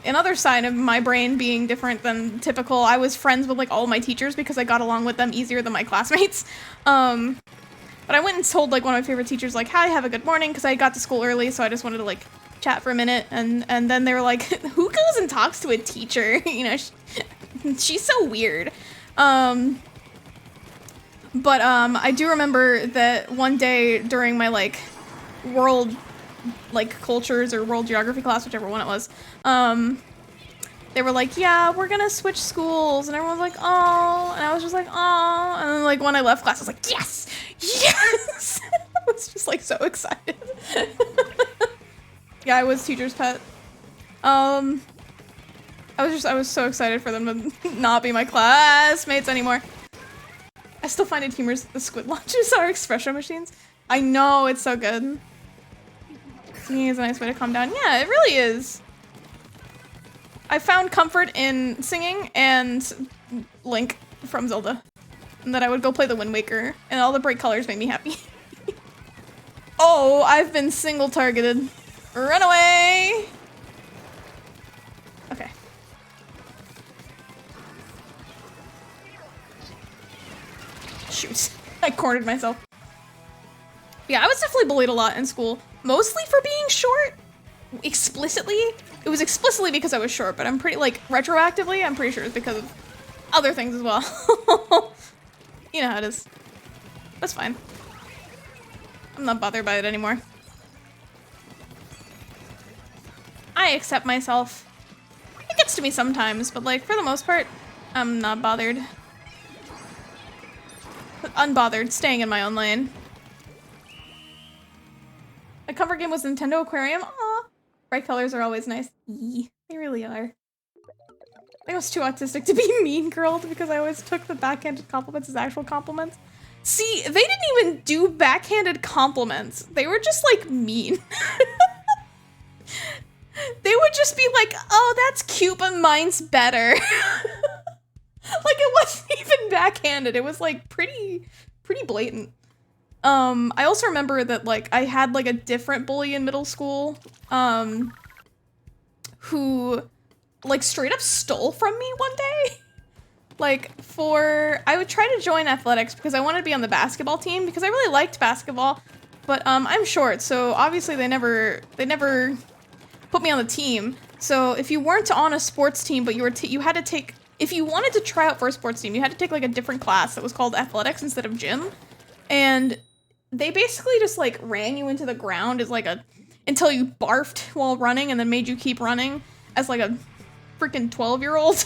another side of my brain being different than typical, I was friends with, like, all my teachers because I got along with them easier than my classmates. But I went and told, like, one of my favorite teachers, like, hi, have a good morning, because I got to school early, so I just wanted to, like, chat for a minute, and then they were like, who goes and talks to a teacher? You know, she's so weird. But I do remember that one day during my, like, world, like, cultures or world geography class, whichever one it was, they were like, yeah, we're gonna switch schools, and everyone was like, oh, and I was just like, oh, and then, like, when I left class, I was like, yes! Yes! I was just, like, so excited. Yeah, I was teacher's pet. I was so excited for them to not be my classmates anymore. I still find it humorous that the squid launchers are espresso machines. I know, it's so good. Singing is a nice way to calm down. Yeah, it really is. I found comfort in singing and Link from Zelda. And then I would go play the Wind Waker, and all the bright colors made me happy. Oh, I've been single targeted. Run away! Okay. Shoot. I cornered myself. Yeah, I was definitely bullied a lot in school. Mostly for being short. Explicitly. It was explicitly because I was short, but I'm pretty, like, retroactively, I'm pretty sure it's because of other things as well. You know how it is. That's fine. I'm not bothered by it anymore. I accept myself. It gets to me sometimes, but, like, for the most part, I'm not bothered. Unbothered, staying in my own lane. My comfort game was Nintendo Aquarium. Aw. Bright colors are always nice. Yee, they really are. I was too autistic to be mean girled because I always took the backhanded compliments as actual compliments. See, they didn't even do backhanded compliments. They were just, like, mean. They would just be like, oh, that's cute, but mine's better. Like, it wasn't even backhanded. It was, like, pretty blatant. I also remember that, like, I had, like, a different bully in middle school, who, like, straight up stole from me one day. Like, I would try to join athletics because I wanted to be on the basketball team because I really liked basketball, but, I'm short, so obviously they never put me on the team. So if you weren't on a sports team, but you had to take, if you wanted to try out for a sports team, you had to take, like, a different class that was called athletics instead of gym. And they basically just, like, ran you into the ground as, like, until you barfed while running and then made you keep running as, like, a freaking 12-year-old.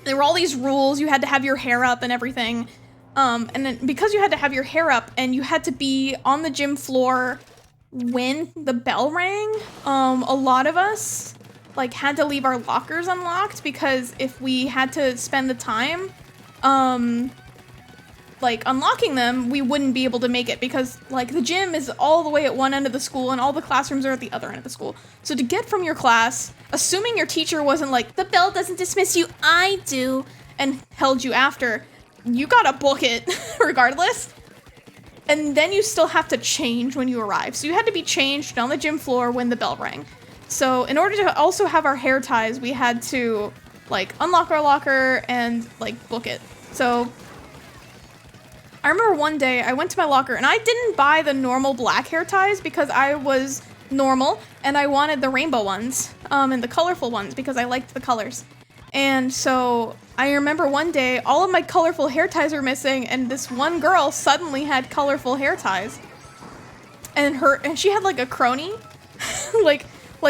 There were all these rules. You had to have your hair up and everything. And then because you had to have your hair up and you had to be on the gym floor when the bell rang, a lot of us, like, had to leave our lockers unlocked because if we had to spend the time, like, unlocking them, we wouldn't be able to make it because, like, the gym is all the way at one end of the school and all the classrooms are at the other end of the school. So to get from your class, assuming your teacher wasn't like, the bell doesn't dismiss you, I do, and held you after, you gotta book it regardless. And then you still have to change when you arrive. So you had to be changed on the gym floor when the bell rang. So in order to also have our hair ties, we had to, like, unlock our locker and, like, book it. So I remember one day I went to my locker and I didn't buy the normal black hair ties because I was normal and I wanted the rainbow ones, and the colorful ones because I liked the colors. And so I remember one day all of my colorful hair ties were missing and this one girl suddenly had colorful hair ties. And she had, like, a crony, like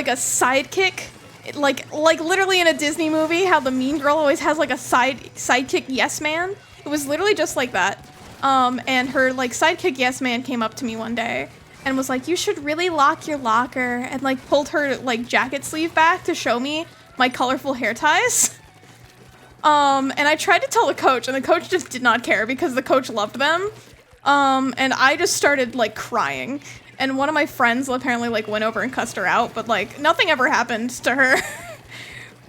a sidekick, like literally in a Disney movie how the mean girl always has, like, a sidekick yes man. It was literally just like that. And her, like, sidekick yes man came up to me one day and was like, you should really lock your locker, and, like, pulled her, like, jacket sleeve back to show me my colorful hair ties. And I tried to tell the coach and the coach just did not care because the coach loved them. And I just started, like, crying. And one of my friends apparently, like, went over and cussed her out, but, like, nothing ever happened to her.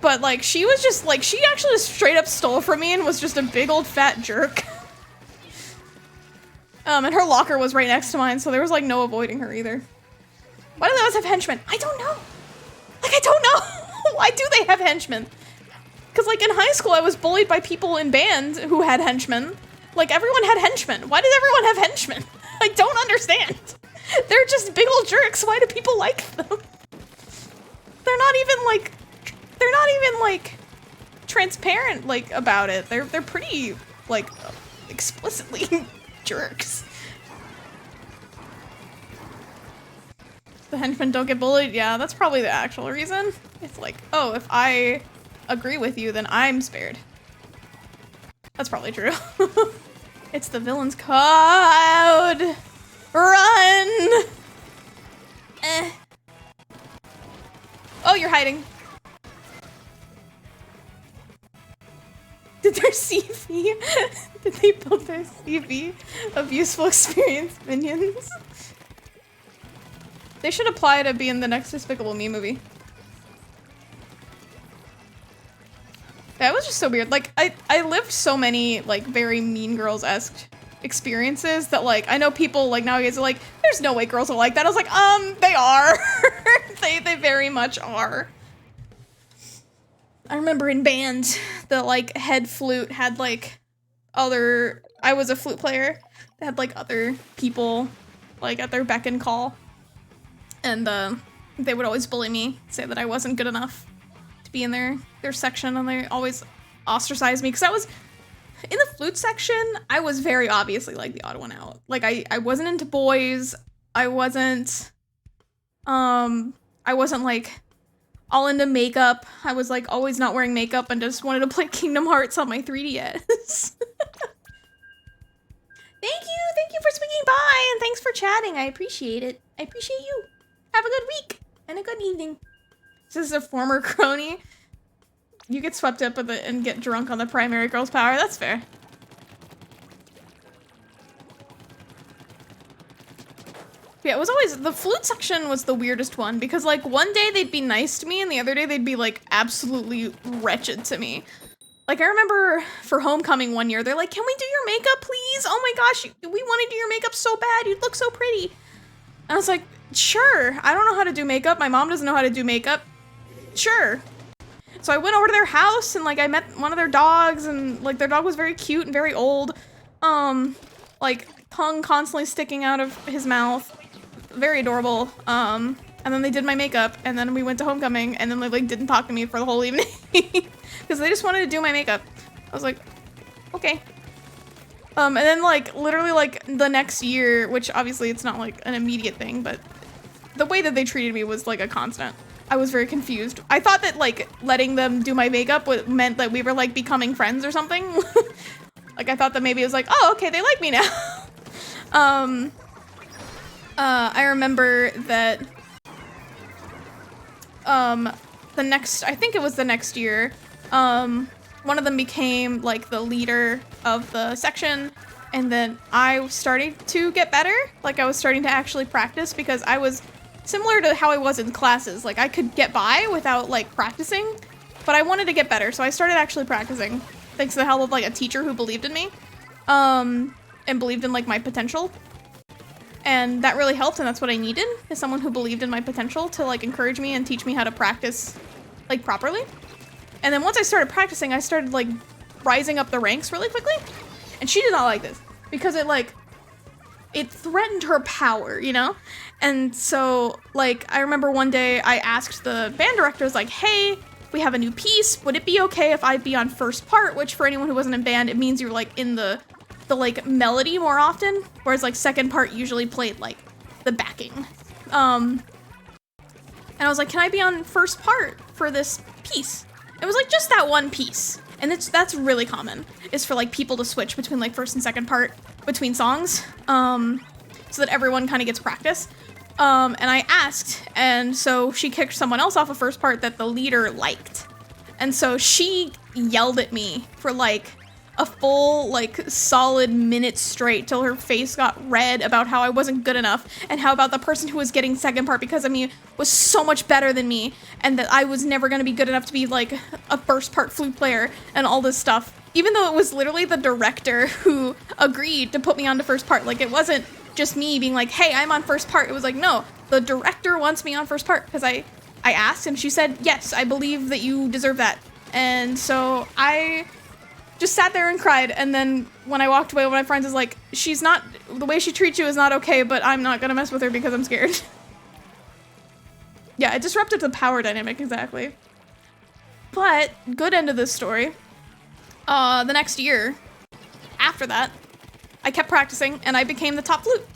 But, like, she was just, like, she actually just straight up stole from me and was just a big old fat jerk. And her locker was right next to mine, so there was, like, no avoiding her either. Why do they always have henchmen? I don't know. Like, I don't know. Why do they have henchmen? Because, like, in high school, I was bullied by people in band who had henchmen. Like, everyone had henchmen. Why did everyone have henchmen? I don't understand. They're just big old jerks. Why do people like them? They're not even, like, transparent, like, about it. They're pretty, like, explicitly jerks. The henchmen don't get bullied? Yeah, that's probably the actual reason. It's like, oh, if I agree with you, then I'm spared. That's probably true. It's the villain's code! Run! Oh, you're hiding. Did their CV? Did they build their CV of useful experience minions? They should apply to be in the next Despicable Me movie. That was just so weird. Like, I lived so many, like, very Mean Girls-esque experiences that, like, I know people, like, nowadays are like, there's no way girls are like that. I was like, they are. they very much are. I remember in band, the, like, head flute had, like, I was a flute player. They had, like, other people, like, at their beck and call. And, they would always bully me, say that I wasn't good enough to be in their section, and they always ostracized me, because I was, in the flute section, I was very obviously, like, the odd one out. Like, I wasn't into boys, I wasn't, like, all into makeup. I was, like, always not wearing makeup and just wanted to play Kingdom Hearts on my 3DS. Thank you for swinging by, and thanks for chatting. I appreciate it. I appreciate you. Have a good week, and a good evening. This is a former crony. You get swept up with it and get drunk on the primary girl's power. That's fair. Yeah, it was always, the flute section was the weirdest one, because, like, one day they'd be nice to me, and the other day they'd be, like, absolutely wretched to me. Like, I remember for homecoming one year, they're like, can we do your makeup, please? Oh my gosh, we want to do your makeup so bad. You'd look so pretty. And I was like, sure. I don't know how to do makeup. My mom doesn't know how to do makeup. Sure. So I went over to their house, and, like, I met one of their dogs, and, like, their dog was very cute and very old. Like, tongue constantly sticking out of his mouth. Very adorable. And then they did my makeup, and then we went to homecoming, and then they, like, didn't talk to me for the whole evening. Because they just wanted to do my makeup. I was like, okay. And then, like, literally, like, the next year, which obviously it's not, like, an immediate thing, but the way that they treated me was, like, a constant. I was very confused. I thought that, like, letting them do my makeup meant that we were, like, becoming friends or something. Like, I thought that maybe it was like, oh, okay, they like me now. I remember that, I think it was the next year, one of them became, like, the leader of the section, and then I was starting to get better. Like, I was starting to actually practice, because I was similar to how I was in classes. Like, I could get by without, like, practicing, but I wanted to get better, so I started actually practicing, thanks to the help of, like, a teacher who believed in me, and believed in, like, my potential. And that really helped, and that's what I needed, is someone who believed in my potential to, like, encourage me and teach me how to practice, like, properly. And then once I started practicing, I started, like, rising up the ranks really quickly. And she did not like this, because it threatened her power, you know? And so, like, I remember one day I asked the band director, I was like, hey, we have a new piece. Would it be okay if I'd be on first part? Which, for anyone who wasn't in band, it means you're, like, in the like, melody more often, whereas, like, second part usually played, like, the backing. And I was like, can I be on first part for this piece? It was, like, just that one piece. And that's really common, is for, like, people to switch between, like, first and second part between songs, so that everyone kind of gets practice. And I asked, and so she kicked someone else off of first part that the leader liked. And so she yelled at me for, like, a full, like, solid minute straight till her face got red about how I wasn't good enough, and how about the person who was getting second part because of me was so much better than me, and that I was never gonna be good enough to be, like, a first part flute player, and all this stuff. Even though it was literally the director who agreed to put me on to first part. Like, it wasn't just me being like, hey, I'm on first part. It was like, no, the director wants me on first part, because I asked, and she said, yes, I believe that you deserve that. And so I just sat there and cried, and then when I walked away, one of my friends is like, the way she treats you is not okay, but I'm not gonna mess with her because I'm scared. Yeah, it disrupted the power dynamic, exactly. But, good end of this story. The next year, after that, I kept practicing, and I became the top flute.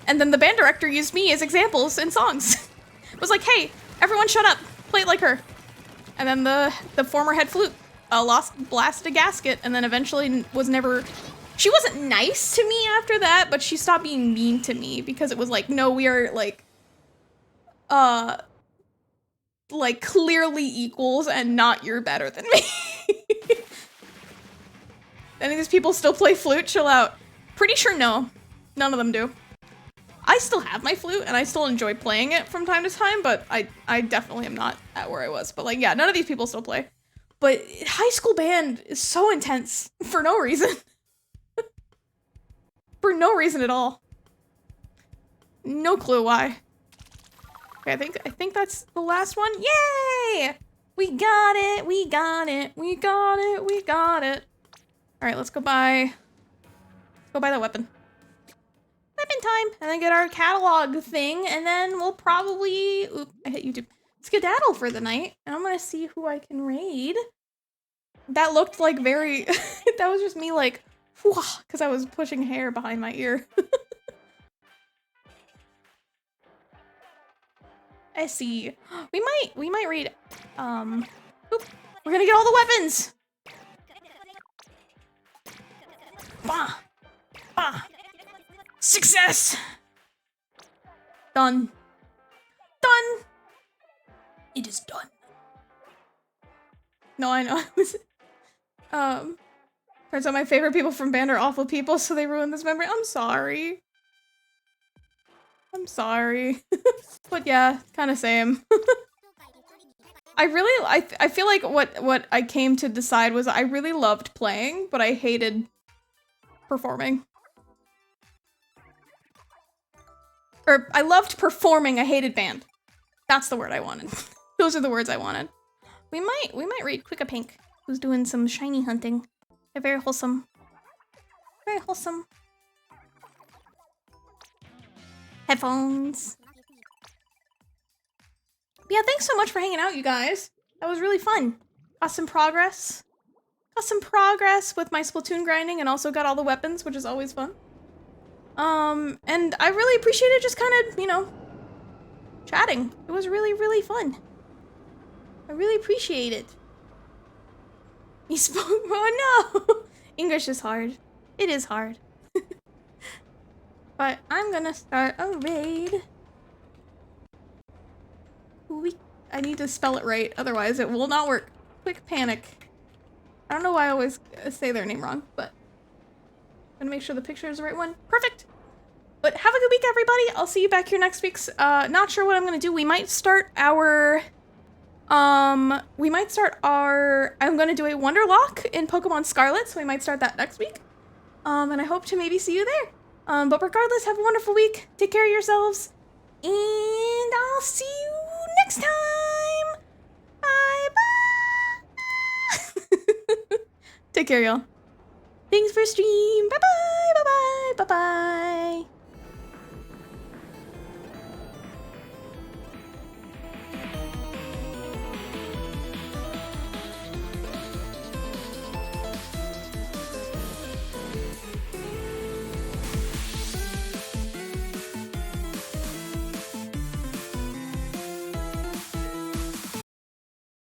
And then the band director used me as examples in songs. It was like, hey, everyone shut up, play it like her. And then the former head flute blasted a gasket, and then eventually she wasn't nice to me after that, but she stopped being mean to me, because it was like, no, we are, like clearly equals, and not you're better than me. Any of these people still play flute? Chill out. Pretty sure no. None of them do. I still have my flute, and I still enjoy playing it from time to time, but I definitely am not at where I was. But, like, yeah, none of these people still play. but high school band is so intense for no reason. For no reason at all. No clue why. Okay, I think that's the last one. Yay! We got it, we got it, we got it, we got it. Alright, let's go buy that weapon. Weapon time! And then get our catalog thing, and then we'll probably... Oop, I hit YouTube. Skedaddle for the night, and I'm gonna see who I can raid. That looked like very... that was just me like, because I was pushing hair behind my ear. I see. We might raid, oop, we're gonna get all the weapons! Bah! Bah! Success! Done. Done! It is done. No, I know. Turns out my favorite people from band are awful people, so they ruined this memory. I'm sorry. I'm sorry. But yeah, kind of same. I feel like what I came to decide was I really loved playing, but I hated performing. Or I loved performing, I hated band. That's the word I wanted. Those are the words I wanted. We might read Quick a Pink, who's doing some shiny hunting. They're very wholesome. Very wholesome. Headphones. But yeah, thanks so much for hanging out, you guys. That was really fun. Got some progress. Got some progress with my Splatoon grinding and also got all the weapons, which is always fun. And I really appreciated just kind of, you know, chatting. It was really, really fun. I really appreciate it. He spoke- oh no! English is hard. It is hard. But I'm gonna start a raid. I need to spell it right, otherwise it will not work. Quick Panic. I don't know why I always say their name wrong, but I'm gonna make sure the picture is the right one. Perfect! But have a good week, everybody. I'll see you back here next week. Not sure what I'm gonna do. We might start our... I'm gonna do a Wonderlock in Pokemon Scarlet, so we might start that next week. And I hope to maybe see you there. But regardless, have a wonderful week. Take care of yourselves. And I'll see you next time. Bye-bye. Take care, y'all. Thanks for stream. Bye-bye. Bye-bye. Bye-bye.